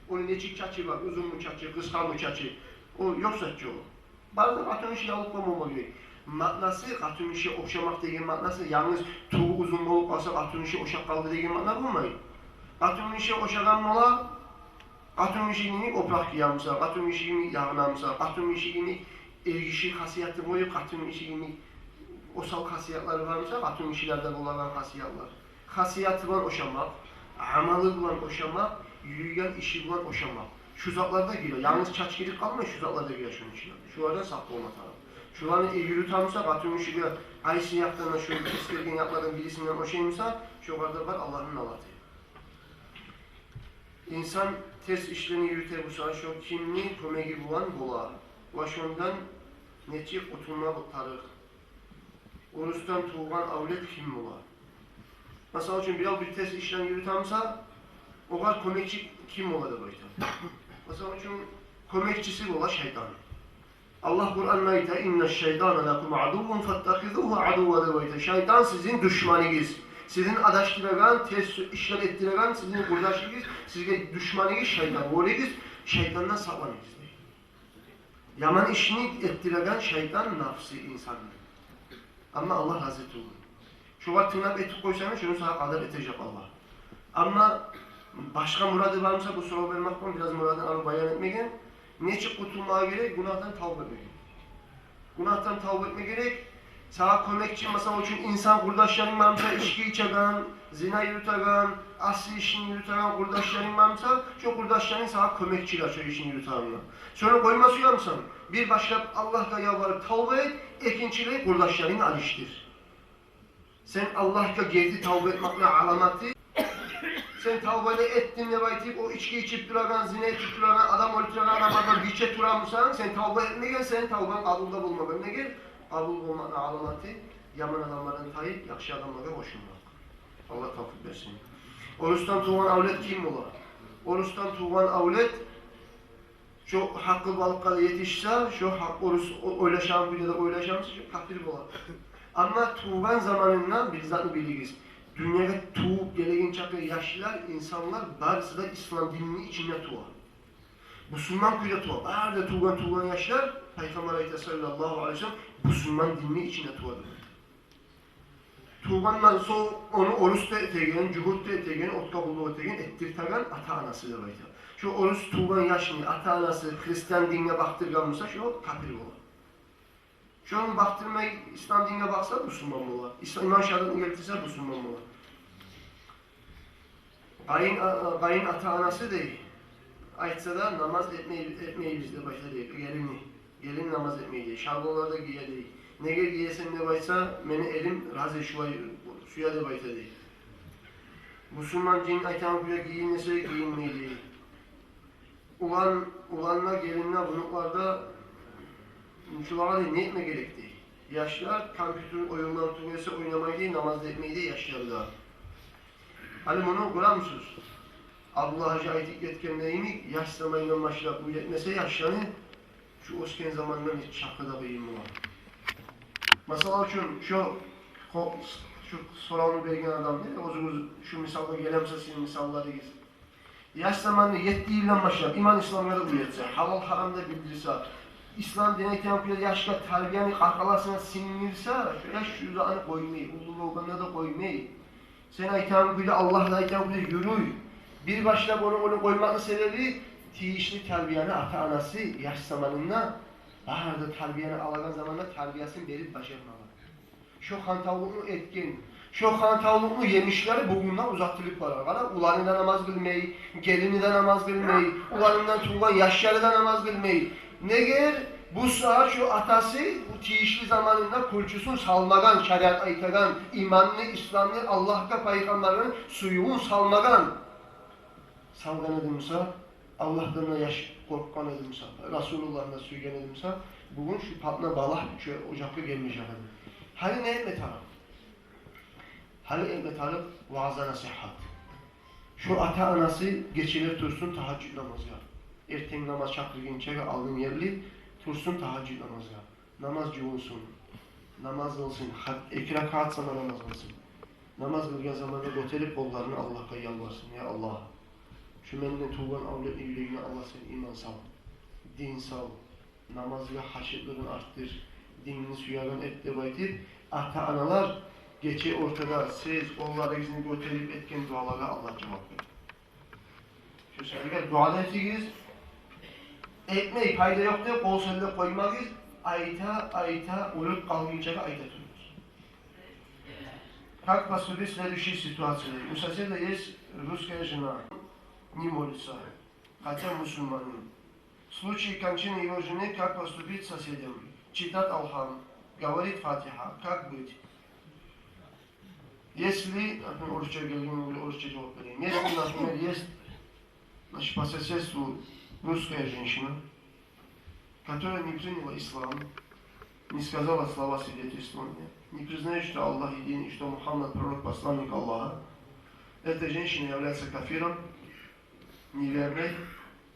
Onun neçik çaçı var, uzun mu çaçı, kısa mı çaçı, o yok satçı o. Bazen atun işi alıp koymama gerek. Maknası atun işi oşamak degen maknası yalnız tuğu uzun bolup kalsa atun işi oşak kaldı degen makna bulmayın. Atun işi oşakan mola, atun işini oprak giyamsa, atun işini yağınamsa, atun işini ergişi hasiyatı boyup, atun işini osal hasiyatları varsa, atun işlerden olan hasiyatlar. Hasiyatı var oşamak, amalı bulan oşamak, yürüyen işi bulan oşamak. Şu zatlarda giriyor. Yalnız çaç gelip kalmıyor, şu zatlarda giriyor şunun içine. Şu arada saklı olma tarafı. Şuranı yürütamsa, atun işi ayısını yaptığında, şu istergen yaplardan birisinden o şeyimsa, şu arada var Allah'ın alatı. İnsan tez işlerini yürüter bu saat şu kimni kömegi bulan bola. Ve şundan neçik oturma tarık. Orustan tuğan avlet kim ola. Mesela için bir tez işlerini yürütamsa, o var kömekçi kim ola da başta. Mesela için kömekçisi ola şeytan. Allah Kur'an'da ayta inne şeytana lakum aduvun fattakhizuhu aduva da bayta. Şeytan sizin düşmanınız. Sizin adaştıragan, tez işler ettiregan, sizin kurdaşınız, sizin düşmanınız şeytan. Oğlunuz şeytandan saklanınız. Yaman işini ettiregen şeytan nafsi insanı. Ama Allah Hazreti olur. Şu var tırnak eti koysanız şunu sana kadar edecek Allah. Ama başka muradı varsa bu soru vermekten biraz muradını alıp bayan etmegen. Ne çık kurtulmaya gerek? Günahtan tavbe etmek gerek. Günahtan tavbe etmek gerek. Sana kömek için mesela için insan kurdaşların varsa içki içegen, zina yürütegen, asli işini yürütegen kurdaşların varsa şu kurdaşların sana kömekçiler şu işini yürütenler. Sonra koyması yansan bir başka Allah'a yalvarıp tavbe et, ikinciyle kurdaşlarını alıştır. Sen Allah'a gerdi tavbe etmekle alamatı. Sen tavbe ettin ne baytip o içki içip duragan, zina içip duragan, adam öldüren adamlardan birçe duramırsan sen tavbe etmegen sen tavben kabulda bulmagan ne gel? Kabul olmanın alamatı yaman adamların tayip, yakşı adamlara hoşunmak. Allah tavfik versin. Oruçtan tuğan avlet kim ola? Oruçtan tuğan avlet şu hakkı balıkla yetişse, şu hak oruç oylaşan bir ya da oylaşamsa şu kafir ola. Ama tuğan zamanından bir zatını biliriz. Dünyada tuğup gelegen çakı yaşlılar, insanlar bazısı da İslam dinini içinde tuğar. Müslüman köyde tuğar. Nerede tuğan yaşlar? Peygamber Aleyhisselam sallallahu aleyhi ve sellem Müslüman dinini içinde tuğadır. Tuğandan sonra onu oruçta etegen, cuhutta etegen, otkabulda etegen, ettirtegen ata-anasıdır bayta. Şu oruç tuğan yaşını, ata-anası Hristiyan dinine baktırganmışsa şu kafir olur. Şu an baktırmayı İslam dinine baksa Müslüman olur. İman şahadını getirse Müslüman olur. Kayın ata-anası değil. Aytsa da namaz etmeyi bizde başta değil, gelin namaz etmeyi değil, şalvarlarda giye değil. Ne gel giyesen ne baysa, meni elim razı suya da bayta değil. Müslüman din aytan kuya giyinmese giyinmeyi değil. Ulanla gelinle bunuklarda şulara ne etme gerekti. Yaşlılar kompütür oyunlar tuğuysa oynamayı değil, namaz etmeyi değil yaşlılarda. Hani bunu kurar mısınız? Allah'a ayet yetkenliğini yaş zamanından başlayıp uyletmese yaşlarını şu osken zamanından hiç şakada beyinli var. Mesela şu soranı bergen adam değil mi? Ozumuz şu misalda gelemse sizin misalları gitsin. Yaş zamanını yettiği yıldan başlayıp iman İslam'da uyetse, halal haramda bildirse, İslam dine tempiyede yaşla terbiyeni karkalasına sinirse, şu yaş yüzağını koymayı, ululu olanına da koymayı. Sen aytan güyle Allah'la aytan güyle yürüy. Bir başla onu koymanın sebebi tiyişli terbiyeni ata-anası yaş zamanında baharda terbiyeni alagan zamanında terbiyesini verip başarmalı. Şu hantavluğunu etkin, şu hantavluğunu yemişleri bugünden uzaktılık var. Ulanından namaz kılmayı, gelininden namaz kılmayı, ulanından tuğlan yaşlarından namaz kılmayı. Ne gel? Bu saat şu atası bu tiyişli zamanında kulçusun salmagan, şeriat aytagan, imanlı, İslamlı, Allah'ta peygamberin suyuğun salmagan. Salgan edimse, Allah'tan yaş korkan edimse, Resulullah'la suygan edimse, bugün şu patna balah ocakta gelmeyecek edim. Hani ne etme taraf? Hani etme taraf? Vaaz'a nasihat. Şu ata-anası geçilir tursun tahaccüd namazı. Erten namaz çakırgen çeke aldın yerli, tursun tahaccüd namazı. Namaz cuğulsun, namaz olsun, 2 rakat sana namaz olsun. Namaz kılgan zamanda göterip kollarını Allah'a yalvarsın. Ya Allah, şu menden tuğlan avlet yüreğine Allah seni iman sal, din sal, namazla haşetlığını arttır, dinini suyagan et de baytip, ata-analar geçe ortada siz kollarınızını göterip etken dualara Allah cevap verir. Şu sefer duada etsiniz, etmeyi fayda yok diye kol selde koymayız, ayta olup kalgınca ayta tutuyoruz. Как поступить в следующей ситуации? У соседа есть русская жена, не молится, хотя мусульманин. В случае кончины его жены, как поступить с соседям? Читать Алхам, говорит Фатиха, как быть? Если, например, есть по соседству русская женщина, которая не приняла ислам, не сказала слова свидетельствования, не признает, что Аллах един и что Мухаммад пророк посланник Аллаха, эта женщина является кафиром, неверной,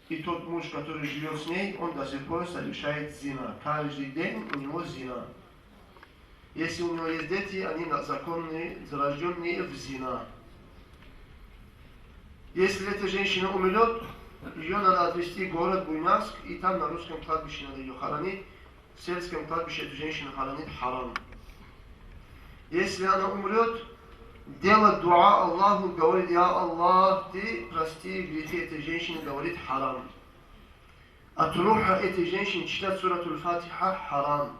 и тот муж, который живет с ней, он до сих пор совершает зина. Каждый день у него зина. Если у него есть дети, они законные, зарожденные в зина. Если эта женщина умрет, I onda da ti город Буйнаск, и там на русском кладбище надо ее хоронить, в сельском кладбище эту женщину хоронить харам. Если она умрет, делать дуа Аллаху, говорит: «Я Аллах, ты прости грехи этой женщины», говорит харам. От руха этой женщины читать сурату Фатиха харам.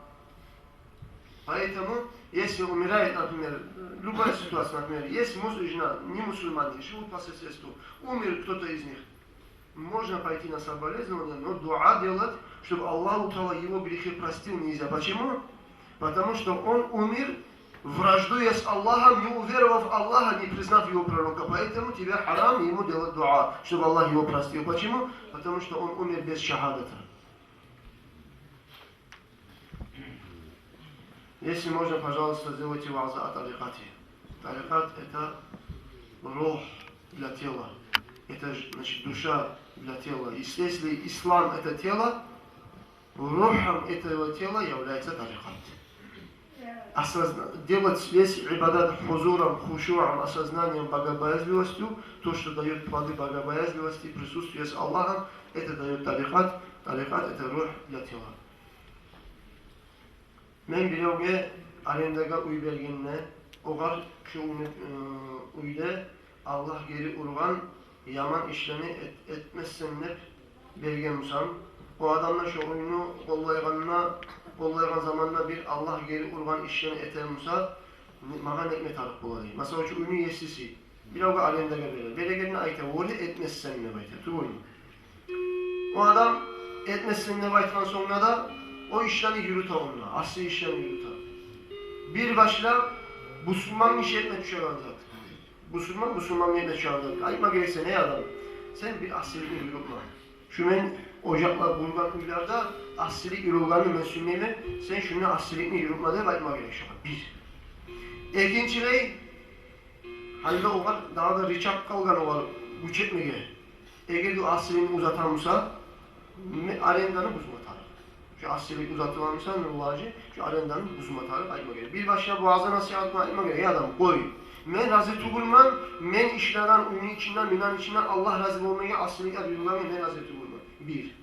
Поэтому, если умирает, например, любая ситуация, например, если муж и жена, не мусульмане, живут по соседству, умер кто-то из них, можно пойти на соболезнование, но дуа делать, чтобы Аллах его грехи простил, нельзя. Почему? Потому что он умер, враждуя с Аллахом, не уверовав в Аллаха, не признав его пророка. Поэтому тебе харам ему делать дуа, чтобы Аллах его простил. Почему? Потому что он умер без шахадата. Если можно, пожалуйста, сделайте ваза о тарикате. Тарикат – это рух для тела. Это, значит, душа для тела. Если ислам – это тело, рухом этого тела является тарикат. Делать весь ибадат хузуром, хушуам, осознанием, богобоязливостью, то, что дает плоды богобоязливости, присутствие с Аллахом, это дает тарикат. Тарикат – это рух для тела. Men birovga arendaga uy berganni, o'g'ar shu uyda Alloh geri urgan yomon ishlarni etmassin deb bergan bo'lsam, o odamlar shu uyni qo'llaygan zamonda bir Alloh geri urgan ishlarni etgan bo'lsa, menga ne'mat tariq bo'ladi. Masalan, shu uyni yesisi birovga arendaga beradi. Berganini aytadi, "O'li etmassin" deb aytadi. To'g'ri. O adam etmassin deb aytgan so'ngda da o işlerini yürüt onunla, asli işlerini yürüt. Bir başla Müslüman iş etme düşer alacak. Müslüman niyetine çağıracak. Ayıpma gerekse ne adam? Sen bir aslilik yürütme. Şu ben ocaklar, bulgan uylarda aslilik yürütganını mensunneyle sen şunu aslilik yürütme de ayıpma gerekse. Bir. İkinciliği hani de o var, daha da riçak kalgan o var, bu çekmeye. Eğer de asliliğini uzatan olsa, arendanı buzma. Şu aslilik uzatılanmışsa nurlacı, şu arendanın buzuma tarif ayıma gelir. Bir başka boğaza nasihatına ayıma gelir. Ey adam koy. Men razı tutulmam, men işlerden, onun içinden, minan içinden Allah razı olmaya aslilik adıyılmam, men razı tutulmam. Bir.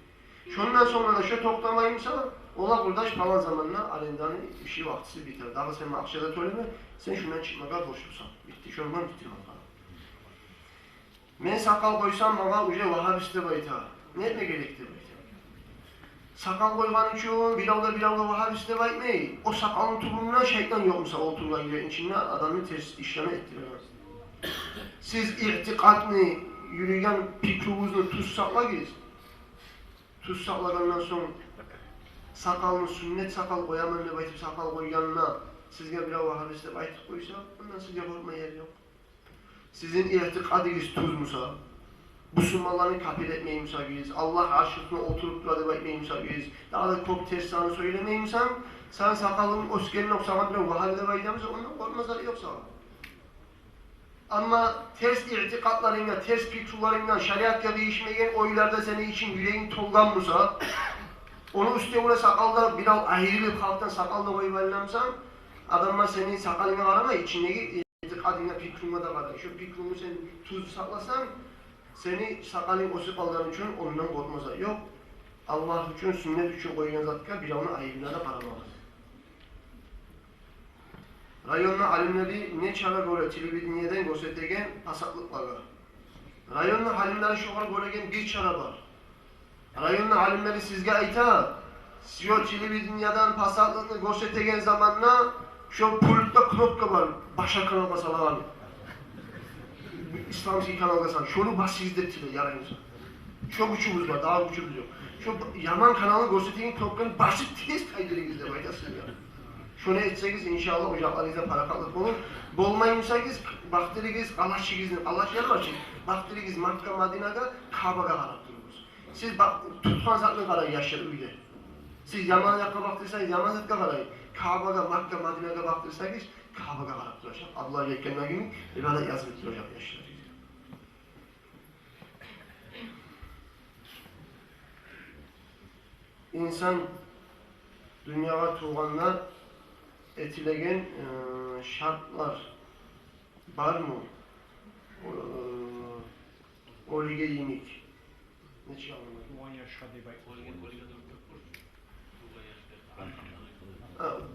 Şundan sonra da şu toplamayımsa, ola burada kalan zamanla arendanın işi vaktisi biter. Daha sen akşada söyleme, sen şundan çıkmaka boşursan. Bitti, şundan bitti bana. Men sakal koysam bana uca vahabiste bayta. Ne etme gerektir? Sakal koygan için bilavda vahabiste baytmeyi. O sakalın tubuğundan şeytan yokmuşsa o tubuğa giren içinde adamın ters işleme ettiremez. Siz irtikatını yürüyen pikruğunuzu tuz saklayınız. Tuz saklagandan sonra sakalını sünnet sakal koyamam diye baytıp sakal koyganına sizge bilav vahabiste baytıp koysa ondan sizge korkma yer yok. Sizin irtikadınız tuzmusa, Müslümanların kapil etmeyi müsaadeniz, Allah aşkına oturup radyo etmeyi müsaadeniz, daha da çok tersane söylemeyi müsaadeniz, sen sakalının oskelini oksaman bile vahalide bayılacağımızda ondan korkmazları yok sana. Ama ters irtikatlarıyla, ters fikirleriyle şeriatla değişmeyen oylarda senin için yüreğin tolganmasa, onu üstüne sakalda biraz ayrılıp halktan sakalda koyuverlemsen, adamlar senin sakalına var ama içindeki irtikadıyla fikrine de var. Şu fikrini sen tuzlu saklasan, seni sakalın osip aldığın için ondan korkmazlar. Yok, Allah için, sünnet için koyulan zatka bir onu ayıbına da paramaz. Rayonda alimleri ne çara göre televizyondan göstergen pasaklık var. Rayonda alimleri şu var göregen bir çara var. Rayonda alimleri sizge ayta, şu televizyondan pasaklıkını göstergen zamanla şu pultta knopka var, başa kanal basalan. İslamski kanal basalan. Şunu bas izlettiler yarayınca. Çok uçumuz var, daha uçumuz yok. Şu yaman kanalı göstergen knopkanı basit tez kaydırınızda baydasın ya. Şunu etseniz inşallah ocaklarınızda parakatlık olur. Bolmayımsanız baktırınız Allah'çınızın, Allah yer var ki baktırınız Makka Madina'da Kabe'ye karab dururuz. Siz tutkan zatlı karayı yaşar öyle. Siz yaman yakka baktırsanız yaman yakka karayı. Kabe'ye, Makka Madina'da baktırsanız Kabe'ye karab duracak. Allah yekkenler gibi ibadet yazıp duracak yaşlar. İnsan dünyaya tuğanlar etilegen şartlar var mı? Oligeyinik. Ne çıkarmadım?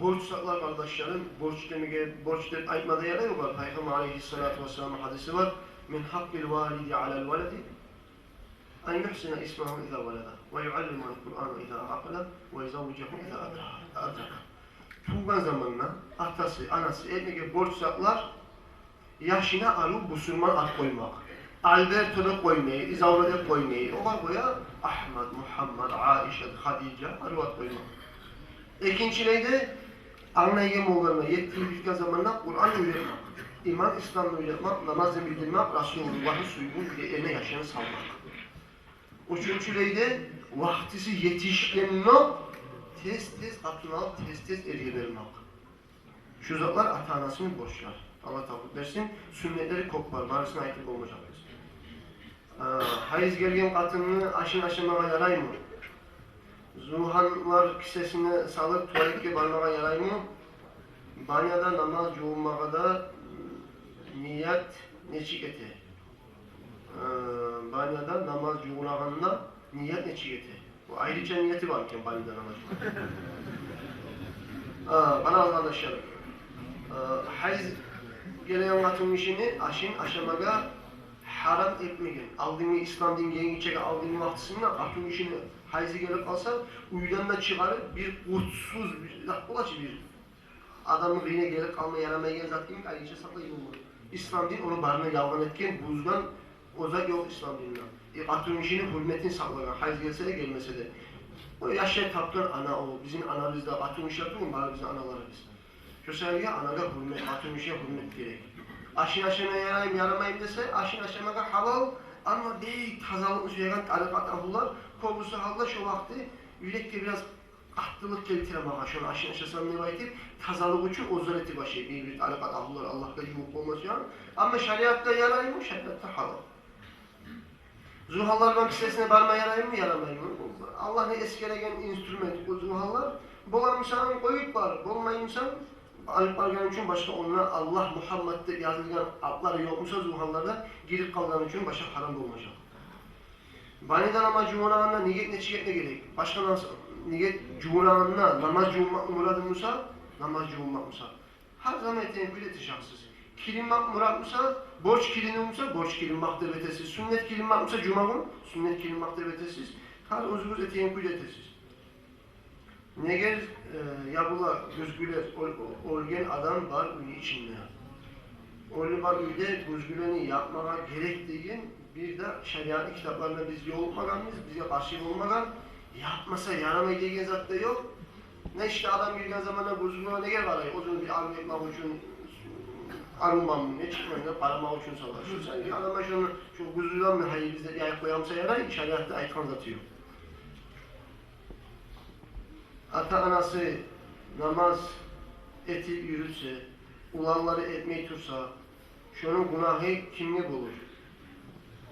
Borç saklar kardeşlerim, borç deyip aytmada yer yok var. Peygamber aleyhissalatu vesselam hadisi var. Min hakkil validi alel veledi en yuhsine ismahu iza veleda ve yuallimu'l Kur'an iza akala ve yuzavvicehu iza adraka. Tuğban zamanına atası, anası etmege borç saklar, yaşına alıp busurman at koymak. Alberto'da koymayı, İzavre'de koymayı, o koya Ahmet, Muhammed, Aişe, Hadice, arvat koymak. İkincileyde anlayım olanına yettiği zamanla Kur'an öğretmek, iman, İslam'ı öğretmek, namazı bildirmek, Resulullah'ın suyunu eline yaşayanı salmak. Üçüncüleyde vaktisi yetişkenine tez atına alıp tez eriye vermek. Şu zatlar ata-anasının borçlar. Allah tavuk versin, sünnetleri koklar, barısına ayıtlık olmayacak. Hayız gelgen katını aşın aşamaya yaray mı? Zuhanlar kisesine salıp tuvaletke barmağa yaray mı? Banyada namaz yoğunmağa da niyet neçik eti. Banyada namaz yoğunağında niyet neçik eti. Bu ayrıca niyeti varken banyada namaz yoğunağında. Bana arkadaşlarım. Hayız gelen katın işini aşın aşamağa haram etmegen. Aldığını İslam dingeyen geçecek aldığını vaktisinde katın işini hayızı gelip alsa uyudanına çıkarıp bir kurtsuz bir adamın birine gelip kalmaya yaramayan zaten ayrıca sakla yolunu. İslam din onu barına yavran etken buzdan uzak yok İslam dininden. Katın işini hürmetini saklayan hayız gelse de gelmese de. O yaşayan taptan ana o. Bizim anamızda katın iş yapıyor mu? Bari bizim analarımız. Şu sevgiye anaga hürmet, katın işe hürmet gerek. Aşın aşamaya yarayım yaramayım dese aşın aşamaya halal ama değil tazalık üzerine tarikat ahullar kobusu halda şu vakti yürekte biraz ahtılık getiremeye şunu aşın aşasam rivayeti tazalık için o züreti başı bir tarikat ahullar Allah'ta yumuk olması yani ama şeriatta yarayım mı? Şeriatta halal. Zuhallardan kisesine barma yarayım mı? Yaramayım mı? Allah ne eskeregen instrüment o zuhallar bolan insanın koyup var, bolmayın insan alıp algan için başka onunla Allah Muhammed'de yazılgan adları yokmuşsa zuhallarda girip kalgan için başka haram olmayacak. Baniden ama cumhurağında niyet neçiyetine gerek. Başka niyet cumhurağında namaz cumhurmak muradımsa namaz cumhurmak musa. Her zaman tenkül etişaksız. Kilinmak muradımsa borç kilinimse borç kilinmaktır vetesiz. Sünnet kilinmaksa cumhurun sünnet kilinmaktır vetesiz. Her uzun tenkül etesiz. Neger yapıla gözgüler olgen adam var ünü içinde. Öyle var ünde gözgüleni yapmaya gerektiğin bir de şeriat kitaplarında biz yolmaganız, bize karşı olmagan yapmasa yaramayı degen zat da yok. Ne işte adam girgen zamanla gözgülene ne gel var o zaman bir arım etmek için arınmam mı ne çıkmayın da paramak için savaşıyor. Sen adama şunu şu gözgülen mi hayır bizde bir ayak koyamsa yaray şeriatta ayıkan zatıyor. Ata-anası namaz etip yürütse, ulanları etmeyi tursa, şunun günahı kimlik olur?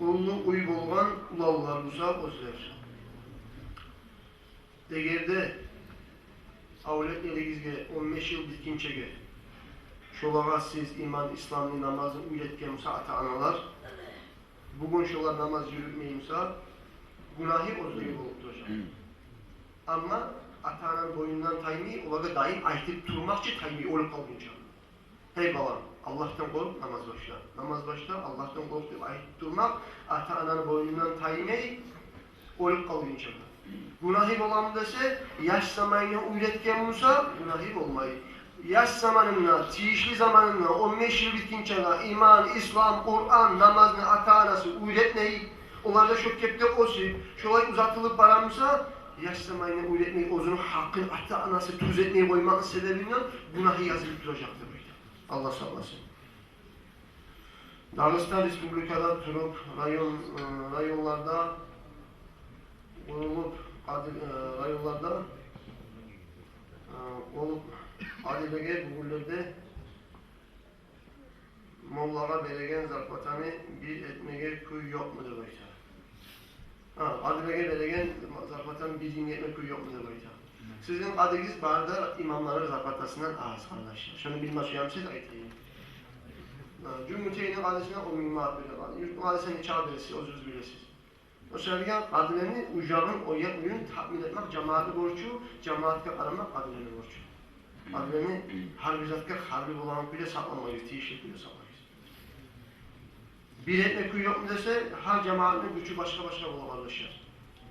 Ullu uyup olgan ulallar uzak özler. Degerde avlet elegizge 15 yıl bitkinçege, şolağa siz iman, İslam'ın namazını üretkenimse ata-analar, bugün şolar namaz yürütmeyimse, günahı özleri olup duracak. Ama ata-anan boyundan taymi, olaga daim aytıp durmakçı taymi olup kalmayacak. Hey balam, Allah'tan korkup namaz başla. Namaz başla, Allah'tan korkup aytıp durmak, ata-anan boyundan taymi olup kalmayacak. Günahı olam dese, yaş zamanına üretken olsa, günahı olmayı. Yaş zamanına, tiyişli zamanına, 15 yıl bitkinçana, iman, İslam, Kur'an, namazını ata-anası üretmeyi, onlarda şu kepte olsun, şolay uzatılıp paramsa, yaş zamanına üretmeyi, ozunun hakkını ata-anası tuz etmeyi koymanın sebebinden günahı yazılıp duracaktır. Allah sallasın. Dağıstan Respublika'da durup, rayonlarda olup, rayonlarda olup, adilege bugünlerde Mollağa beregen zarfatanı bir etmege kuyu yok mudur bayta? Adilege beregen zarfatanı bir din etme kuyu yok mudur bayta? Sizin adınız barda imamların zarfatasından az kardeşler. Şunu bilmezsem siz aytlayın. Cumhuriyet'in adresine 10 bin vaat veriyor. Yurtun adresine çağ birisi, o söz bilesiz. O sebeple kadrini ucağın oyun tahmin etmek cemaati borcu, cemaatke aramak kadrini borcu. Kadrini harbizatke harbi olan bile saklamayız, tişek bile saklamayız. Bir etmek yok mu dese, her cemaatin gücü başka bulamalıdır.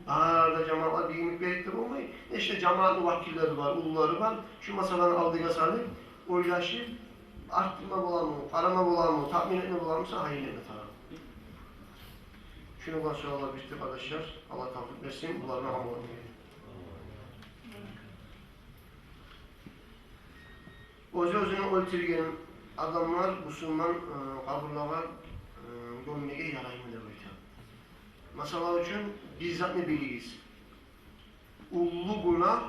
Da cemaatler birlik birlikte olmayı. İşte cemaatin vakilleri var, uluları var. Şu masadan aldığı salı, oylaşı, arttırma olan mı, arama olan mı, tahmin etme olan mı, hayır etme tarafı. Şunu sonra Allah bitti kardeşler. Allah tavfik versin, bunlarına hamur etmeyin. Özünü öldürgen adamlar Müslüman kabullara görmeye yaraymadır böyle. Mesela için bizzat ne biliriz? Ullu günah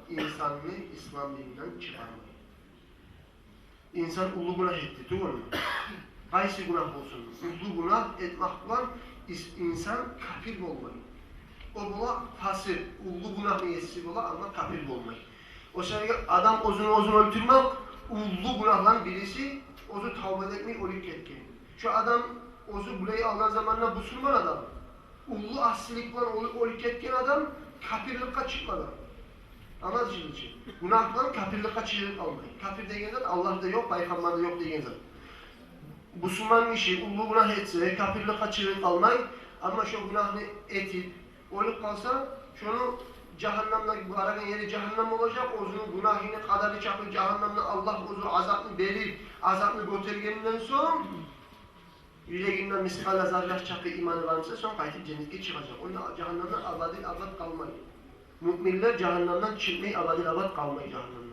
insanını İslam dininden çıkarmayı. İnsan ullu günah etti, değil mi? Qaysi günah olsun? Ullu günah etmekle insan kafir olmayı. O bula fasir, ullu günah niyesi bula ama kafir olmayı. O sebeple adam özünü öldürmek, ullu günahların birisi, özü tavbe etmeyi ölüp ketken. Şu adam özü burayı alan zamanla Müslüman adam. Ullu aslilikle ölüp ketken adam kafirlikle çıkmadı. Anladın için. Günahla kafirlikle çıkıp almayı. Kafir degen Allah'da yok, Peygamber'de yok degen zat. Müslüman işi ullu günah etse, kafirlikle çıkıp almayı ama şu günahını etip, ölüp kalsa şunu cehennemde bu aradan yeri cehennem olacak. O'zunun günahını kadarı çakır cehennemde Allah o'zu azabını verip azabını götürgeninden son yüreğinden miskal zarrah çakır imanı varsa son kayıtıp cennete çıkacak. Onun cehennemden abad kalmayı. Müminler cehennemden çıkmayı abad kalmayı cehennemden.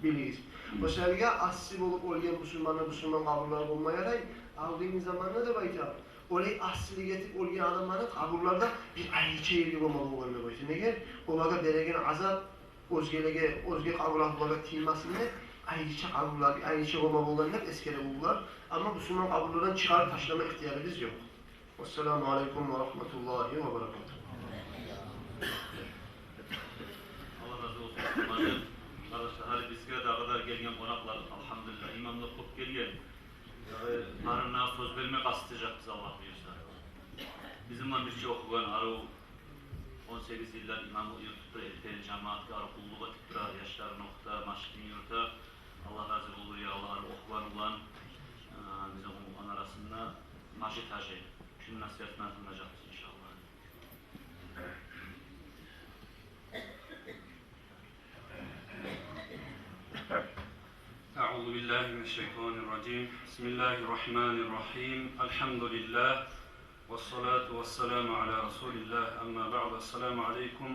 Biliriz. O sebeple asıl olup olgen Müslüman kabulları olmaya aldığımız zamanla da baytar. Orayı asli getirip olgen adamların kaburlarda bir ayrıca yerli olmalı olanına başlayın. Neger? Olaga beregen azap, özge kaburlar olaga tilmasında ayrıca kaburlar, ayrıca olmalı olanına eskere bulurlar. Ama Müslüman kaburlardan çıkarıp taşlama ihtiyarımız yok. Vesselamu aleyküm ve rahmetullahi ve berekatuhu.
Allah razı olsun. Arkadaşlar, hadi bizge daha kadar gelgen konaklar, elhamdülillah, imamlık kop gelgen. Barına söz vermek astıracak biz Allah buyursa. Bizim var bir şey okuyan arı 18 yıllar imamı yurtta etken cemaatki arı kulluğa tıkra yaşlar nokta maşkin yurtta Allah razı olur ya Allah arı okuyan ulan bizim okuyan arasında maşi taşı. Şunun nasihatini hatırlayacağız inşallah.
أعوذ بالله من الشيطان الرجيم بسم الله الرحمن الرحيم الحمد لله والصلاة والسلام على رسول الله أما بعد السلام عليكم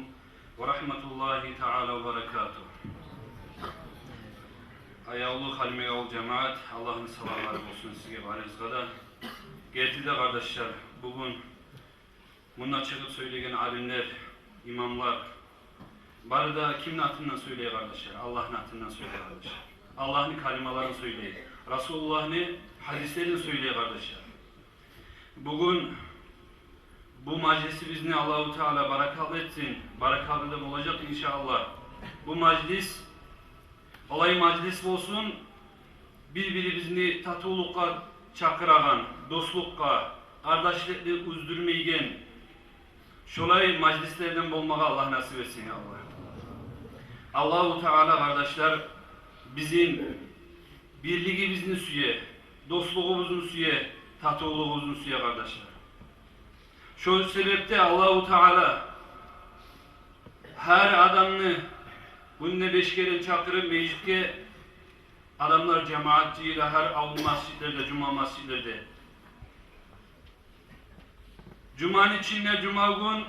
ورحمة الله تعالى وبركاته Ayağlı halime yol cemaat Allah'ın selamları olsun size barizgada da. Gerçi de kardeşler bugün bununla çıkıp söyleyen alimler, imamlar bari da kimin adından söyleye kardeşler? Allah'ın adından söyleye kardeşler. Allah'ın kalimalarını söyleyin. Resulullah'ın hadislerini söyleyin kardeşler. Bugün bu meclisi bizni Allahu Teala barakalı etsin. Barakalı da olacak inşallah. Bu meclis olay meclis olsun. Birbirimizni tatulukka çakıragan, dostlukka, kardeşlikle üzdürmeygen şolay meclislerden bulmağa Allah nasip etsin Allah. Allahu Teala kardeşler bizim birliğimizin süye, dostluğumuzun süye, tatulluğumuzun süye kardeşler. Şu sebepte Allahu Teala her adamını bununla 5 kere çakırıp meclike adamlar cemaatçiyle her avlu masjitlerde, cuma masjitlerde. Cuma'nın içinde cuma gün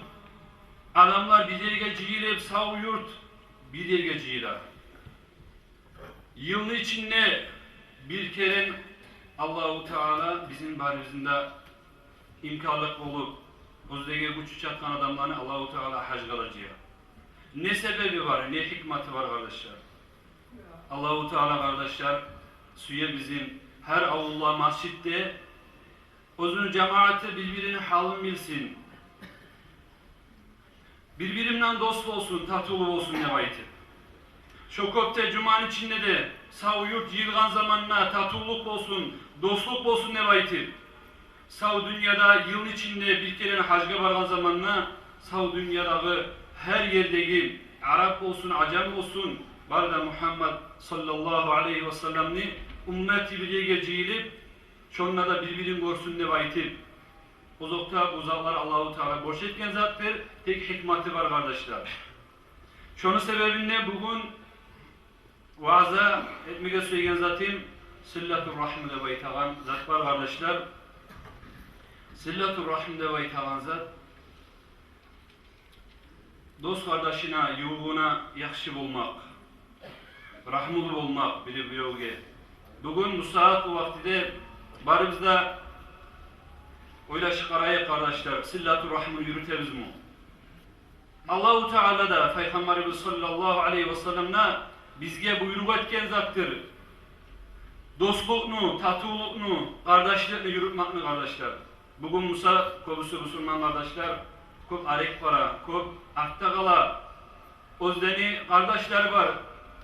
adamlar bir yerge cihirip sağ yurt bir yerge cihirler. Yılın içinde bir kere Allahu Teala bizim barizinde imkanlık olup özdege güçü çatkan adamlarını Allahu Teala hac kılacak. Ne sebebi var, ne hikmeti var kardeşler? Allahu Teala kardeşler suya bizim her avlulla masjitte özünün cemaati birbirinin halini bilsin. Birbirimden dost olsun, tatlı olsun ne baytı. Şokopte Cuma'nın içinde de sağ yurt yılgan zamanına tatululuk olsun, dostluk olsun ne baytı. sağ dünyada yılın içinde bir kere hacga bargan zamanına sağ dünyadaki her yerdeki Arap olsun, Acem olsun barda Muhammed sallallahu aleyhi ve sellem'ni ümmeti birliğe ceyilip şonuna da birbirini görsün diye aytip uzakta bu zatlar Allahu Teala boş etken zattır, tek hikmeti var kardeşler. Şunun sebebinde bugün vaaza etmeye söyleyen zatım Sillatur Rahim de baytagan zat var kardeşler. Sillatur Rahim de baytagan zat dost kardeşine, yuğuna yakşı bulmak, rahmul olmak biri bir yolga. Bugün bu saat o vaktide barımızda oylaşı karayı kardeşler, Sillatur Rahim'i yürüteriz mi? Allah-u Teala da Peygamberimiz sallallahu aleyhi ve sellem'ne bizge buyruk etken zattır. Dostluknu, tatuluknu, kardeşlikni yürütmekni kardeşler. Bugün Musa kobusu Müslüman kardeşler, köp arek para, köp akta kala, özdeni kardeşler var.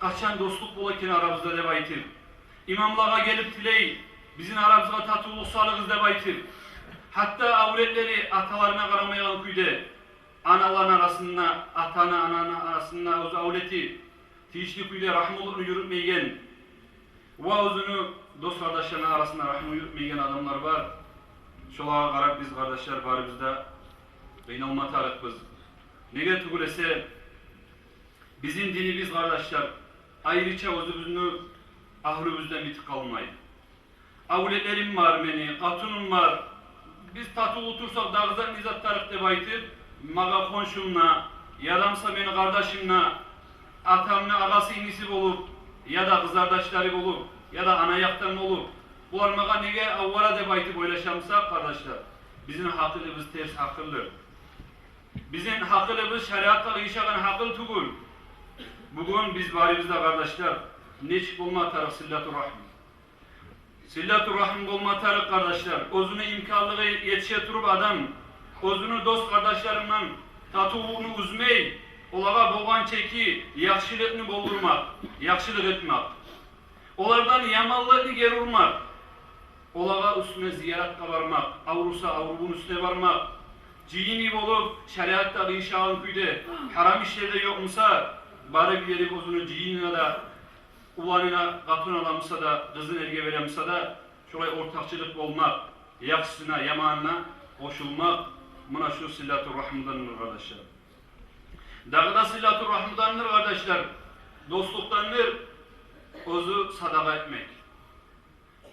Kaçan dostluk bulurken aramızda deb aytır. İmamlığa gelip tiley, bizim aramızda tatuluk salığız deb aytır. Hatta avretleri atalarına karamayan kuyde, analarının arasında, atana ananın arasında o avleti, tişli kuyde rahmulukunu yürütmeyen, vaazını dost kardeşlerinin arasında rahmı yürütmeyen adamlar var. Şolağa karak biz kardeşler var bizde, beynalma tarık biz. Nege tugulese, bizim dinimiz kardeşler, ayrıca özümüzünü ahlımızdan bitik kalmayın. Avletlerim var beni, katunum var. Biz tatıl otursak dağızdan nizat tarık deb aytır, maga konşumla, yadamsa beni kardeşimle, atamla ağası inisi bulup, ya da kızardaşları bulup, ya da ana yaktan bulup, bular maga nege avvara deb aytip oylaşamsak kardeşler, bizim hakılımız ters hakıldır. Bizim hakılımız şeriatta işagan hakıl tugul. Bugün biz barimizde kardeşler, neçik bulma tarık Sillatur Rahim. Sillatur Rahim bulma tarık kardeşler, özünü imkanlığı yetişe turup adam, özünü dost kardeşlerimden tatuğunu uzmey, olağa boğan çeki, yakşılıkını boldurmak, yakşılık etmek. Onlardan yamanlığını geri vurmak, olağa üstüne ziyaret kabarmak, avrusa avrubun üstüne varmak, cihini bolup şeriatta inşağın kuyde, haram işlerde yokmusa, bari bir yeri bozunu cihinine de, ulanına katın alamsa da, kızın erge veremsa da, şuraya ortakçılık olmak, yakşısına, yamanına koşulmak, buna şu Sillatur Rahim'dandır kardeşler. Dağda Sillatur Rahim'dandır kardeşler, dostluktandır, ozu sadaka etmek.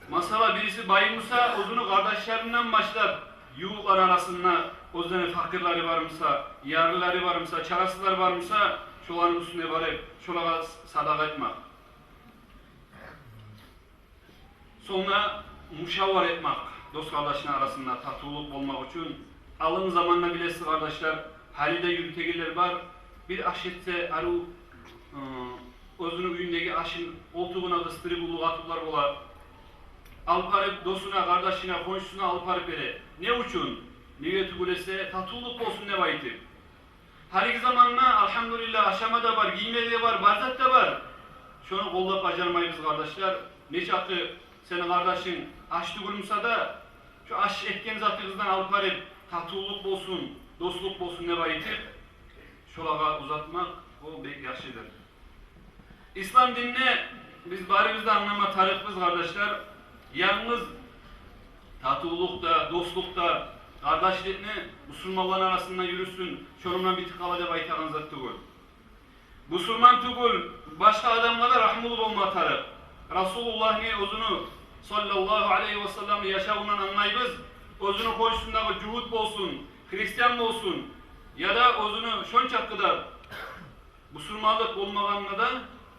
Mesela birisi bayılmışsa, ozunu kardeşlerinden başlar, yuğuklar arasında, ozunun fakirleri varmışsa, yarlıları varmışsa, çarasızlar varmışsa, şoların üstüne varıp, şolara sadaka etmek. Sonra muşavvar etmek, dost kardeşin arasında tatuluk olmak için. Alın zamanla bilesiz kardeşler, halide yürütegeler var. Bir aşette aru özünün üyündeki aşın oltuğuna kıstırıp ulu atıklar olar. Alparıp dostuna, kardeşine, komşusuna alparıp ere. Ne uçun? Niyeti gülese tatuluk olsun ne bayitip. Her iki zamanla elhamdülillah aşama da var, giyme de var, barzat da var. Şunu kollap bacarmayız kardeşler. Neçe hakkı senin kardeşin aç tugulmuşsa da şu aş etken zatınızdan alıp varıp tatuluk olsun, dostluk olsun ne bayitip şolağa uzatmak o pek yaşlıdır. İslam dinine biz barimizde anlama tarifimiz kardeşler, yalnız tatulukta, dostlukta, kardeşliğini Müslümanların arasında yürüsün, şonundan bir tıkala deb aytagan zat tugul. Müslüman tugul, başka adamlara rahmul olma tarif. Resulullah'ın özünü sallallahu aleyhi ve sellem yaşamından anlayız. Özünü koşusundaki cuhud olsun, Hristiyan olsun ya da özünü şonçak kadar Müslümanlık olmaganına da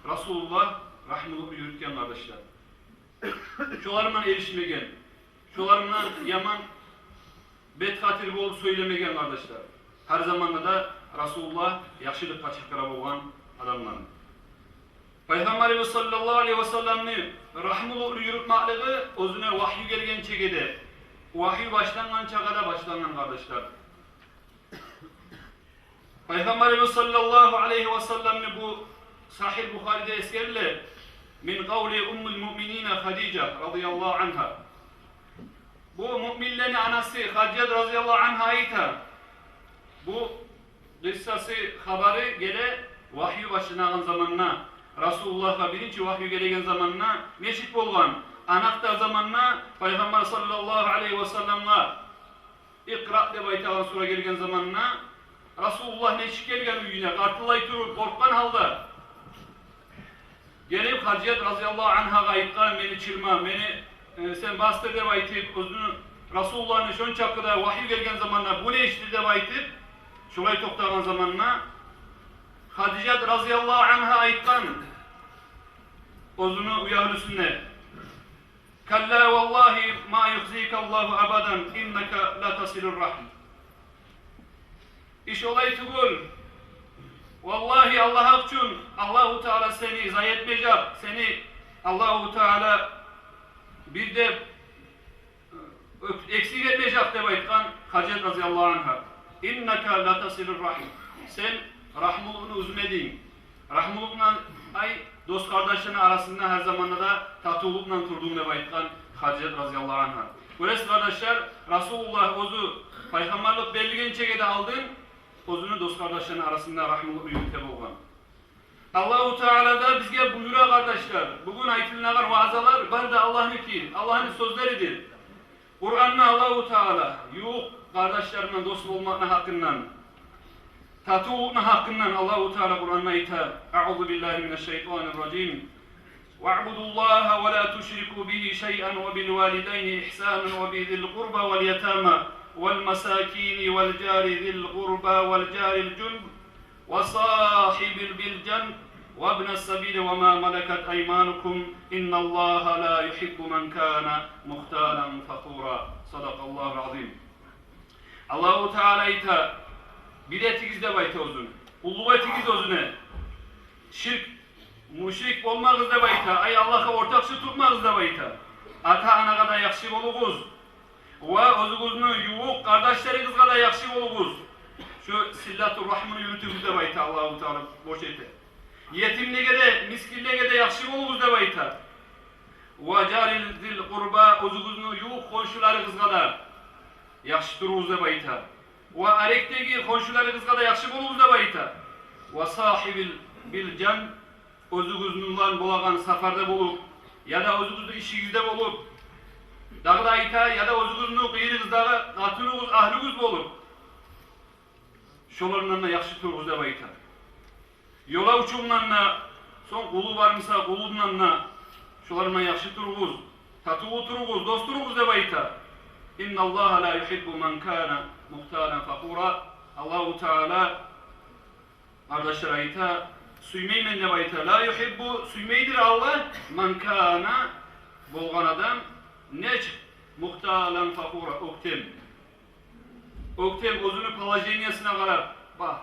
Resulullah rahmuluk yürütken kardeşler. Şolarından erişmegen, şolarından yaman betkatil bolup söylemegen kardeşler. Her zamanda da Resulullah yakşılıkka çakara bolgan adamlar. Peygamberimiz sallallahu aleyhi ve sellem'ni rahmuluk yürütmekliği özüne vahyu gelgen çekede. Vahyu başlangan çakada başlangan kardeşler. Peygamberimiz sallallahu aleyhi ve sellem'ni bu Sahih Bukhari'de eskerle min kavli ummul mu'minine Hadice radıyallahu anha. bu müminlerin anası Haccat radıyallahu anh'a ait bu kıssası haberi gele vahyi başlanğan zamanına Resulullah'a birinci vahyi gelegen zamanına neşit bolgan anakta zamanına Peygamber sallallahu aleyhi ve sellem'e İkra deb aytağan sura gelgen zamanına Resulullah neşit gelgen uyuna qartılay turup korkkan halda gelip Haccat radıyallahu anh'a aytqan meni çırma meni sen bastır deb aytıp özünü Resulullah'ın şon çapkıda vahyi gelgen zamanına bu ne işti deb aytıp şolay toktağan zamanına Haccat radıyallahu anh'a aytqan özünü uyahlü sünnet Kalla vallahi ma yuhzikallahu abadan innaka la tasilur rahim. İş olay tugul. Vallahi Allah için Allahu Teala seni zayi etmeyecek. Seni Allahu Teala bir de eksik etmeyecek de aytkan Haccat radıyallahu anh'a. İnnaka la tasilur rahim. Sen rahmulığını üzmedin. Rahmulığından ay dost kardeşlerinin arasında her zamanda da tatulukla turduğum deb aytkan Haccat radıyallahu anh'a. Böylesi kardeşler Resulullah ozu peygamberlik belligen çekede aldın, ozunu dost kardeşlerinin arasında rahmuluk büyükte bolgan. Allahu Teala da bizge buyura kardeşler. Bugün aytılnagan vaazalar bar da Allah'ın sözleridir. Kur'an'na Allahu Teala yok kardeşlerine dost olmakna hakkından tatulukna hakkından Allahu Teala Kur'an'na ayta. Euzu billahi mineşşeytanirracim. Ve'budullaha ve la tuşriku bihi şey'en ve bil valideyni ihsanen ve bizil qurba vel yetama vel mesakini vel cari zil qurba vel caril cunb ve sahibil bil cenb ve ibnes sabili ve ma malakat eymanukum innallaha la yuhibbu men kana muhtalan fakura. Sadakallahu azim. Allahu Teala ayta biletiniz de bayta ozun. Ulluvetiniz ozune. Şirk, müşrik olmağız da bayta. Ay Allah'a ortakçı tutmağız da bayta. Ata anaga da yakşı oluguz. Ve ozuguzunu yuvuq kardeşleriniz da yakşı oluguz. Şu sillatur rahmını yürütümüz de bayta Allahu Teala boş ete. Yetimliğe de, miskinliğe de yakşı oluguz da bayta. Ve caril zil kurba ozuguzunu yuvuq komşularınız da yakşı duruguz da bayta. Ve arekteki komşularınızga da yakşı boluguz da bayta. Ve sahibil bil cem özügüzünün bolagan safarda bolup ya da özügüzü işigizde bolup dağda ayta ya da özügüzünü kıyırınızda katınuguz ahluguz bolup şolarından da yakşı turguz da bayta. Yola uçumdan da son kulu varmısa kulundan da şolarından yakşı turguz tatuğu turguz dost turguz da bayta. İnna Allah la yuhibbu men kana muhtalan fakura. Allahu Teala kardeşler ayta süymeymen de bayta la yuhibbu süymeydir Allah men kana bolgan adam neç muhtalan fakura oktem özünü palajeniyasına karab bak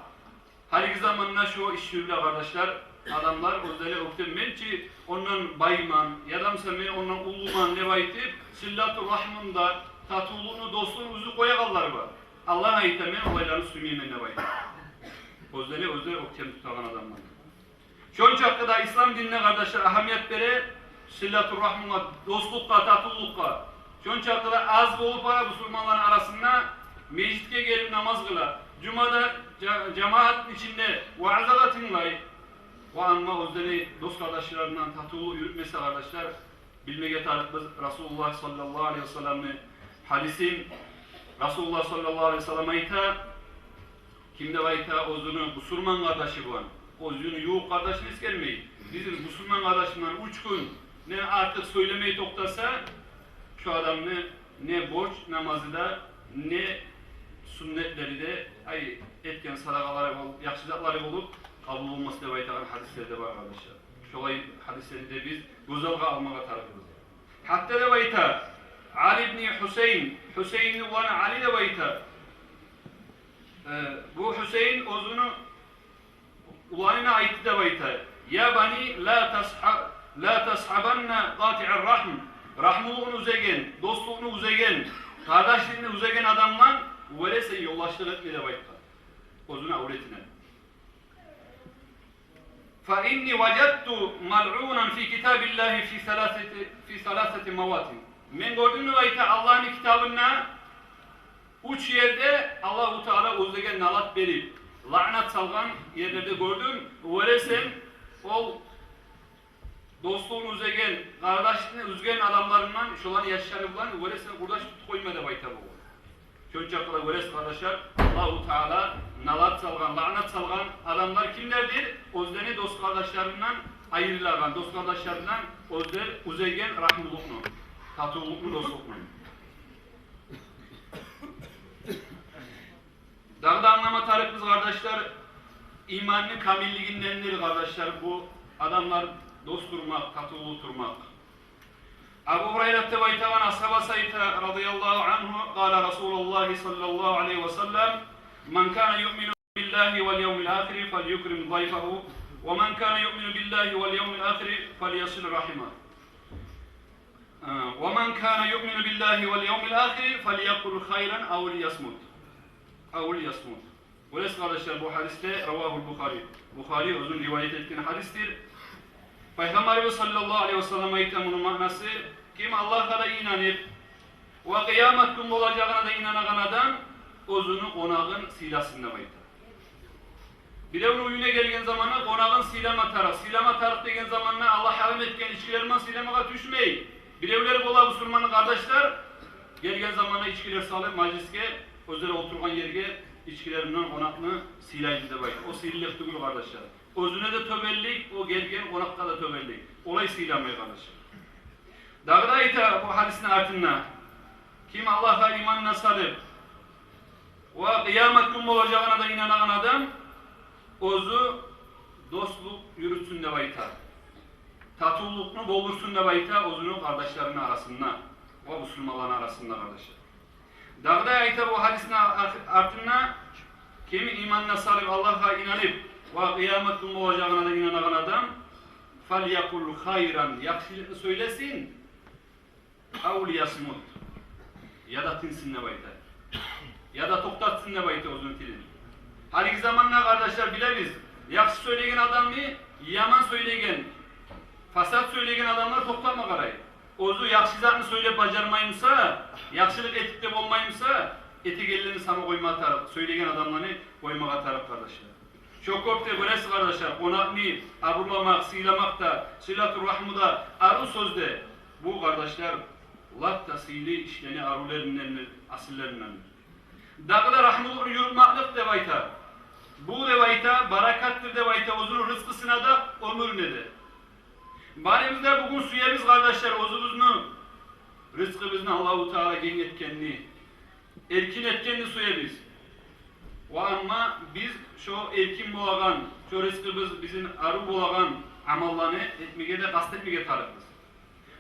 her zamanla şu işçiyle kardeşler adamlar özleri oktem mençi ondan bayman yadamsa men ondan uluman ne baytip sillatur rahmında tatuluğunu, dostluğunu üzü koya kallar var. Allah'a itemen olaylarını sümeymenine bayır. Özleri oktem tutagan adamlar. Şonç hakkında İslam dinine kardeşler ahamiyet bere sillatur rahmına, dostlukka, tatulukka. Şonç hakkında az bolup Müslümanların arasında meclitke gelip namaz kıla. Cuma'da cemaatin içinde vaazada tınlay. O anma özleri dost kardeşlerinden tatulu yürütmesi kardeşler bilmege tarifimiz Resulullah sallallahu aleyhi ve sellem'i hadisin Resulullah sallallahu aleyhi ve sellem ayta kimde ayta özünü Müslüman kardeşi bu an. Özünü yuğuk kardeşini iskelmeyi. Bizim Müslüman kardeşinden 3 gün ne artık söylemeyi toktasa şu adam ne borç namazı da ne sünnetleri de ay etken sadakaları olup, yakışıkları olup kabul olması da aytagan hadislerde var kardeşler. Şolay hadisleri de biz güzelga almağa tarafımız. Hatta da ayta Ali ibn Hüseyin olan Ali de bayta. Bu Hüseyin özünü ulanına ait de bayta. Ya bani la tashabanna qati'ir rahm. Rahmuluğunu uzegen, dostluğunu uzegen, kardeşliğini uzegen adamla velese yollaştık etme de bayta. Özünü avretine. فإني وجدت ملعونا في كتاب الله في ثلاثة مواطن. Men gördüm mü bayta Allah'ın kitabına uç yerde Allahu Teala özlegen nalat berip lanat salgan yerlerde gördüm. Öylesem ol dostluğunu üzegen, kardeşliğini üzgen adamlarından şolan yaşları bulan öylesem kurdaş tut koymadı bayta bu. Çocuklar öylesem kardeşler Allahu Teala nalat salgan, lanat salgan adamlar kimlerdir? Özleni dost kardeşlerinden ayrılagan, dost kardeşlerinden özler üzegen rahmuluknu, tatuluknu, dostluknu. Dağda anlama tarif biz kardeşler imanın kamilliğindendir kardeşler bu adamlar dost durmak, tatulu durmak. Abu Hureyre'te baytavan ashaba sayta radıyallahu anhu qala Resulullah sallallahu aleyhi ve sellem men kana yu'minu billahi vel yevmil ahir felyukrim zayfahu ve men kana yu'minu billahi vel yevmil ahir felyasil rahimah. Ve men kana yu'minu billahi vel yevmil ahir felyakul hayran aw liyasmut. Avul yasmut. Öyleyse kardeşler bu hadiste Ravahul Bukhari. Bukhari uzun rivayet ettiğin hadistir. Peygamberimiz sallallahu aleyhi ve sellem ayetinin manası kim Allah'a da inanıp ve kıyamet günü olacağına da inanan adam özünü konağın silasında baytar. Bir de onun uyuna gelgen zamanı konağın silama taraf. Silama taraf degen zamanı Allah haram etken içkilerden silamağa düşmeyin. Bir evleri bola Müslümanı kardeşler gelgen zamanı içkiler salıp majliske özleri oturgan yerge içkilerinden konakını silaycı da baytar. O sililik değil kardeşler. Özüne de töbellik, o gelgen konakta da töbellik. Olay silamaya kardeşler. Dağda ita bu hadisin artınına kim Allah'a imanına salıp ve kıyamet günü olacağına da inanan adam özü dostluk yürütsün de baytar. Tatulluğunu boğulursun da baytar özünü kardeşlerinin arasında ve Müslümanların arasında kardeşler. Dağda ayta bu hadisin artınına kimi imanına salıp Allah'a inanıp ve kıyamet günü olacağına da inanan adam فَلْيَقُلْ خَيْرًا yakşılıklı söylesin اَوْ لِيَسْمُدْ ya da tinsin ne bayta ya da toktatsın ne bayta uzun tilin. Her iki zamanla kardeşler biliriz yakşı söyleyen adam mı yaman söyleyen fasat söyleyen adamlar toktanma karayı. Ozu yakşı zatını söyleyip bacarmayımsa, yakşılık etikte olmayımsa, etik ellerini sana koyma atarıp, söyleyen adamlarını koymak atarıp kardeşler. Çok korktu böylesi kardeşler, konakını arulamak, silamak da, silat-ı rahmı da, arul sözde. Bu kardeşler, lat tasili işleni arulerinden, asillerinden. Dağda rahmı yürütmaklık de bayta. Bu de bayta, barakattır de bayta, ozunun rızkısına da ömür ne de. Barimizde bugün suyemiz kardeşler, ozumuzunu, rızkımızını Allah-u Teala gen etkenini, erkin etkenini suyemiz. Ve ama biz şu erkin bolagan, şu rızkımız bizim arı bolagan amallarını etmeye de kastetmeye tarafız.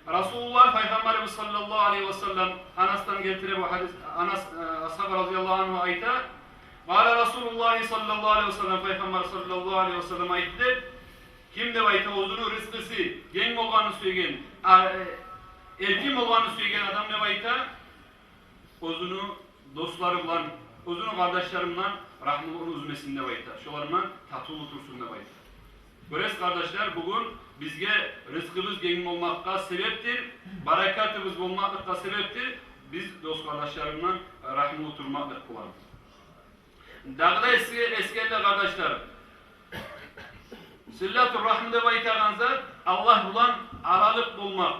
Resulullah Peygamberimiz sallallahu aleyhi ve sellem Anas'tan getire bu hadis, Anas ashab radıyallahu anhu ayta, Kâle Resulullah sallallahu aleyhi ve sellem Peygamber sallallahu aleyhi ve sellem ayette, kim de bayta ozunu rızkısı, gen olganı söygen, erkin olganı söygen adam ne bayta, ozunu dostlarımla, ozunu kardeşlerimle rahmının üzmesinde bayta, şolarımla tatulu tursunda bayta. Böylesi kardeşler bugün bizge rızkımız gen olmakta sebeptir, barakatımız olmakta sebeptir, biz dost kardeşlerimle rahmını oturmakta kullanır. Dağda eskerde kardeşler, Sillat-ı Rahm'da baytağın zat, Allah bulan aralık bulmak,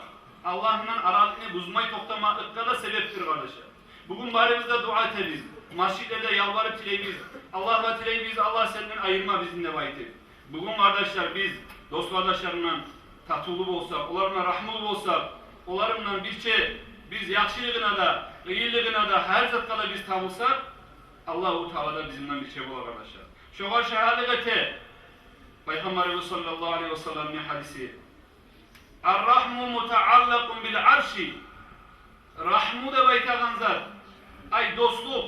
Allah'ın aralığını buzmayı toplamaklıkta da sebeptir kardeşler. Bugün barimizde dua edebiz, masjidlerde yalvarıp tileyimiz, Allah'la tileyimiz, Allah senden ayırma bizimle baytır. Bugün kardeşler biz, dost kardeşlerimle tatulu olsak, onlarla rahmlı olsak, onlarla biz yakşılığına da, iyiliğine da, her zatta da biz tavılsak, Allah-u Teala da bizimle bir şey olur kardeşler. Şoğa şehadete, Peygamberimiz sallallahu aleyhi ve sellem'in hadisi. Er-rahmu mutaallakun bil arşi. Rahmu da baytağın zat. Ay dostluk,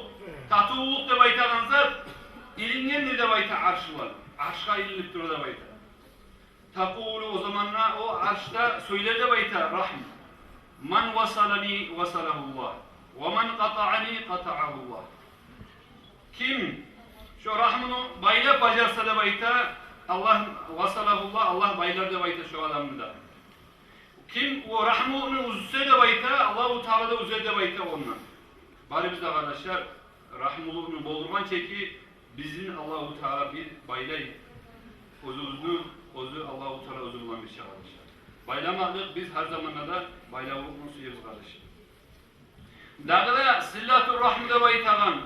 tatululuk da baytağın zat. İlingendir de bayta arşı var. Arşka ilinip durur da bayta. Takulu o zamanla o arşta söyler de bayta rahm. Man vasalani vasalahullah. Ve man kata'ani kata'ahullah. Kim şu rahmını bayla bacarsa da bayta Allah vasalahullah, Allah baylar da bayta şu adamı da. Kim o rahmını uzse de bayta Allah Allah-u Teala da üzerinde bayta ondan. Bari biz de kardeşler rahimulluğunu boldurman çeki bizim Allah-u Teala bir baylay özümüzü Allah-u Teala özü bulan bir şey kardeşler. Baylamadık biz her zaman da baylavukunu suyuz kardeşler. Dağda sillatur rahmide baytagan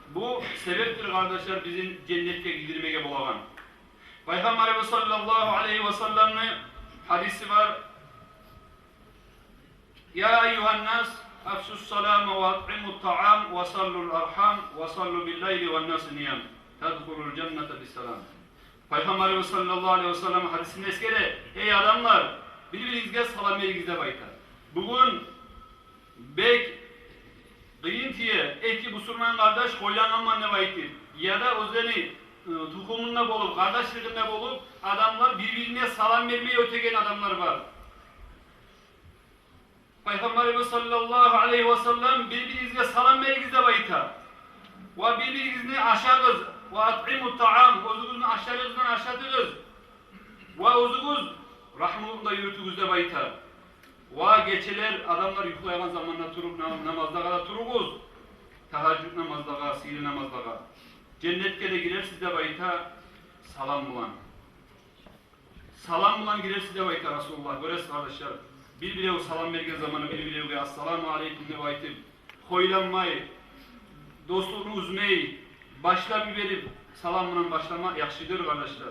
bu sebeptir kardeşler bizim cennetke gidirmege bulagan. Peygamberimiz sallallahu aleyhi ve sellem'in hadisi var. Ya eyyuhan nas afsus salama ve at'imut ta'am ve sallul arham ve sallu bil leyli ve nas niyam. Tadkhulul cennete bis selam. Peygamberimiz sallallahu aleyhi ve sellem hadisinde eskere ey adamlar birbirinizge salam verigizde baytar. Bugün bek kıyıntiye eki busurman kardeş koylananman ne baytir. Ya da özeni tukumunda bolup, kardeşliğinde bolup adamlar birbirine salam vermeyi ötegen adamlar var. Peygamberimiz sallallahu aleyhi ve sellem birbirinizge salam verigizde baytar. Ve birbirinizni aşağız. Ve at'imut ta'am. Özünüzün aşağınızdan aşağıdınız. Ve özünüz rahmulunda yürütünüzde baytar. Ve geçeler adamlar yuklayan zamanla turup namazda kadar turuguz. Tehaccüd namazda kadar, sihir namazda kadar. Cennetke de girer sizde bayta salam bulan. Salam bulan girer sizde bayta Resulullah. Göresiz kardeşler. Birbirine salam vergen zamanı birbirine assalamu aleyküm de baytım. Koylanmayı, dostluğunu üzmeyi, başla bir verip salamla başlama yakşıdır kardeşler.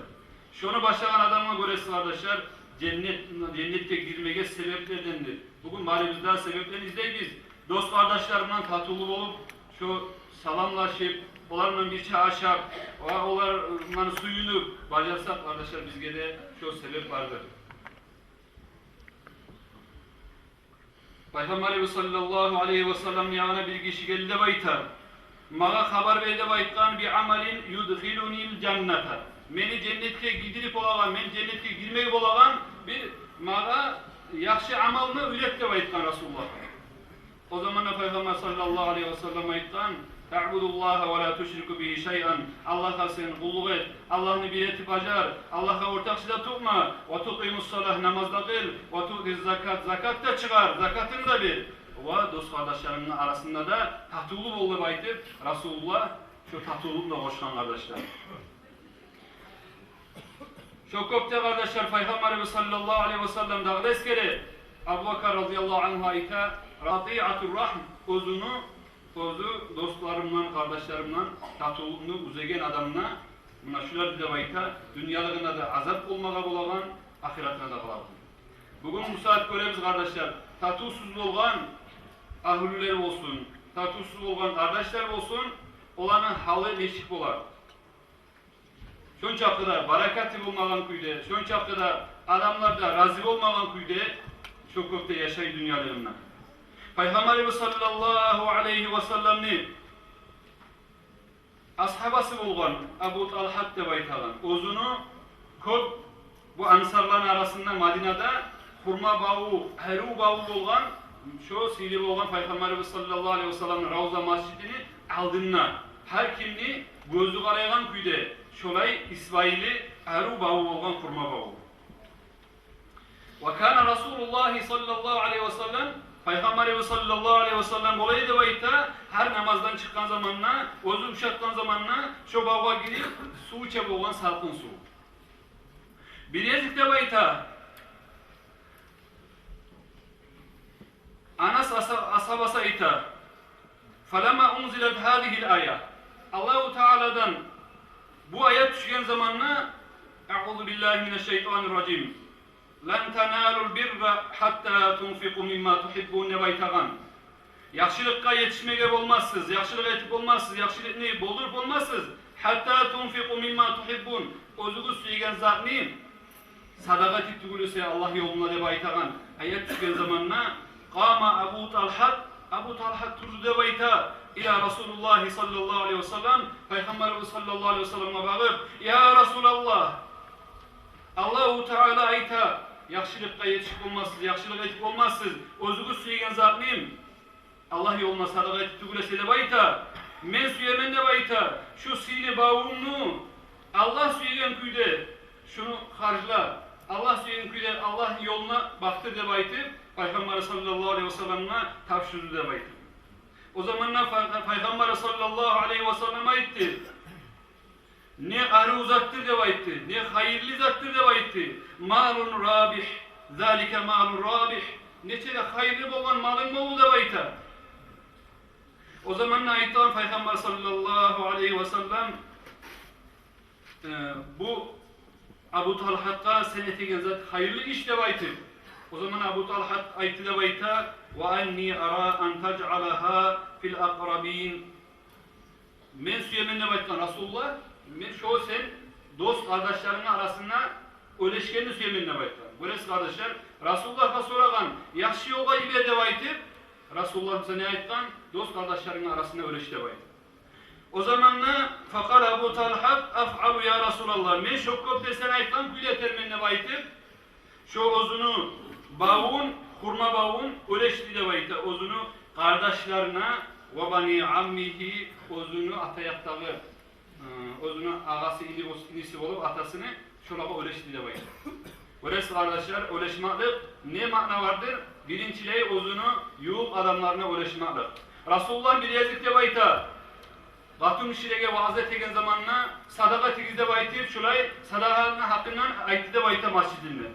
Şunu başlayan adama göresiz kardeşler. Cennette girmeye sebeplerdendir. Bugün bari bizden sebeplerini izleyiz. Dost kardeşlerimden tatlı olup şu salamlaşıp onlarla bir çay açıp onlarla suyunu bacarsak kardeşler bizge de şu sebep vardır. Peygamberimiz sallallahu aleyhi ve sellem yanına bir kişi geldi baytar. Mağa haber verdi bayttan bir amelin yudhilunil cennete. Meni cennetke gidirip olagan, men cennetke girmek olagan bir mağa yaxşı amalını üretdi bayttan Resulullah. O zaman da Peygamber sallallahu aleyhi ve sellem ayttan Ta'budullaha ve la tuşriku bihi şey'an. Allah'a sen kulluk et. Allah'ını bir etip acar. Allah'a ortakçıda tutma. Ve tuqimus salah namazda kıl. Ve tu'tiz zakat. Zakat da çıkar. Zakatını da bil. Ve dost kardeşlerimin arasında da tatulu oldu baytı. Resulullah şu tatulluğunu da koşkan kardeşler. Şu köpte kardeşler Peygamberimiz sallallahu aleyhi ve sellem dağda eskeri Abu Bakar radıyallahu anh'a ita Rati'atur rahm özü dostlarımla, kardeşlerimle tatulluğunu uzegen adamına buna şular bir bayta dünyalığına da azap olmağa bulagan ahiretine de kalalım. Bugün bu saat göremiz kardeşler tatusuz olgan ahüller olsun, tatusuz olgan kardeşler olsun olanın halı neşik olar. Şonçakta barakatı bulmagan kuyde, şonçakta adamlarda razı olmagan kuyde çok köpte yaşay dünyalarında. Peygamberimiz sallallahu aleyhi ve sellem'ni ashabası bulgan Abu Talhat de baytagan. Özünü köp bu ansarların arasında Madine'de hurma bağı, heru bağı bulgan şu sili bulgan Peygamberimiz sallallahu aleyhi ve sellem'in Ravza Masjidini aldığına her kimni gözü karayan kuyde şolay İsmail'i heru bağı bulgan hurma bağı. Ve kana Resulullah sallallahu aleyhi ve sellem Peygamberimiz sallallahu aleyhi ve sellem olaydı bayta her namazdan çıkan zamanla, özü uşattan zamanla şu bağa girip su içe boğan salkın su. Bir yazıkta bayta Anas ashabasa ita فَلَمَا اُنْزِلَتْ هَذِهِ الْآيَةِ Allah-u Teala'dan bu ayet düşen zamanla اَعُوذُ بِاللّٰهِ مِنَ الشَّيْطَانِ الرَّجِيمِ لَنْ تَنَالُوا الْبِرَّ حَتَّى تُنْفِقُوا مِمَّا تُحِبُّونَ baytagan. Yakşılıkka yetişmeye olmazsınız, yakşılık etip olmazsınız, yakşılık neyi boldurup olmazsınız. Hatta tunfiqu mimma tuhibbun. Özünüz suygan zatni sadaka tütügülüse Allah yoluna de baytagan. Ayet düşen zamanla qama Abu Talhat turdu de bayta ila Resulullah sallallahu aleyhi ve sellem Peygamberimiz sallallahu aleyhi ve sellem'e bağırıp ya Resulallah Allah-u Teala ayta yakşılıkka yetişip olmazsınız, yakşılık etip olmazsınız. Özünüz suygan zatnim Allah yoluna sadaka etip tügülese bayta men suyemen de bayta şu sili bağımını Allah suygan kuyde şunu harcla Allah suygan kuyde Allah yoluna baktır de baytı Peygamber sallallahu aleyhi ve sellem'e tavşırdı de baytı. O zamanlar Peygamber sallallahu aleyhi ve sellem aytti. Ne arı uzaktır de baytı, ne hayırlı zattır de baytı. Malun rabih, zalike malun rabih. Neçe de hayırlı olan malın bolu da baytı. O zamanlar aytılan Peygamber sallallahu aleyhi ve sellem bu Abu Talhat'a seneti gezet hayırlı iş de baytı. O zaman Abu Talhat aytı da baytı ve enni ara en tec'alaha fil akrabin. Men süyemen de baytı Resulullah. Men şu sen dost kardeşlerinin arasında öleşkenini süyemen de baytı. Böylesi kardeşler Resulullah'a soragan yaxşı yoga ibe de baytı. Resulullah bize ne aytkan? Dost kardeşlerinin arasında öleş de baytı. O zamanla fakal Abu Talhat af'alu ya Resulallah. Men şokkop desen aytkan güle termenine baytı. Şu ozunu bağun, hurma bağun öleşti de baytı. Ozunu kardeşlerine ve bani ammihi ozunu atayaktağı ozunu ağası inisi olup atasını şolağa öleşti de baytı. Öylesi kardeşler öleşmaklık ne makna vardır? Birincileyi ozunu yuğup adamlarına öleşmaklık. Resulullah bir yazıkta baytı. Gatun işirege vaaz ettiğin zamanla sadaka tigizde baytı, şolay sadakanın hakkından aytıda baytı masjidinde.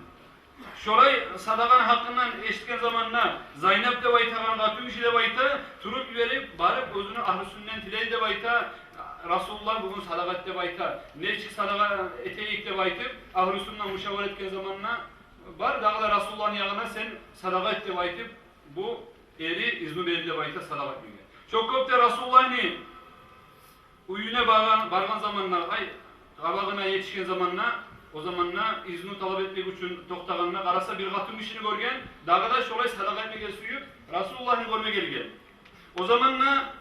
Şolay sadakanın hakkından eşitken zamanla Zeynep de baytı, Gatun işirege baytı, turup verip barıp özünü ahl-ı sünnet ile de baytı, Resulullah bugün sadakat de baytı, nefçik sadaka eteğik de baytı, ahl-ı sünnet müşavir etken zamanla var, dağda Resulullah'ın yanına sen sadakat de baytı, bu eri izni verir de baytı sadakat diyor. Çok köpte Resulullah'ın uyuna bargan zamanlar, kabağına yetişken zamanla, o zamanla izni talep etmek için toktağınına karasa bir gatun işini görgen, dağda şolay sadaka etmeye suyup, Resulullah'ın görme gelgen. O zamanla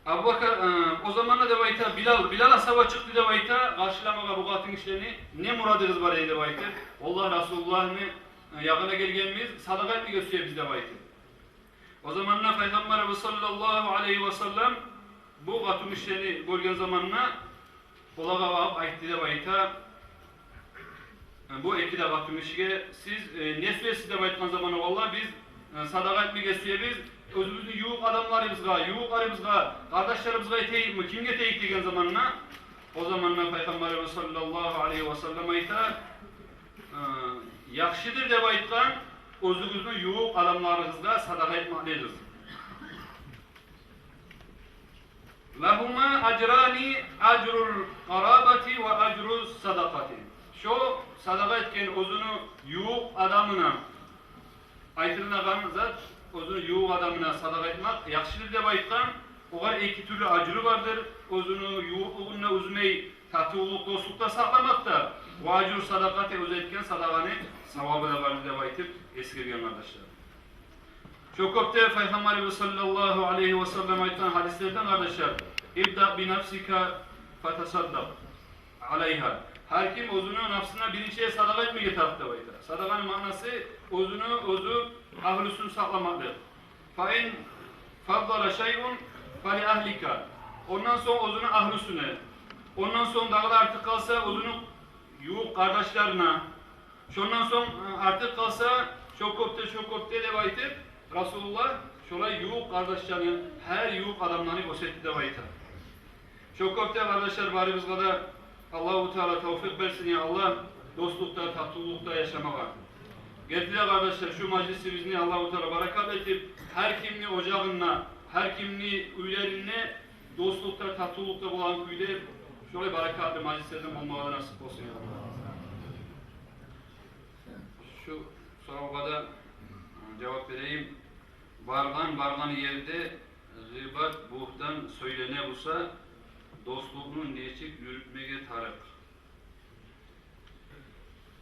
Abu Bakar, o zamanla da bayta Bilal'a sava çıktı da bayta, karşılamaga bu gatun işlerini, ne muradınız var eyde bayta, Allah Resulullah'ın yakına gelgenimiz, sadaka etmeye suya bizde bayta. O zamanla Peygamber sallallahu aleyhi ve sellem, bu gatun işlerini görgen zamanla olağa bağıp aytti de bayta bu iki de gatun işige siz ne süresi de baytkan zamanı valla biz sadaka etmeye biz özümüzün yuğuk adamlarımızga, yuğuk arımızga, kardeşlerimizga eteyik mi, kimge eteyik degen zamanla o zamanla Peygamber sallallahu aleyhi ve sellem ayta yakşıdır de baytkan özümüzün yuğuk adamlarımızga sadaka etmeliyiz. Lahuma acrani acrul qarabati ve acrul sadakati. Şu sadaka etken özünü yuğuk adamına aytılmagan zat özünü yuğuk adamına sadaka etmek yakşıdır de baytkan oğa iki türlü acrı vardır. Özünü yuğuğuna üzmeyi tatığılık dostlukta saklamakta. O acrul sadakati öz etken sadakanı savabı da vardır de baytıp eskirgen kardeşler. Çok köpte Peygamber sallallahu aleyhi ve sellem aytan hadislerden kardeşler İbda bi nafsika fatasaddaq aleyha. Her kim özünü nafsına birinçiye sadaka etmeye tarafta baytır. Sadakanın manası özü ahlüsünü saklamaktır. Fa in faddala şey'un fali ahlika. Ondan sonra özünü ahlüsüne. Ondan sonra dağda artık kalsa özünü yuğuk kardeşlerine. Şundan sonra artık kalsa çok köpte de baytır. Resulullah şolay yuğuk kardeşlerinin her yuğuk adamlarını gösterdi de baytır. Çok köpte kardeşler bari biz kadar Allah-u Teala tevfik versin ya Allah dostlukta, tatlılıkta yaşamaya. Getirdi kardeşler şu meclisi bizni Allah-u Teala barakat edip her kimli ocağına, her kimli üyelerine dostlukta, tatlılıkta bulan köyde şöyle barakatlı meclislerden olmaları nasip olsun ya Allah. Şu soruğa cevap vereyim. Bargan yerde gıybet, buhtan söylene olsa dostluğunu neçik yürütmeye tarık.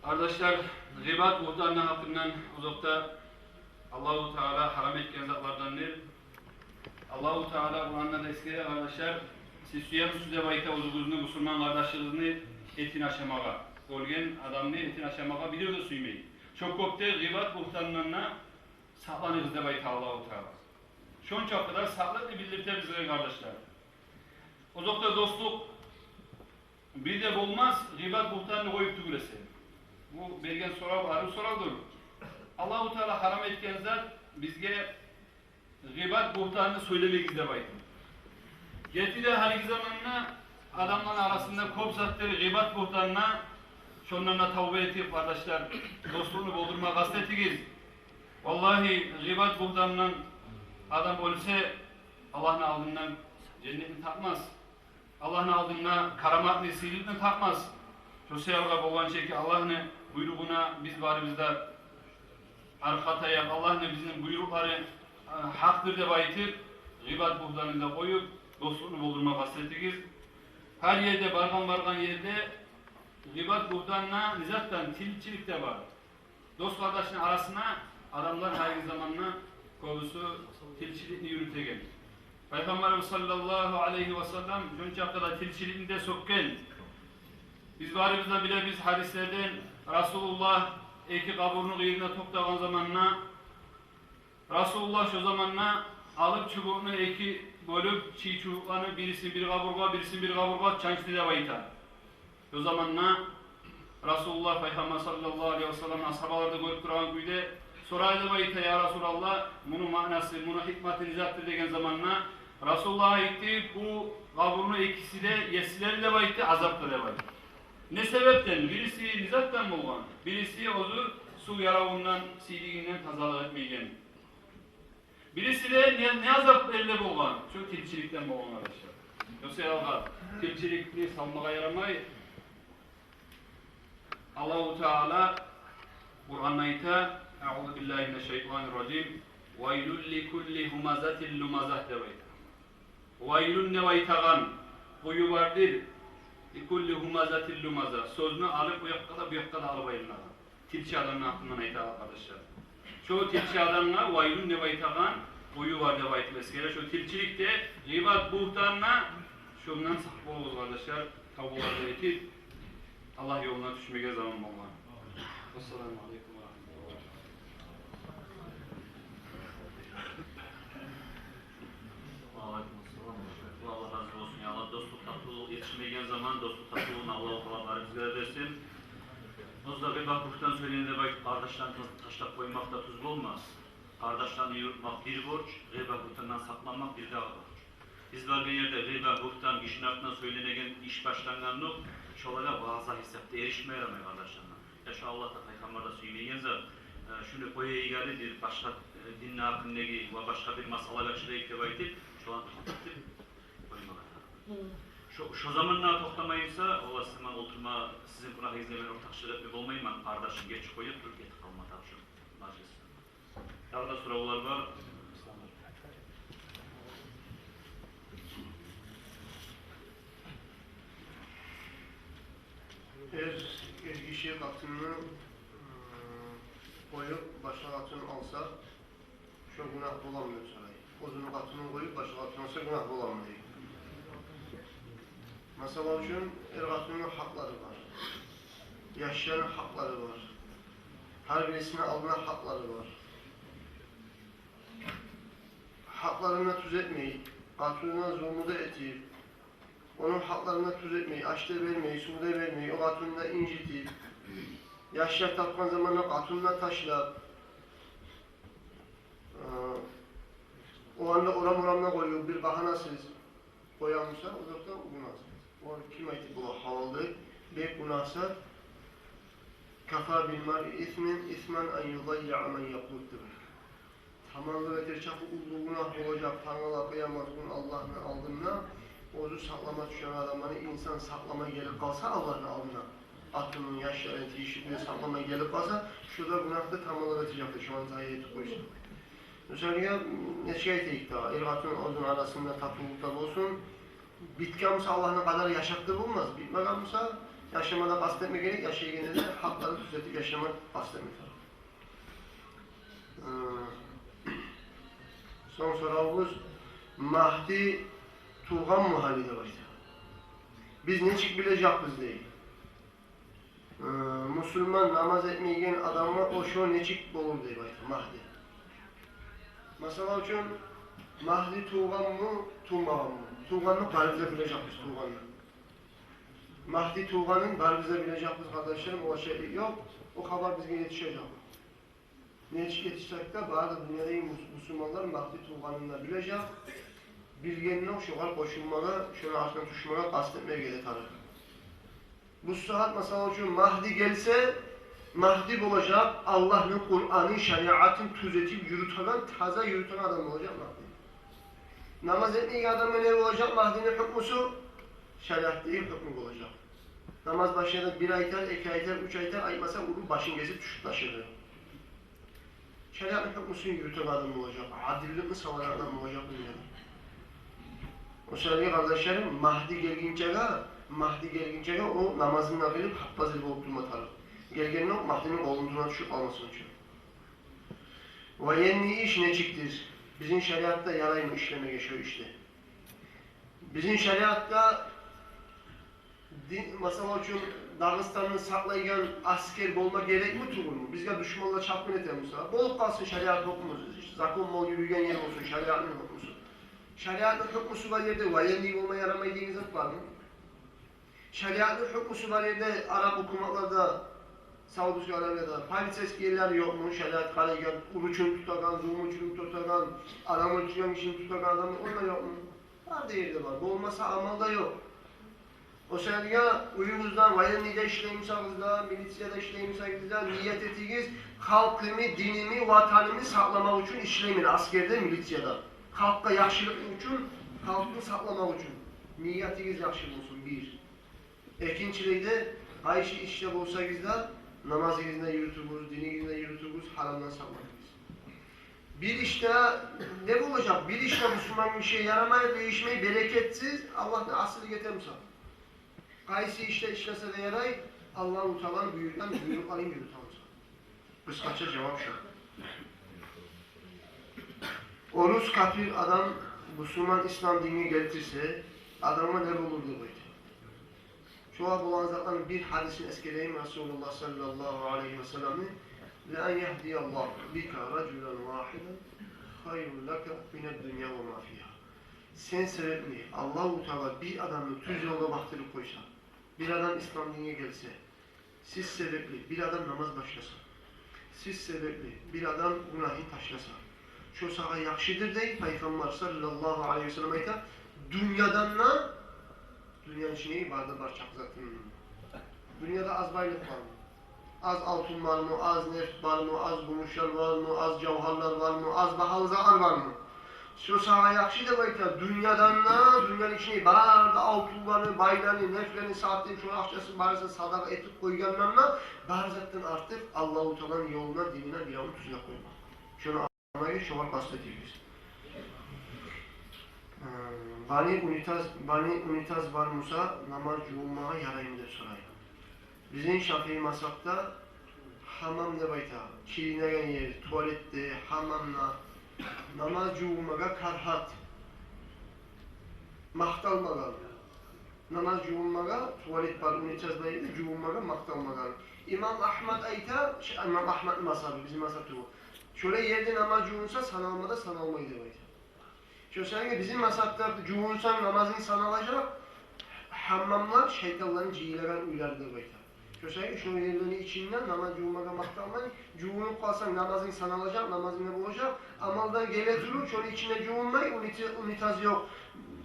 Kardeşler, gıybet, buhtanın hakkından uzakta Allah-u Teala haram etken zatlardandır. Allah-u Teala bu anlamda eskiye kardeşler, siz süze bayta uzuguzunu, Müslüman kardeşlerinizi etin aşamağa, olgen adamını etin aşamağa bilir de suymayı. Çok köpte gıybet, buhtanlarına saklanırız de bayta Allah-u Teala. Şun çok kadar saklıklı bildirte bize kardeşler. O zaman dostluk bir de olmaz, gıybet buhtanını koyup tügülesi. Bu belgen soral, arı soraldır. Allahu Teala haram etken zat bizge gıybet buhtanını söylemekizde baydı. Getide haliki zamanına adamların arasında kop zatları gıybet buhtanına şonlarına tavbe etip kardeşler dostluğunu bozdurma gazetetigiz. Vallahi gıybet buhtanından adam ölse Allah'ın aldığından cennetini tapmaz. Allah'ın aldığından karamatını, sihirliğini tapmaz. Şu sevga boğan çeki Allah'ın buyruğuna biz barimizde arkataya Allah'ın bizim buyrukları haktır de baytır. Gıybet buhtanında koyup dostluğunu bozdurma gazetetigiz. Her yerde bargan yerde gıybet buhtanına nizattan tilçilik de var. Dost kardeşin arasına adamlar aynı zamanla konusu tilçilikini yürütegen. Peygamberimiz sallallahu aleyhi ve sellem önce kadar tilçiliğinde sokken. Biz barimizde bile biz hadislerden Resulullah iki kaburunu yerine toplayan zamanla Resulullah şu zamanla alıp çubuğunu iki bölüp çiğ çubuklarını birisi bir kaburga çançlı da baytar. O zamanla Resulullah Peygamber sallallahu aleyhi ve sellem ashabalarda görüp duran güyde soraydı bayta ya Resulallah bunun manası, bunun hikmeti nizattır degen zamanla Resulullah'a gitti bu kaburunu ikisi de yesileri de baytı, azaptı da baytı. Ne sebepten? Birisi nizattan bulgan, birisi ozu su yaravundan, siliğinden tazalık etmeyken. Birisi de ne azap elde bulgan, şu tilçilikten bulgan arkadaşlar. Yoksa yalga, tilçilikli salmağa yaramay. Allah-u Teala Kur'an'da ayta, Eûzu billahi mineşşeytanirracim, وَيْلُلْ لِكُلِّ هُمَزَةٍ لُمَزَةٍ debayta. Vaylun ne vaytagan, kuyu vardır. İkulli humazatil lumaza. Sözünü alıp bu yakka da alıp ayırlar. Tilçi adamın aklından ayta arkadaşlar. Şu tilçi adamına vaylun ne vaytagan, kuyu var de vaytılması gelir. Şu tilçilikte gıybet buhtanına şundan saklı oluruz arkadaşlar. Tabularda etip Allah yoluna düşmeye zaman olmalı. Esselamu aleyküm ve rahmetullah.
Allah razı olsun ya Allah dostluk tatlı yetişmeyeceğin zaman dostluk tatlılığını Allah-u Teala bizlere versin. Nozda bir bakmıştan söyleyince bak kardeşlerini taşlap koymak da tuzlu olmaz. Kardeşlerini yürütmek bir borç, gıybet buhtandan saklanmak bir daha borç. Biz var bir yerde gıybet buhtan kişinin hakkında söylenen iş başlanganlık şöyle bazı hesapta erişmeye yaramıyor kardeşlerine. Ya şu Allah da Peygamber'de söyleyen zat şunu koya igalidir başka dinle hakkındaki ve başka bir masala geçireyip de baytip şu an toxtatib koymağa. Şu zamanlar toxtamayınsa o zaman oturma sizin günahınızla ben ortakşılık etmek olmayayım ben kardeşim geç koyup dur getip kalma tapşım. Majlis. Daha da sorular var.
Eğer kişi katını koyup başka katını alsa şu günah bulamıyor saray. Uzun katını koyup başka katını alsa günah bulamıyor. Mesela için katının hakları var. Yaşayanın hakları var. Her birisine alınan hakları var. Haklarına tuz etmeyi, katına zulmü de etip, onun haklarına tuz etmeyi, açta vermeyi, suda vermeyi, o katında incitip, yaşlar tapkan zamanla katına taşlap, o anda oramına koyuyor, bir bahanasız koyanmışsa, o zaman günahsız. O kim ayeti bu havaldır, bir günahsız, kafa bilmar ismen en yudayya men yakuldur. Tamamlı ve terçafı ullu günah olacak, Tanrı'la kıyamatın Allah'ın aldığına, ozu saklama düşen adamları insan saklama gelip kalsa Allah'ın aldığına, atının yaşların teşhidine saklama gelip kalsa, şurada günahda tamamlı verecektir, şu an ayeti koysun. Mesela ne şikayet ettik daha, ergatın ozun arasında tatlılıklar olsun, bitkamsa Allah'ın kadar yaşaktır bulmaz, bitmekamsa yaşamada kastetmek gerek, yaşayacağına de hakları düzeltip yaşamak kastetmek. Son sorumuz Mahdi Tuğan muhalide başta. Biz neçik bileceğiz değil. Müslüman namaz etmeyen adamı o şu neçik olur diye başta Mahdi. Mesela için Mahdi Tuğan mı, Tuğan mı? Tuğan'ı barize bileceğiz Tuğan'ı. Mahdi Tuğan'ın barize bileceğiz kardeşlerim o şey yok. O haber bizge yetişecek. yetiştirekte bazı dünyadaki Müslümanlar maddi tuğanında bilecek, bilgenine şoğal koşulmağa, şöyle aslında tuşmağa kastetmeye gelir tabi. Bu saat mesela için Mahdi gelse, Mahdi olacak, Allah'ın, Kur'an'ın, şeriatın tüzetip yürüten, taze yürüten adam olacak Mahdi. Namaz etmeyen adamın ne olacak? Mahdi'nin hükmüsü, şeriat değil hükmü olacak. Namaz başladı 1 aylar, 2 aylar, 3 aylar ayırmasa onu başın gezip düşüp taşırır. Şeriatın hükmüsünü yürüten adam olacak, adillikle savaran adam olacak dünyada. O sevgili kardeşlerim, Mahdi gelgince o namazından verip hakkazil olup durmatarır. Gelgenin o Mahdi'nin oğlunduğuna düşüp almasın için. Ve yenni iş ne çıktır? Bizim şeriatta yarayma işleme geçiyor işte. Bizim şeriatta mesela için Dağıstan'ın saklayılan asker olma gerek mi tuğur mu? Bizge düşmanla çapkın etemiz. Bolup kalsın şeriat hükmümüz. Zakon mol yürüyen yer olsun şeriatın hükmüsü. Şeriatın hükmüsü var yerde vayenliği olma yaramayı dediğiniz var mı? Şeriatın hükmüsü var yerde Arap hukumatlarda, Saudi Arabia'da paylaşes yerler yok mu? Şeriat kalıyken uruçunu tutakan, zumuçunu tutakan, aramuçunu tutakan adamı onlar yok mu? Var yerde var. Bu olmasa amalda yok. O sebeple uyumuzdan, vayenliğde işleyimsakızda, milisyada işleyimsakızda niyet ettiğiniz halkımı, dinimi, vatanımı saklamak için işleyin askerde, milisyada. Halkka yaxşılık için, halkını saklamak için. Niyetiniz yaxşı olsun, bir. İkinciliği de, hayşi işte olsakızda, namazınızda yürütürüz, dininizde yürütürüz, haramdan saklamayız. Bir işte ne olacak? Bir işte Müslüman bir şey yaramaya, değişmeyi, bereketsiz, Allah ne aslı getirmişse. Kaysi işte işlese de yaray, Allah-u Teala'nın büyükten buyruk alayım yürütemez. Kıskaça cevap şu. Oruz kafir adam Müslüman İslam dinini getirse adama ne olurdu böyle? Şu an bu anzatların bir hadisini eskeleyim Resulullah sallallahu aleyhi ve sellem'in لَاَنْ يَهْدِيَ اللّٰهُ بِكَ رَجُلًا وَاحِدًا خَيْرٌ لَكَ مِنَ الدُّنْيَا وَمَا فِيهَا. Sen sebepli Allah-u Teala bir adamı düz yolda baktırıp koysa, bir adam İslam dinine gelse, siz sebepli bir adam namaz başlasa, siz sebepli bir adam günahı taşlasa, şu sağa yakşıdır deyip Peygamber sallallahu aleyhi ve sellem ayta, dünyadan dünyanın içine ibadet var çok zaten. Dünyada az baylık var mı? Az altın var mı? Az neft var mı? Az gümüşler var mı? Az cevherler var mı? Az bahalı zahar var mı? Şu sağa yakşıdır bayta, dünyanın içine barda altınlarını, baylarını, neflerini, saatlerini, şu akçası barısı sadaka etip koyganlarına, barzattan artık Allah-u Teala'nın yoluna, dinine bir yavru tuzuna koymak. Şunu anlayın, şu var bahsediyoruz. Bani unitaz var Musa, namaz cumaya yarayım der sorayım. Bizim Şafii masakta hamam ne bayta, kirlenen yer, tuvalette, hamamla, namaz cumaya karhat, mahtalmalar. Namaz cumaya, tuvalet var, unitazda yerde, cumaya mahtalmalar. İmam Ahmed ayta, İmam Ahmed masabı, bizim masabı bu. Şöyle yerde namaz cumursa sanalmada sanalmayı der bayta. Şöyle bizim masabda cumursan namazını sanalacak, hammamlar şeytanların cihileren uylardır bayta. Şöyle şu yerlerin içinden namaz cumaya mahtalmayı, cumunup kalsan namazını sanalacak, namazını bulacak, amaldan gele durur, şöyle içine cumulmayı, unitaz yok.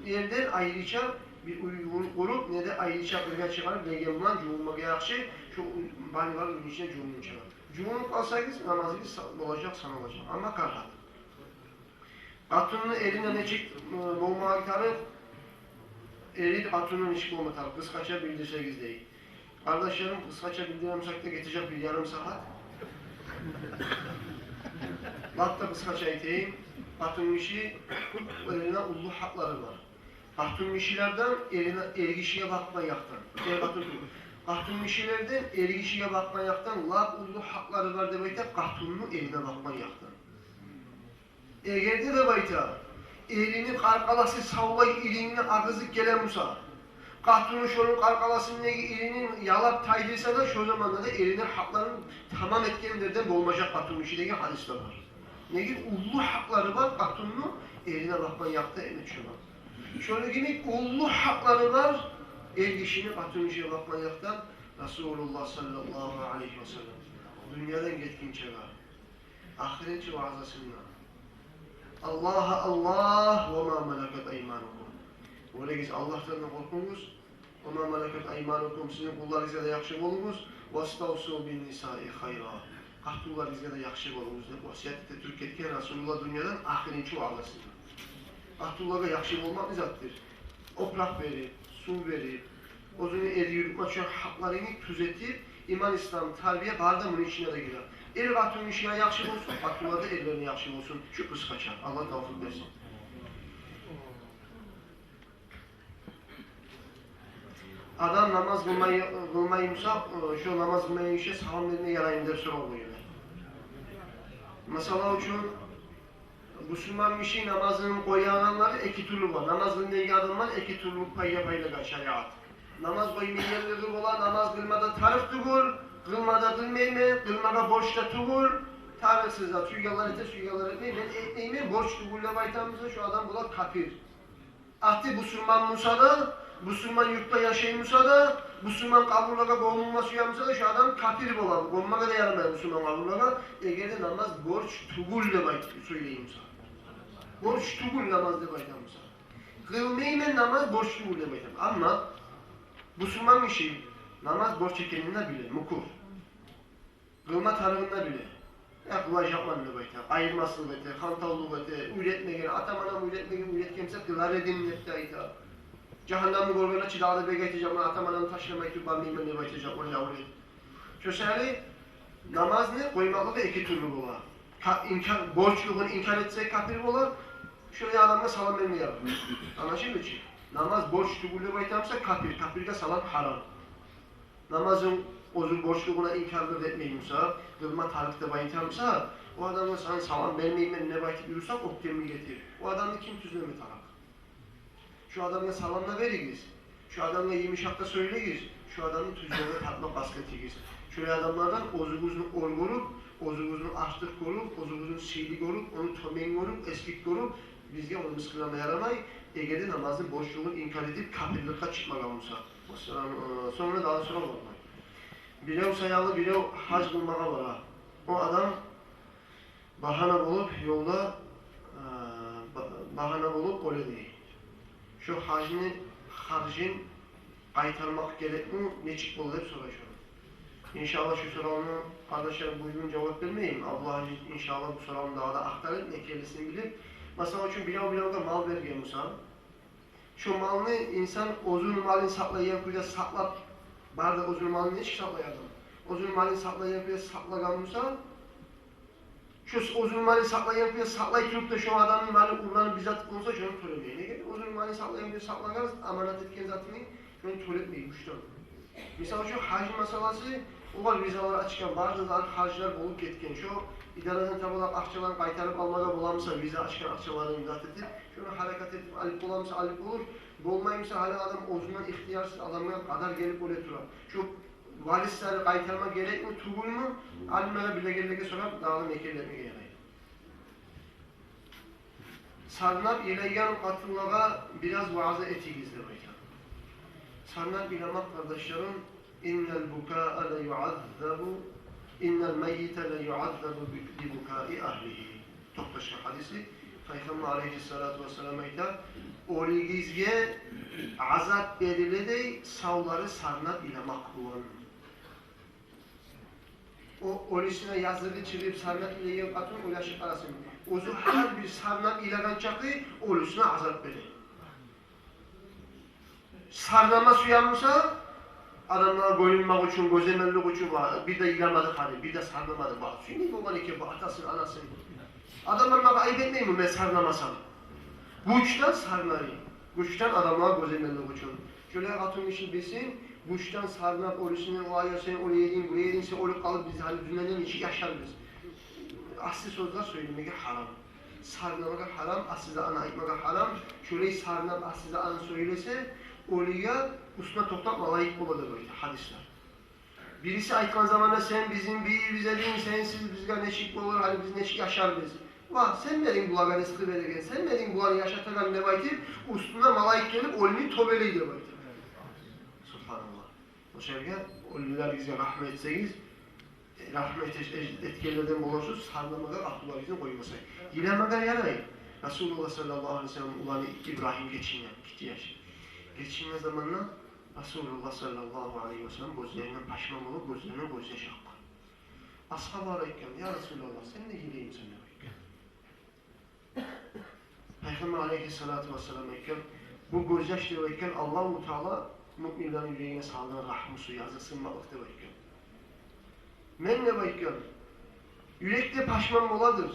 Yerden ayrıca bir uygun kurup ne de ayrıca ırga çıkarıp degen bulan cumulmaya yakşı, şu banyoların içine cumunu çıkar. Cumunup kalsaydınız namazınız olacak, sanalacak ama karhat. Atunun eline ne çık boğmaya gitarı, elit atunun işi boğma tarafı, kıskaça bildirseniz değil. Kardeşlerim kıskaça bildiremsek de geçecek bir yarım saat. Latta kıskaça eteyim, atunun işi eline ullu hakları var. Atunun işilerden eline ergişiye bakmayaktan. Atunun işilerden ergişiye bakmayaktan, lab ullu hakları var demekte atunun eline bakmayaktan. Eğer de bayta, elini karkalası savlayı ilini ağızı gelen Musa, Kahtının şunun karkalasındaki elinin yalap taydıysa da şu zamanda da elinin haklarının tamam etkenlerden dolmayacak kahtının içindeki hadiste var. Ne gibi ullu hakları var, kahtının eline bakman yaktı eline şuna. Şöyle gibi ullu hakları var, el kişinin kahtının içine bakman yaktan Resulullah sallallahu aleyhi ve sellem. Dünyadan geçkince var. ahiretçi vaazasından. Allah'a Allah ve ma melaket eymanukum. Öyle Allah'tan korkunuz. Ve ma melaket eymanukum, sizin kullarınızla da yakşı olunuz. Vastavsu bin nisai hayra. Qahtullarinizga da yaxshi bo'lungiz deb vasiyat etib ketgan Rasululloh dunyodan oxirinchi vaazasida. Qahtullaga yaxshi bo'lmoq izatdir. Opraq verib, suv verib, o'zini yurtma uchun haqlarini tuzatib, iman, İslam, tarbiya barda bunun içine de girer. Qahtunun işine yaxshi bo'lsin, qahtular da ellerine yaxshi bo'lsin. Shu qisqacha. Allah tavfiq bersin. Adam namaz kılmayımsa, şu namaz kılmayın işe salam vermeye yarayın der soru oluyor. Mesela için Müslüman kişi namazının koyananları iki türlü var. Namaz kılmayan adamlar iki türlü payla şeriat. Namaz kılmayanları olan namaz kılmada tarif tuğul, kılmada kılmayın, kılmada borçta tuğul, tarifsiz da suyalar etmeyin, ben etmeyeyim, borç tuğulle baytamızda şu adam bular kafir. Ahti Müslüman Musa'da, Müslüman yurtta yaşayın Musa'da, Müslüman kabullara boğulması uyamsa da şu adam kafir olan, boğulmaya da yaramıyor Müslüman kabullara. Eğer de namaz borç tuğul demek söyleyeyim sana. Borç tuğul namaz demek sana. Kılmayın namaz borç tuğul demek. Ama Müslüman kişi namaz borç çekeninden bile, mukur. Kılma tarihinde bile. Ya kulaş yapman demek. Ayırmasın bete, hantallığı bete, üretmegen, atamanam üretkemse kılar edin nefte Cehennemli gorgana çilağda begeteceğim, atamanam taşlamayı banlayayım ne başlayacak, onu yavru et. Şöyle namaz ne? Koymaklı da iki türlü ola. Borçluğunu inkar etsek kafir ola, şuraya adamla salam vermeyi yapıyor. Anlaşıldı mı? Namaz borçluğuyla baytamsa kafir, kafirde salam haram. Namazın özür borçluğuna inkardır etmeyimse, kılma tarifte baytamsa, o adamla sana salam vermeyeyim ne baytip yürürsak ok gemi getir. O adamla kim tüzleme tarak? Şu adamla salamla veririz. Şu adamla yemiş hakta söyleyiz. Şu adamın tüzleme tatma basketiyiz. Şöyle adamlardan ozuguzunu orgurup, ozuguzunu açtık korup, ozuguzunu siyli korup, onu tomen korup, eskik korup, bizge onu mıskılama yaramay, Ege'de namazın boşluğunu inkar edip kafirlikle çıkmak olursa. Sonra daha sonra olmaz. Bilev sayalı, bilev hac kılmağa var. O adam bahana bulup yolda bahana bulup öyle değil. Şu harcın kaytarmak gerek mi? Ne çık olur hep soracağım. İnşallah şu sorunu kardeşlerim buyurun cevap vermeyeyim. Allah inşallah bu sorunu daha da aktarıp ne kendisini bilip. Mesela için bilav da mal vergen Musa. Şu malını insan uzun malını saklayan kuyuda saklat. Barda uzun malını hiç saklayalım. Uzun malını saklayan kuyuda saklayan Musa. Şu uzun malını saklayan kuyuda saklayıp da şu adamın malını kullanıp bizzat olsa şunu söylemeyin. Ne gelir? Uzun malını saklayan kuyuda saklayanız amanat etken zatını şunu söylemeyin. Müşteri. Mesela şu hac meselesi, o var vizalar açıkken bazıları haclar olup ketken şu idareden tabi akçalarını kaytarıp almada bulamsa vize açıkken akçalarını imdat edip şunu hareket edip alıp bulamsa alıp olur, bulmayımsa hala adam ozundan ihtiyarsız adamına kadar gelip öyle durar. Şu valisleri kaytarma gerek mi, tuğul mu? Alimlere bile gelirke sorar, dağılım ekerlerine gelir. Sarnap ileyen katıllığa biraz vaazı etigizdir hocam. Sarnap ilamak kardeşlerim, innel bukâ'a le yu'azzabu, innel meyyite le yu'azzabu bi bukâ'i ahlihi. Çok başka hadisi. Peygamber aleyhissalatu vesselam aytar, oligizge azap verilede savları sarnap ilamak kullanın. O olisine yazılı çirip sarnap ileyen katın ulaşıp arasın. Ozu her bir sarnap ilagan çakı olisine azap verir. Sarnama suyanmışsa adamlar boyunmak için, gözemellik için var. Bir de ilamadık hani, bir de sarnamadık var. Şimdi bu bana ki bu atasın, anasın. Adamlar bana ayıp etmeyin mi ben sarnamasam? Güçten sarnayım. Güçten adamlar gözemellik için. Şöyle katın işi bilsin, güçten sarnap olisine o ayı sen oraya yedin, buraya yedin, sen oraya kalıp biz hani dünyanın içi yaşar biz. Asli sözler söylemek haram. Sarnamak haram, aslize ana ayıpmak haram. Şöyle sarnap aslize ana söylese, oraya usuna toplatma layık oladır böyle hadisler. Birisi ayıkan zamanda sen bizim bize deyin, sensiz bizga neşik olur, hani biz neşik yaşar biz. Vah sen verin bulaga rızkı verirken, sen verin bulaga yaşatagan ne baytip, usuna malayık gelip olunu tobeleydi baytip. Subhanallah. O şerge, ölüler bize rahmet etseniz, rahmet etkilerden olursa sarlamaga akıllarını koymasay. Dilemaga yarayın. Resulullah sallallahu aleyhi ve sellem ulanı İbrahim geçinme, gitti yaş. Geçinme zamanla Resulullah sallallahu aleyhi ve sellem gözlerinden paşman olup gözlerine gözyaş aktı. Ashab arayken, ya Resulallah sen de gideyim sen de. Peygamber aleyhissalatu vesselam iken, bu gözyaş diyorken Allah-u Teala müminlerin yüreğine sağlanan rahmı suyu azısınmalıkta iken. Men ne iken? Yürekte paşman oladır.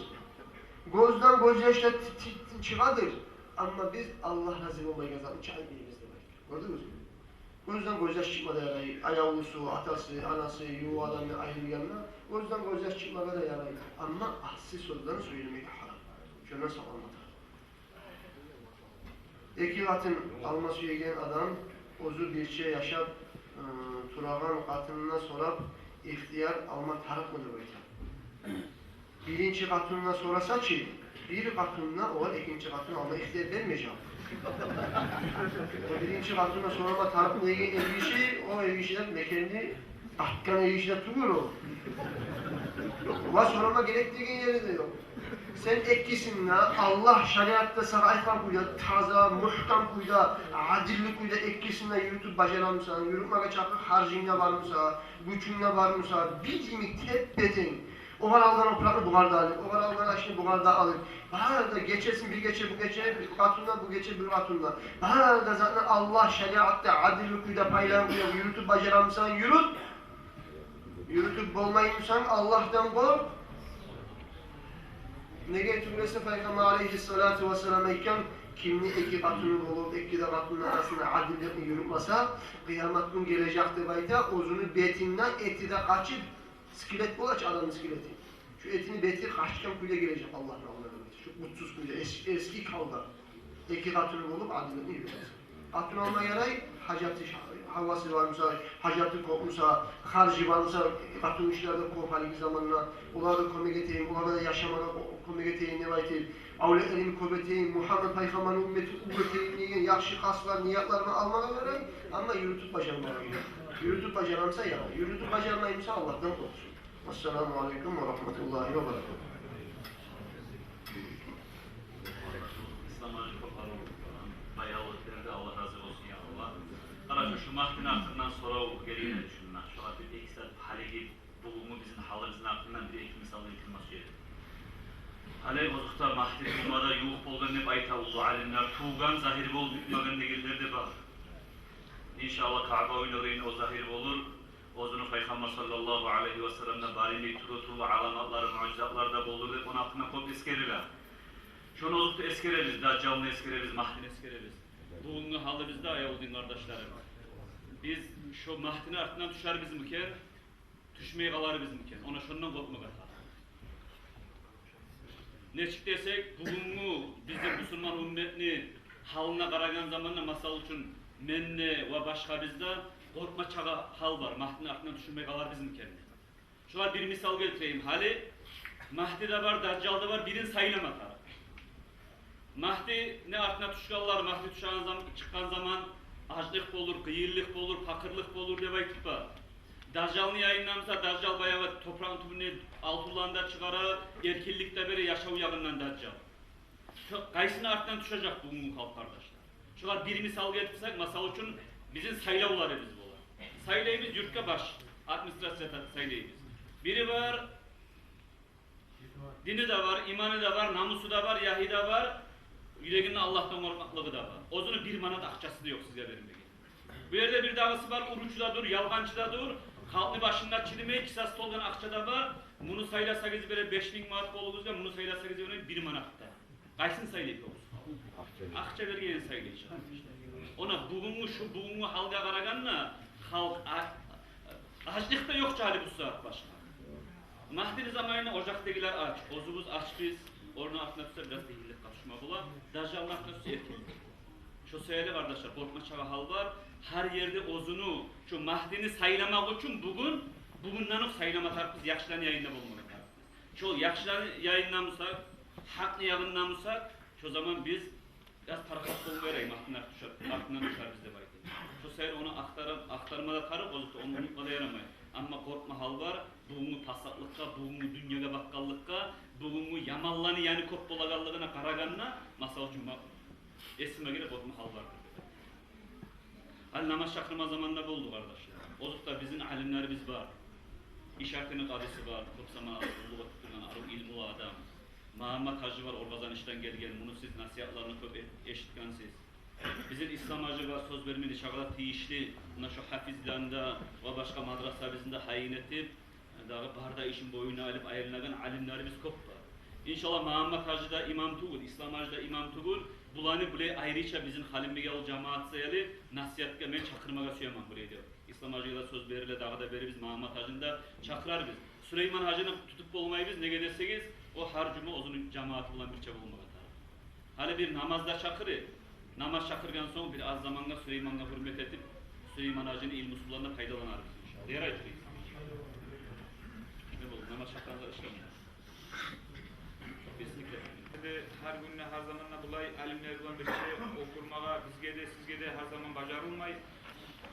Gözden gözyaşla çıkadır. Ama biz Allah razı olmayı kazanın çay birimizde var. Gördünüz mü? Gözden gözyaş çıkmadı yarayı. Ayavlusu, atası, anası, yuva adamı ayrılganlar. Gözden gözyaş çıkmadı da yarayı. Ama ahsi sözlerini söylemek haram. Şöyle sağlamadır. İki katın alması yegen adam, ozu bir şey yaşap, turağan katınına sorap, ihtiyar alma tarık mıdır bu ihtiyar? Birinci katınına sorasa ki, bir katınına o ikinci katına alma ihtiyar vermeyeceğim. Birinci katınına sorama tarık mıdır ev işi, o ev işler mekenli, akkan ev işler tutuyor o. Ulan sorama gerektiğin yeri de yok. Sen ekkisinle Allah şeriatta sana aytan kuyda, taza, muhkam kuyda, adilli kuyda ekkisinle yürütüp başaramısan, yürütmeye çakı harcınla varmısa, gücünle varmısa, bir cimik tepbedin. O var aldan o planı buharda alır, o var aldan aşını buharda alır. Baharda geçersin bir geçe bu geçe, bir katundan bu geçe bir katundan. Baharda zaten Allah şeriatta adilli kuyda paylanmıyor, yürütüp başaramısan yürüt. Yürütüp bolmayımsan Allah'tan kork. Ne getirmesi Peygamber aleyhissalatu vesselam iken kimni iki katının olup iki de katının arasında adillikle yürütmasa kıyamet gün gelecekti bayda ozunu betinden eti de kaçıp skelet bulaç adamın skeleti. Şu etini beti kaçken kuyda gelecek Allah'ın Allah'ın. Şu mutsuz kuyda eski kavga. İki katının olup adillikle yürütmesi. Katın olma yaray hacatı havası varmısa, hacatı kopmusa, harcı varmısa, katın işlerde korkalı zamanla, onları komik eteyim, onları yaşamana komik eteyim, ne var eteyim, avletlerimi kuvveteyim, Muhammed Peygamber'in ümmeti kuvveteyim diye yakşı kaslar, niyatlarını almana yaray, ama yürütüp başarmaya yaray. Yürütüp başaramsa yaray, yürütüp başarmayımsa Allah'tan korksun. Vesselamu aleyküm ve rahmetullahi ve berekatuhu.
Allah razı olsun ya Allah. Kardeşim şu mahkinin hakkından sonra geleyim düşünün. Şu an bir iki saat halegi bulumu bizim halımızın hakkından bir iki misal yıkılması gerekiyor. Haley bozukta mahkini bulmada yuğuk bolgan hep ayta oldu alimler. Tuğgan zahiri bol bitmegen degilleri de var. İnşallah Kabe oynarıyın o zahiri olur. Ozunu Peygamber sallallahu aleyhi ve sellem'den barili turutu ve alamatları, mucizatları da boldur. Onun hakkında kop eskerler. Şunu ozukta eskereriz, Daccal'ını eskereriz, Mahdi'ni eskereriz. Bugünkü halı bizde ayavudin kardeşlerim. Biz şu Mahdi'nin ardından düşer bizimken, düşmeye kalar bizimken. Ona şundan korkmak atar. Ne çık desek, bugünkü bizim Müslüman ümmetini halına karagan zamanla masal için menne ve başka bizde korkma çağa hal var. Mahdi'nin ardından düşürmeye kalar bizimken. Şuna bir misal getireyim. Hali Mahdi'de var, Daccal'da var, birini sayılam atar. Mahdi ne ardına tuşkallar, Mahdi çıkan zaman açlık olur, kıyırlık olur, fakirlik olur diye vakit var. Daccal'ını yayınlamışsa Daccal bayağı toprağın tümünü altulanda çıkarar, erkillikte beri yaşa uyağından Daccal. Kaysını ardından düşecek bugün halk kardeşler. Şuna bir misal getirsek masal için bizim saylavları biz bu olan. Saylayımız yurtka baş, administrasyon saylayımız. Biri var, dini de var, imanı da var, namusu da var, yahi de var. Yüreğinde Allah'tan korkmaklığı da var. Ozunu bir manat akçası da yok size verin. Bu yerde bir davası var, uruçlu da dur, yalgancı da dur. Kalklı başında çilimeye kisaslı olan akça da var. Bunu sayılasak biz böyle 5000 manat kolumuzda, bunu sayılasak biz böyle 1 manatta. Kaysın sayılayıp olsun. Akça vergeyen sayılayacak. Ona bugünkü halka karaganla halk açlık da yok hali bu saat başına. Mahdi'nin zamanında ocaktakiler aç, ozumuz aç biz. Onun altına tutsa biraz değillik kaçma bula. Daccal'ın altına tutsa erkek. Şu söyle kardeşler, korkma çağı hal var. Her yerde ozunu, şu Mahdi'ni saylamak için bugünden saylama tarafız, yakşılarını yayında bulmak tarafız. Şu yakşılarını yayınlamışsak, haklı yayınlamışsak, şu zaman biz biraz tarafa sol vereyim, aklından düşer bizde belki. Şu sefer onu aktarmada tarık olursa, onu unutmada yaramayın. Amma korkma hal var. Buğunu tasaklıkka, buğunu dünyaga bakkallıkka, buğunu yamallanı yani kop bolaganlığına karaganına masal cuma esime göre korkma hal var. Al namaz şakırma zamanında oldu kardeşler. Ozukta bizim alimlerimiz var. İşaretinin kadisi var. Çok zaman Allah'a tutulan arı ilmi adam. Muhammed Hacı var, Orgazan işten gelgen. Bunu siz nasihatlarını çok eşitkensiz. Bizim İslam Hacı var, söz vermeli, şakala tiyişli. Buna şu hafizlanda ve başka madrasa bizinde hayin etip, daha barda işin boyunu alıp ayırlanan alimlerimiz çok var. İnşallah Muhammed Hacı da imam tuğul, İslam Hacı da imam tuğul. Bulanı buraya ayrıca bizim Halim Yol cemaat sayılı nasihatka men çakırmaga suyamam buraya diyor. İslam Hacı'ya da söz verirle dağda beri biz Muhammed Hacı'nı da çakırar biz. Süleyman Hacı'nı tutup olmayı biz ne gederseniz o har cuma uzun cemaati bulan bir çabuk olmak atar. Hani bir namazda çakırı, namaz çakırgan son bir az zamanda Süleyman'a hürmet edip Süleyman Hacı'nın ilmi sularına faydalanır biz inşallah. Diğer ayet değil. Ne bu? Namaz çakıranlar işlemiyor. Kesinlikle.
Her gününe her zamanla bulay alimler olan bir şey okurmağa bizge de sizge de her zaman bacarılmay.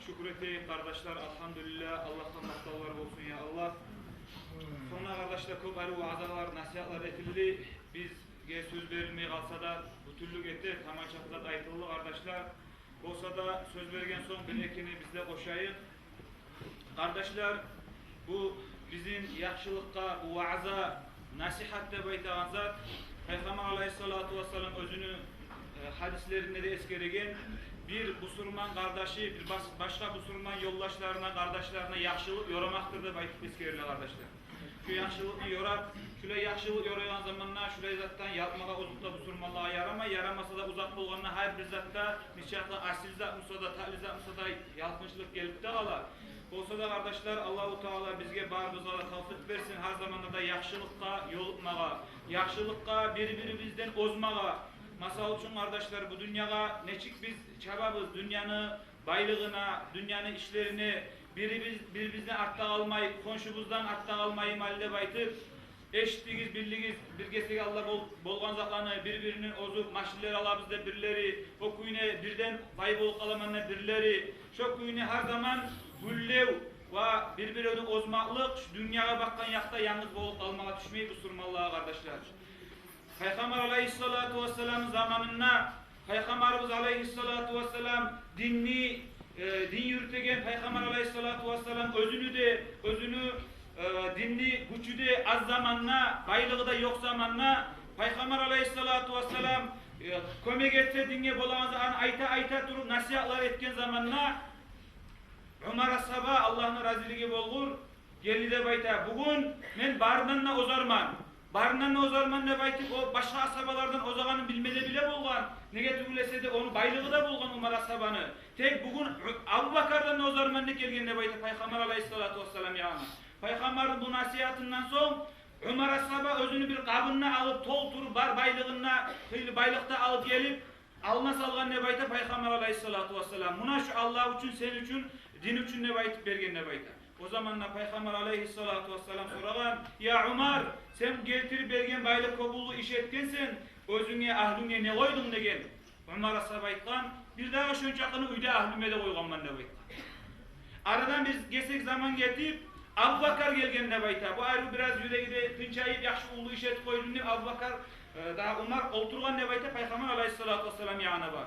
Şükür eteyim kardeşler, elhamdülillah, Allah'tan maktallar olsun ya Allah. Sonra kardeşler çok ayrı vaazlar, nasihatlar etildi. Bizge söz verilmeye kalsa da bütünlük etti, tamam çapıda aytıldı kardeşler. Olsa da söz vergen son bir ekini bizle koşayım. Kardeşler, bu bizim yaxşılıkka, bu vaaza, nasihatte baytağın zat, Peygamber aleyhissalatu vesselam özünü hadislerinde de eskeregen bir Müslüman kardeşi, bir başka Müslüman yoldaşlarına, kardeşlerine yaxşılık yoramaktır da baytıp eskerler kardeşler. Şu yaxşılığı yorap, şöyle yaxşılık yorayan zamanlar şöyle zattan yapmağa uzakta Müslümanlığa yaramasa da uzak bolğanına her bir zatta nişahta asil zat olsa da ta'li zat olsa da yalqınçılık gelip de alar. Olsa da kardeşler Allah-u Teala bizge barımıza tavfik versin her zamanda da yaxşılıkka yolukmağa, yaxşılıkka birbirimizden ozmağa. Masal için kardeşler bu dünyaya neçik biz çababız dünyanın baylığına, dünyanın işlerini birbirimizden artta almayı, komşumuzdan artta almayı malde baytıp eşitliğiz, birliğiz, birgesek Allah bolgan zatlarını birbirinin ozup maşilleri alabızda birileri, o kuyune birden bay bol kalamanına birileri, şu kuyune her zaman güllev ve birbirinin ozmaklık, dünyaya bakkan yakta yalnız bol kalmaya düşmeyi bu surmallığa kardeşler. Peygamber aleyhissalatu vesselam zamanında Peygamberimiz aleyhissalatu vesselam din yürütegen Peygamber aleyhissalatu vesselam özünü dinni gücü de az zamanla baylığı da yok zamanla Peygamber aleyhissalatu vesselam kömek etse dinge bolanızı ayta durup nasihatlar etken zamanla Ömer Sabah Allah'ın raziliği bolgur geldi de bayta bugün men barından ozarman ne baytıp o başka asabalardan ozağanın bilmede bile bolgan. Nege tügülese de onu baylığı da bolgan Umar asabanı. Tek bugün Abu Bakar'dan ozarman ne gelgen baytıp Peygamber aleyhissalatu vesselam yani. Peygamber'in bu nasihatından son Ömer asaba özünü bir kabınına alıp tolturup bar baylığına kıylı baylıkta alıp gelip alma salgan ne baytıp Peygamber aleyhissalatu vesselam. Buna şu Allah için, sen için, din için ne baytıp bergen ne baytıp. O zamanla Peygamber aleyhissalatu vesselam soragan, ya Umar sen getirip bergen baylık kobullu iş etkensen özüne ahlüne ne koydun degen. Umar asaba aytkan, bir daha şönçakını uyda ahlüme de koygan ben de baytkan. Aradan bir gesek zaman getip Abu Bakar gelgen ne bayta. Bu ayrı biraz yüreği de tınçayıp yaxşı ulu iş et koydun ne Abu Bakar daha Umar oturgan ne bayta Peygamber aleyhissalatu vesselam yana var.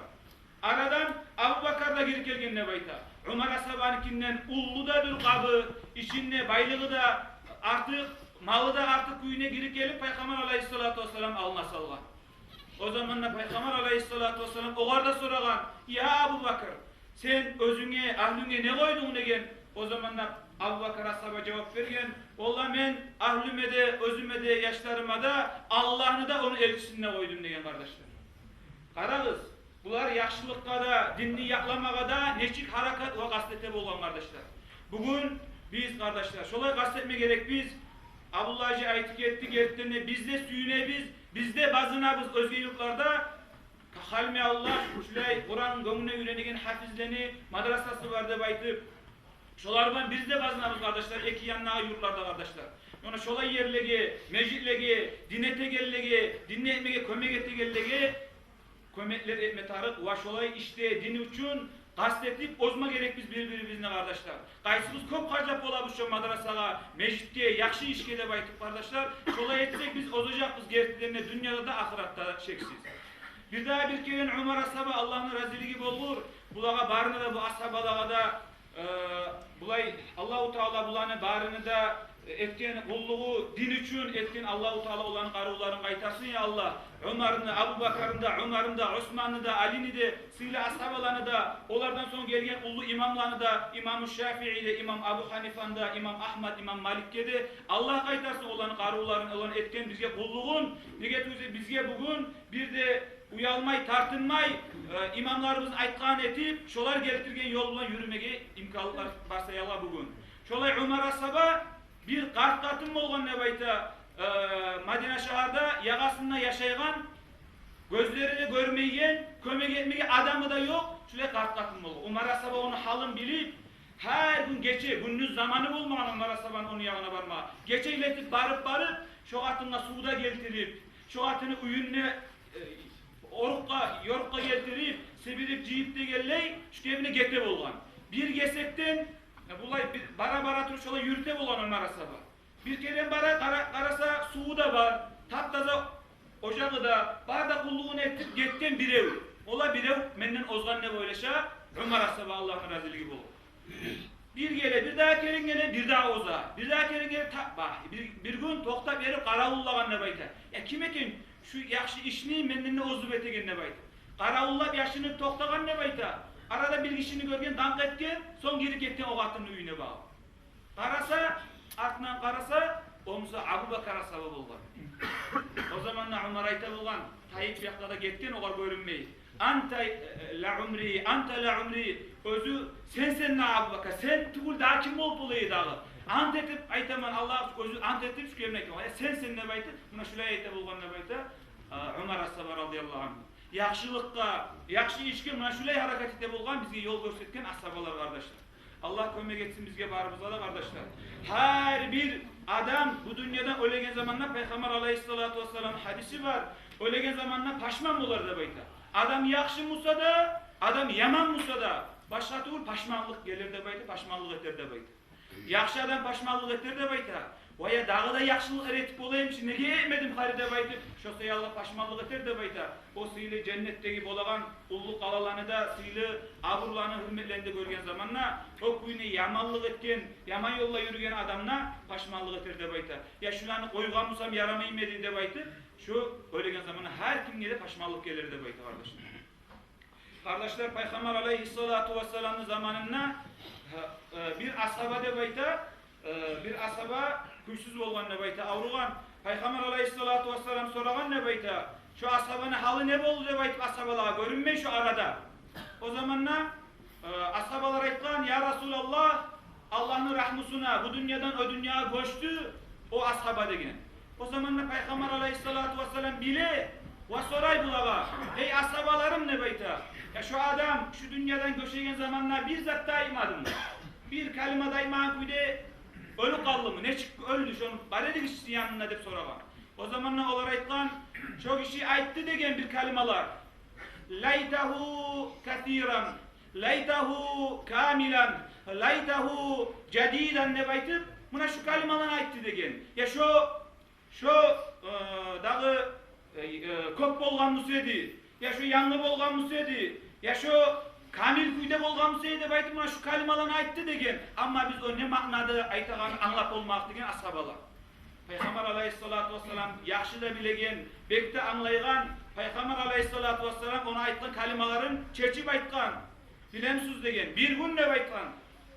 Aradan Abu Bakar da girip gelgen ne bayta. Umar asabankinden ullu da bir kabı, içinde baylığı da artık, malı da artık kuyuna girip gelip Peygamber aleyhissalatu vesselam alına salgan. O zamanla Peygamber aleyhissalatu vesselam oğar da soragan, ya Abu Bakar sen özüne, ahlüne ne koydun degen. O zamanla Abu Bakar asaba cevap vergen, ola men ahlüme de, özüme de, yaşlarıma da Allah'ını da onun elçisine koydum degen kardeşler. Karağız. Bunlar yaxşılıkka da, dinni yaklamağa da neçik harakat ve gastete bolgan kardeşler. Bugün biz kardeşler, şolay gastetme gerek biz, Abdullah Hacı aytık ettik ettiğinde bizde süyüne bizde bazına biz özge yurtlarda halme Allah, şulay Kur'an gömüne öğrenigen hafizleni madrasası var dep aytıp, şolardan bizde bazınamız kardeşler, eki yanına yurtlarda kardeşler. Yani şolay yerlegi, meclitlegi, dinete gellegi, dinle etmege, kömek ete gellegi, kömekler etme tarık ve şolay işte din için kastetip ozma gerek biz bir-birimizne kardeşler. Kaysımız köp harcap olabız şu madrasaga, mecitke, yakşı işke de baytıp kardeşler. Şolay etsek biz ozacakız gertilerine dünyada da ahiratta şeksiz. Bir daha bir kere Umar ashaba Allah'ın raziligi bolur. Bulaga barını da bu ashabalara da bulay Allahu Teala bulanı barını da etken kulluğu din üçün etken Allahu Teala olan qarıların qaytarsın ya Allah. Ömer'ni, Abu Bakar'ın da, Ömer'in da, Osman'ı da, Ali'ni de, sıyla ashabalarını da, onlardan sonra gelgen ulu imamlarını da, İmam-ı Şafii de, İmam Abu Hanifan da, İmam Ahmad, İmam Malik'e de Allah qaytarsın olan qarıların olan etken bizge kulluğun, negetüze bizge bugün bir de uyalmay, tartınmay, imamlarımız aytkan etip, şolar getirgen yol bilen yürümege imkanlar barsayala bugün. Şolay Umar ashaba bir qartqatım bolgan ne bayta Madina şaharda yagasında yaşaygan, gözleri görmeyen, kömek etmege adamı da yok. Şöyle qartqatım bolgan. Umar ashaba onu halın bilip, her gün geçe, gündüz zamanı bulmagan Umar ashabanın onun yanına barma. Geçe iletip barıp, şu atına suda getirip, şu atını uyunne yorukka getirip, sebirip, ciyip de gelley, şu kevine gete bolgan. Bir gesekten, bulay bara tur şola yürüte bolan Ömer ashaba. Bir kere bara karasa suğu da var, taptaza ocağı da, barda kulluğunu etip getken bir ev. Ola bir ev menden ozgan ne böyleşa, Ömer ashaba Allah'ın raziligi bol. Bir gele, bir daha kere gele, bir daha oza. Bir daha kere gele, bir gün toqta verip qaravullagan ne bayta. Ya kim eken şu yaxşı işini menden ne ozup etegen ne bayta. Qaravullap yaşını toqtagan ne bayta. Arada bir kişini görgen, dank etken, son geri ketken o atının üyüne bağlı. Qarasa, артынан qarasa, olmasa Abu Bakar ashaba bolgan. O zamanla Umar ayta bolgan, Tayyip yaqtada ketken ogar görünmeyi. Anta la umri, özü sen Abu Bakar, sen tugul da kim bolup bolayı dağı. Ant etip aytaman Allah özü ant etip şu kemine sen ne baytı? Buna şulay ayta bolgan ne baytı? Umar ashaba radıyallahu anh. Yaxşılıkka, yaxşı işke mına şulay harakatite bolgan bizge yol görsetken ashabalar kardeşler. Allah kömek etsin bizge barımıza da kardeşler. Her bir adam bu dünyadan ölegen zamanla Peygamber aleyhissalatu vesselam hadisi var. Ölegen zamanla paşman bolar da bayta. Adam yaxşı musa da, adam yaman musa da başka türlü paşmanlık gelir de bayta, paşmanlık eter de bayta. Yaxşı adam paşmanlık eter de bayta. Vaya dağı da yaxşılık eretip olayım ki nege etmedim haride baytı. Şosay Allah paşmanlık eter de bayta. O sıylı cennetteki bolagan ulluk alalanı da sıylı aburlanı hürmetlendi görgen zamanla o kuyunu yamanlık etken, yaman yolla yürügen adamla paşmanlık eter de bayta. Ya şulanı koygan musam yaramayım edin de baytı. Şu ölegen zamanla her kimge de paşmanlık gelir de bayta kardeşler. Kardeşler Peygamber aleyhissalatu vesselam'ın zamanında bir ashaba de bayta, bir ashaba kuysuz bolgan ne bayta, avrugan. Peygamber aleyhissalatu vesselam soragan ne bayta, şu ashabanın halı ne boldu de bayta ashabalara görünmey şu arada. O zamanla ashabalar aytkan, ya Resulallah, Allah'ın rahmusuna bu dünyadan o dünyaya göçtü o ashaba degen. O zamanla Peygamber aleyhissalatu vesselam bile ve soray bulaga, ey ashabalarım ne bayta, ya şu adam şu dünyadan göçegen zamanla bir zat daymadım. Bir kalima dayman kuyde ölü kaldı mı? Ne çıktı? Öldü. Şunu bareli kişisi yanına deyip soragan. O zamanla olar aytlan çok kişi ayttı degen bir kalimalar. Laytahu kathiran, laytahu kamilan, laytahu jadidan ne baytıp buna şu kalimalar ayttı degen. Ya şu dağı köp bolgan musedi, ya şu yanlı bolgan musedi, ya şu kamil kuyda bolgan musedi baytıp buna şu kalimalarını ayttı degen. Ama biz o ne maknada aytağını anlap olmak degen ashabalar. Peygamber aleyhissalatu vesselam yaxşı da bilegen, bekte anlaygan, Peygamber aleyhissalatu vesselam ona aytkan kalimaların çerçip aytkan. Bilemsiz degen, bir gün ne aytkan.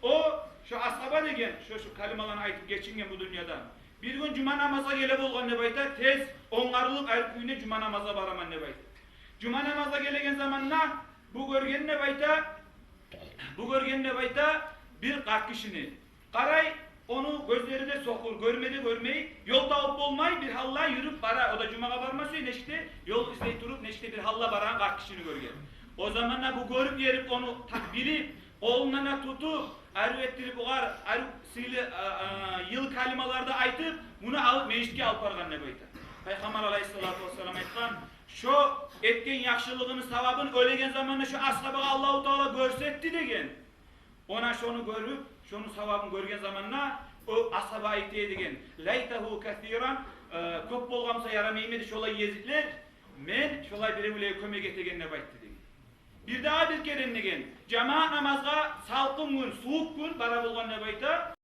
O şu ashaba degen, şu kalimalarını aytıp geçingen bu dünyadan. Bir gün cuma namaza gele bolgan ne bayta, tez ongarılıp er kuyune cuma namaza baraman ne bayta. Cuma namaza gelegen zamanla bu görgen ne bayta, bir kart kişini. Qaray onu gözleri de sokur, görmedi görmeyi, yol tavıp olmay bir halla yürüp bara, o da cumaga barması neşte yol izleyip durup neşte bir halla baran kart kişini görgen. O zamanla bu görüp yerip onu bilip, kolundan tutup, ervettirip oğar, yıl kalimalarda aytıp, bunu alıp mecitke alıp bargan ne bayta. Peygamber aleyhissalatu vesselam aytkan, şu etken yaxşılığını, savabını ölegen zamanında şu ashabaga Allahu Teala görsetti degen. Ona şonu görüp, şonu savabını görgen zamanna o ashaba aytıyor degen. Laytahu kathiran köp bolgamsa yaramaymedi şolay yezitler. Men şolay bire kömek etegenne baytdı degen. Bir daha bir kere degen. Cemaat namazga salkın gün, soğuk gün bara bolgan ne bayta?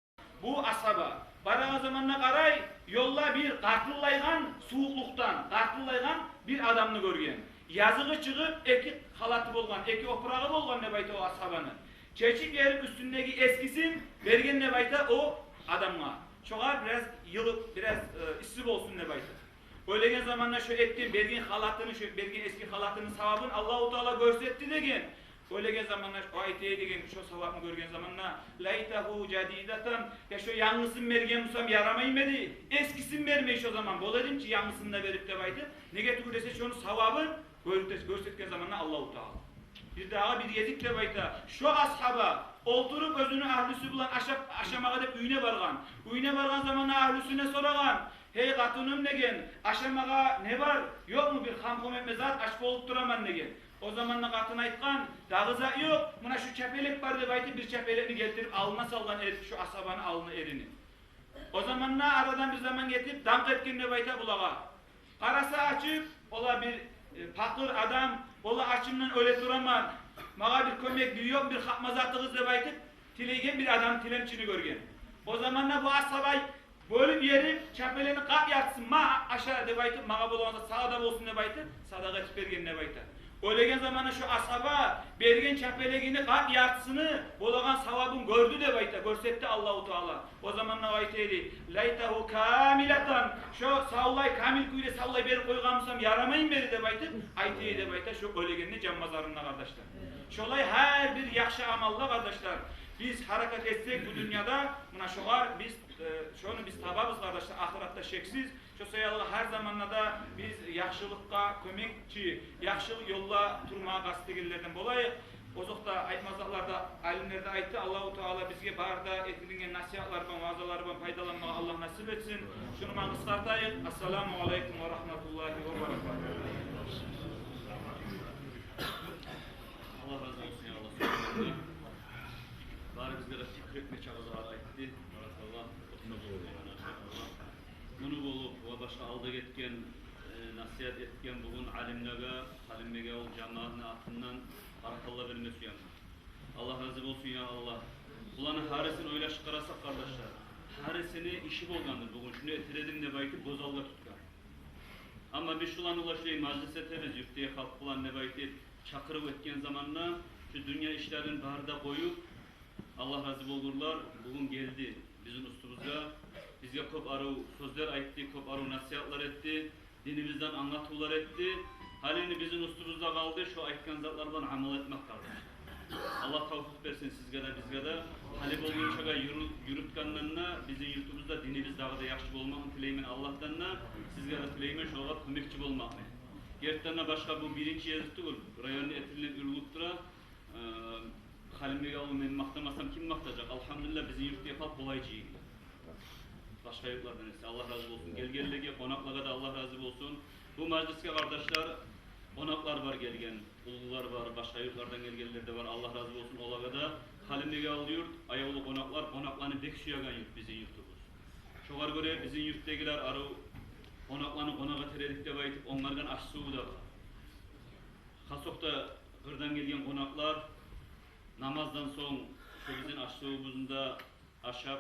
Bu ashaba. Baragan zamanına qaray yolla bir qartıllaygan soğukluktan, qartıllaygan bir adamını görgen. Yazığı çıkıp eki halatı bolgan, eki oprağı bolgan ne bayta o ashabany. Çeçip yerip üstündeki eskisin bergen ne bayta o adamga. Çoğar biraz yılıp biraz isip olsun ne bayta. Öylegen zamanla şu ettiğin bergen halatını, şu bergen eski halatının savabını Allahu Teala görsetti degen. Öylegen zamanlar o ayetiye degen şu savabını görgen zamanla laytahu jadidatan ya şu yanlısın bergen musam yaramaymadı. Eskisin vermeyiş o zaman. Boladın ki yanlısını da verip de baydı. Nege tükürese şunu savabın görsetken zamanla Allahu Teala. Bir daha bir yedik de bayta. Şu ashaba oturup özünü ahlüsü bulan aşamağa dep üyüne bargan. Üyüne bargan zamanla ahlüsüne soragan. Hey katınım degen, aşamağa ne var? Yok mu bir hamkom etmezat aşk olup duraman degen. O zamanla katın aytkan, dağıza yok, buna şu çepelek var de baytı bir çepelekni getirip alına salgan şu asabanın alını erini. O zamanla aradan bir zaman getirip damk etken de bayta bulağa. Karasa açıp, ola bir fakir adam, ola açımdan öyle duraman, mağa bir kömek yok bir hakmazatığız de baytıp, tileygen bir adam tilemçini görgen. O zamanla bu asabay bölüp yerip çepeleni kap yatsın, ma aşağı de baytıp, mağa bulağınsa sağda olsun de baytıp, sadaka çıpergen de baytıp. Öylegen zamanı şu asaba bergen çapelegini kap yatsını bolagan savabın gördü de bayta görsetti Allahu Teala. O zaman ne aytedi? Laytahu kamilatan şu savlay kamil kuyla savlay berip koygamsam yaramayın beri de bayta aytedi de bayta şu ölegenini cammazarında kardeşler. Şolay her bir yaxşı amalla kardeşler. Biz hareket etsek bu dünyada buna şoğar biz şunu biz tababız kardeşler ahirette şeksiz. Şu sayalı her zamanla da biz yaxşılıkka kömekçi, yaxşılık yolla turmağa gazetelerden bolayık. Ozukta aytmazlıklarda alimlerde aytdı Allahu Teala bizge barda etilingen nasihatlardan, vazalardan faydalanmağa Allah nasip etsin. Şunu ben kıskartayım. Esselamu aleyküm ve rahmetullahi ve berekatuhu.
Allah razı olsun ya Allah. Bari bizlere fikretme çağızlar aytti. Barakallah. Bunu bulup ve başka aldı getken, nasihat etken bugün alimlege ol cemaatine atından barakallah vermesi yani. Allah razı olsun ya Allah. Ulanın haresini öyle çıkarasak kardeşler. Haresini işi bolgandır bugün. Şunu etiledim de belki bozalga tutkar. Ama biz şulan ulaşayım majlis temiz yurtaya halk bulan ne belki çakırıp etken zamanla şu dünya işlerin barda koyup Allah razı olurlar. Bugün geldi bizim üstümüze. Bizge köp arı sözler aytdı, köp arı nasihatlar etti, dinimizden anlatılar etti. Halini bizim üstümüzde kaldı, şu aytkan zatlardan amel etmek kaldı. Allah tavfik versin sizge de bizge de. Hali bolgun çaga yürütkanlarına, bizim yurtumuzda dinimiz daha da yaxşı olmakını tileymen Allah'tanna, sizge de tileymen şoğa kömekçi olmakını. Gertlerine başka bu birinci yazıktı ol, rayonu etirilen ürlüktıra, halimege olmayı maktamasam kim maktacak? Elhamdülillah bizim yurtta yapalım kolaycıyı. Başka yurtlardan ise Allah razı olsun. Gelgellege, konaklaga da Allah razı olsun. Bu mecliske kardeşler, konaklar var gelgen, ulular var, başka yurtlardan gelgenler de var. Allah razı olsun. Olaga da halimege alıyor, ayağılı konaklar, konaklarını bek suyagan yurt bizim yurtumuz. Çoğar göre bizim yurttakiler arı konaklarını konağa teredikte baytıp onlardan aş suğu da var. Kasokta kırdan gelgen konaklar, namazdan son şu bizim aş suğumuzda aşap,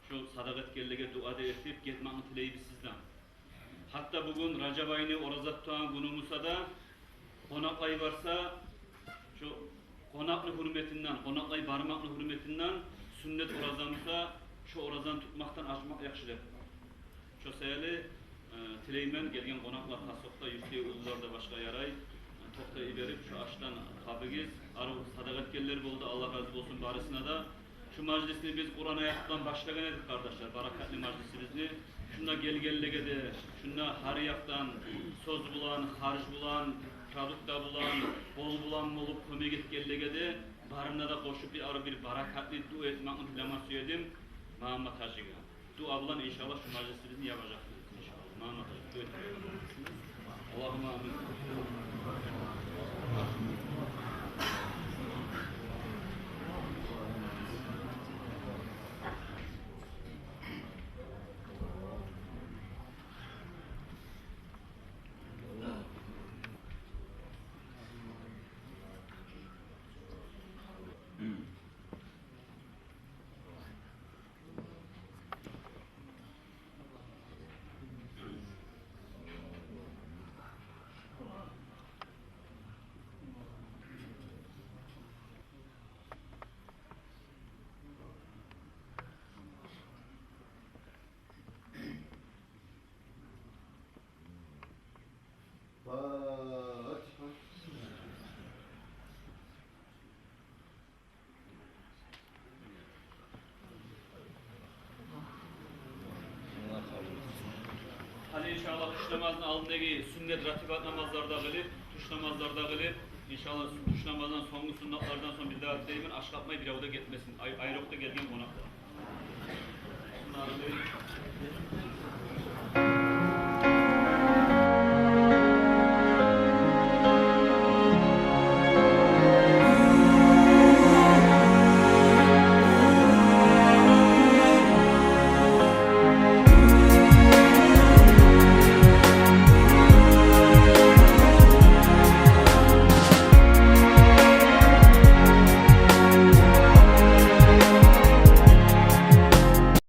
şu sadakat kellege dua da etip getmağını tileybi sizden. Hatta bugün Racab ayını orazat tuğan günümüzde da konaklay varsa şu konaklı hürmetinden, konaklay barmaklı hürmetinden sünnet orazamıza şu orazan tutmaktan açmak yakşıdır. Şu sayılı tileymen gelgen konaklar kasokta yüksek ulularda başka yaray toktayı verip şu açtan kabıgiz arı sadakat kelleri oldu Allah razı olsun barısına da. Şu meclisini biz Kur'an ayaktan başlayan edik kardeşler, barakatli meclisimizni. Şunda gelgellegede, şunda hariyaktan söz bulan, harç bulan, produkta bulan, bol bulan olup kömek etgellegede barına da koşup bir arı bir barakatli dua etmeğini dilema söyledim. Muhammed Hacı'ya. Dua bulan inşallah şu meclisimizni yapacak. İnşallah. Muhammed Hacı.
Allahümme amin. Hadi inşallah tuş namazının aldığındaki sünnet ratibat namazlarda kılıp, tuş namazlarda kılıp, inşallah tuş namazdan sonlu sünnetlerden sonra bir daha deyimin aşk yapmayı bir avuda gitmesin. Ayrıkta geldiğim konakta. Bunları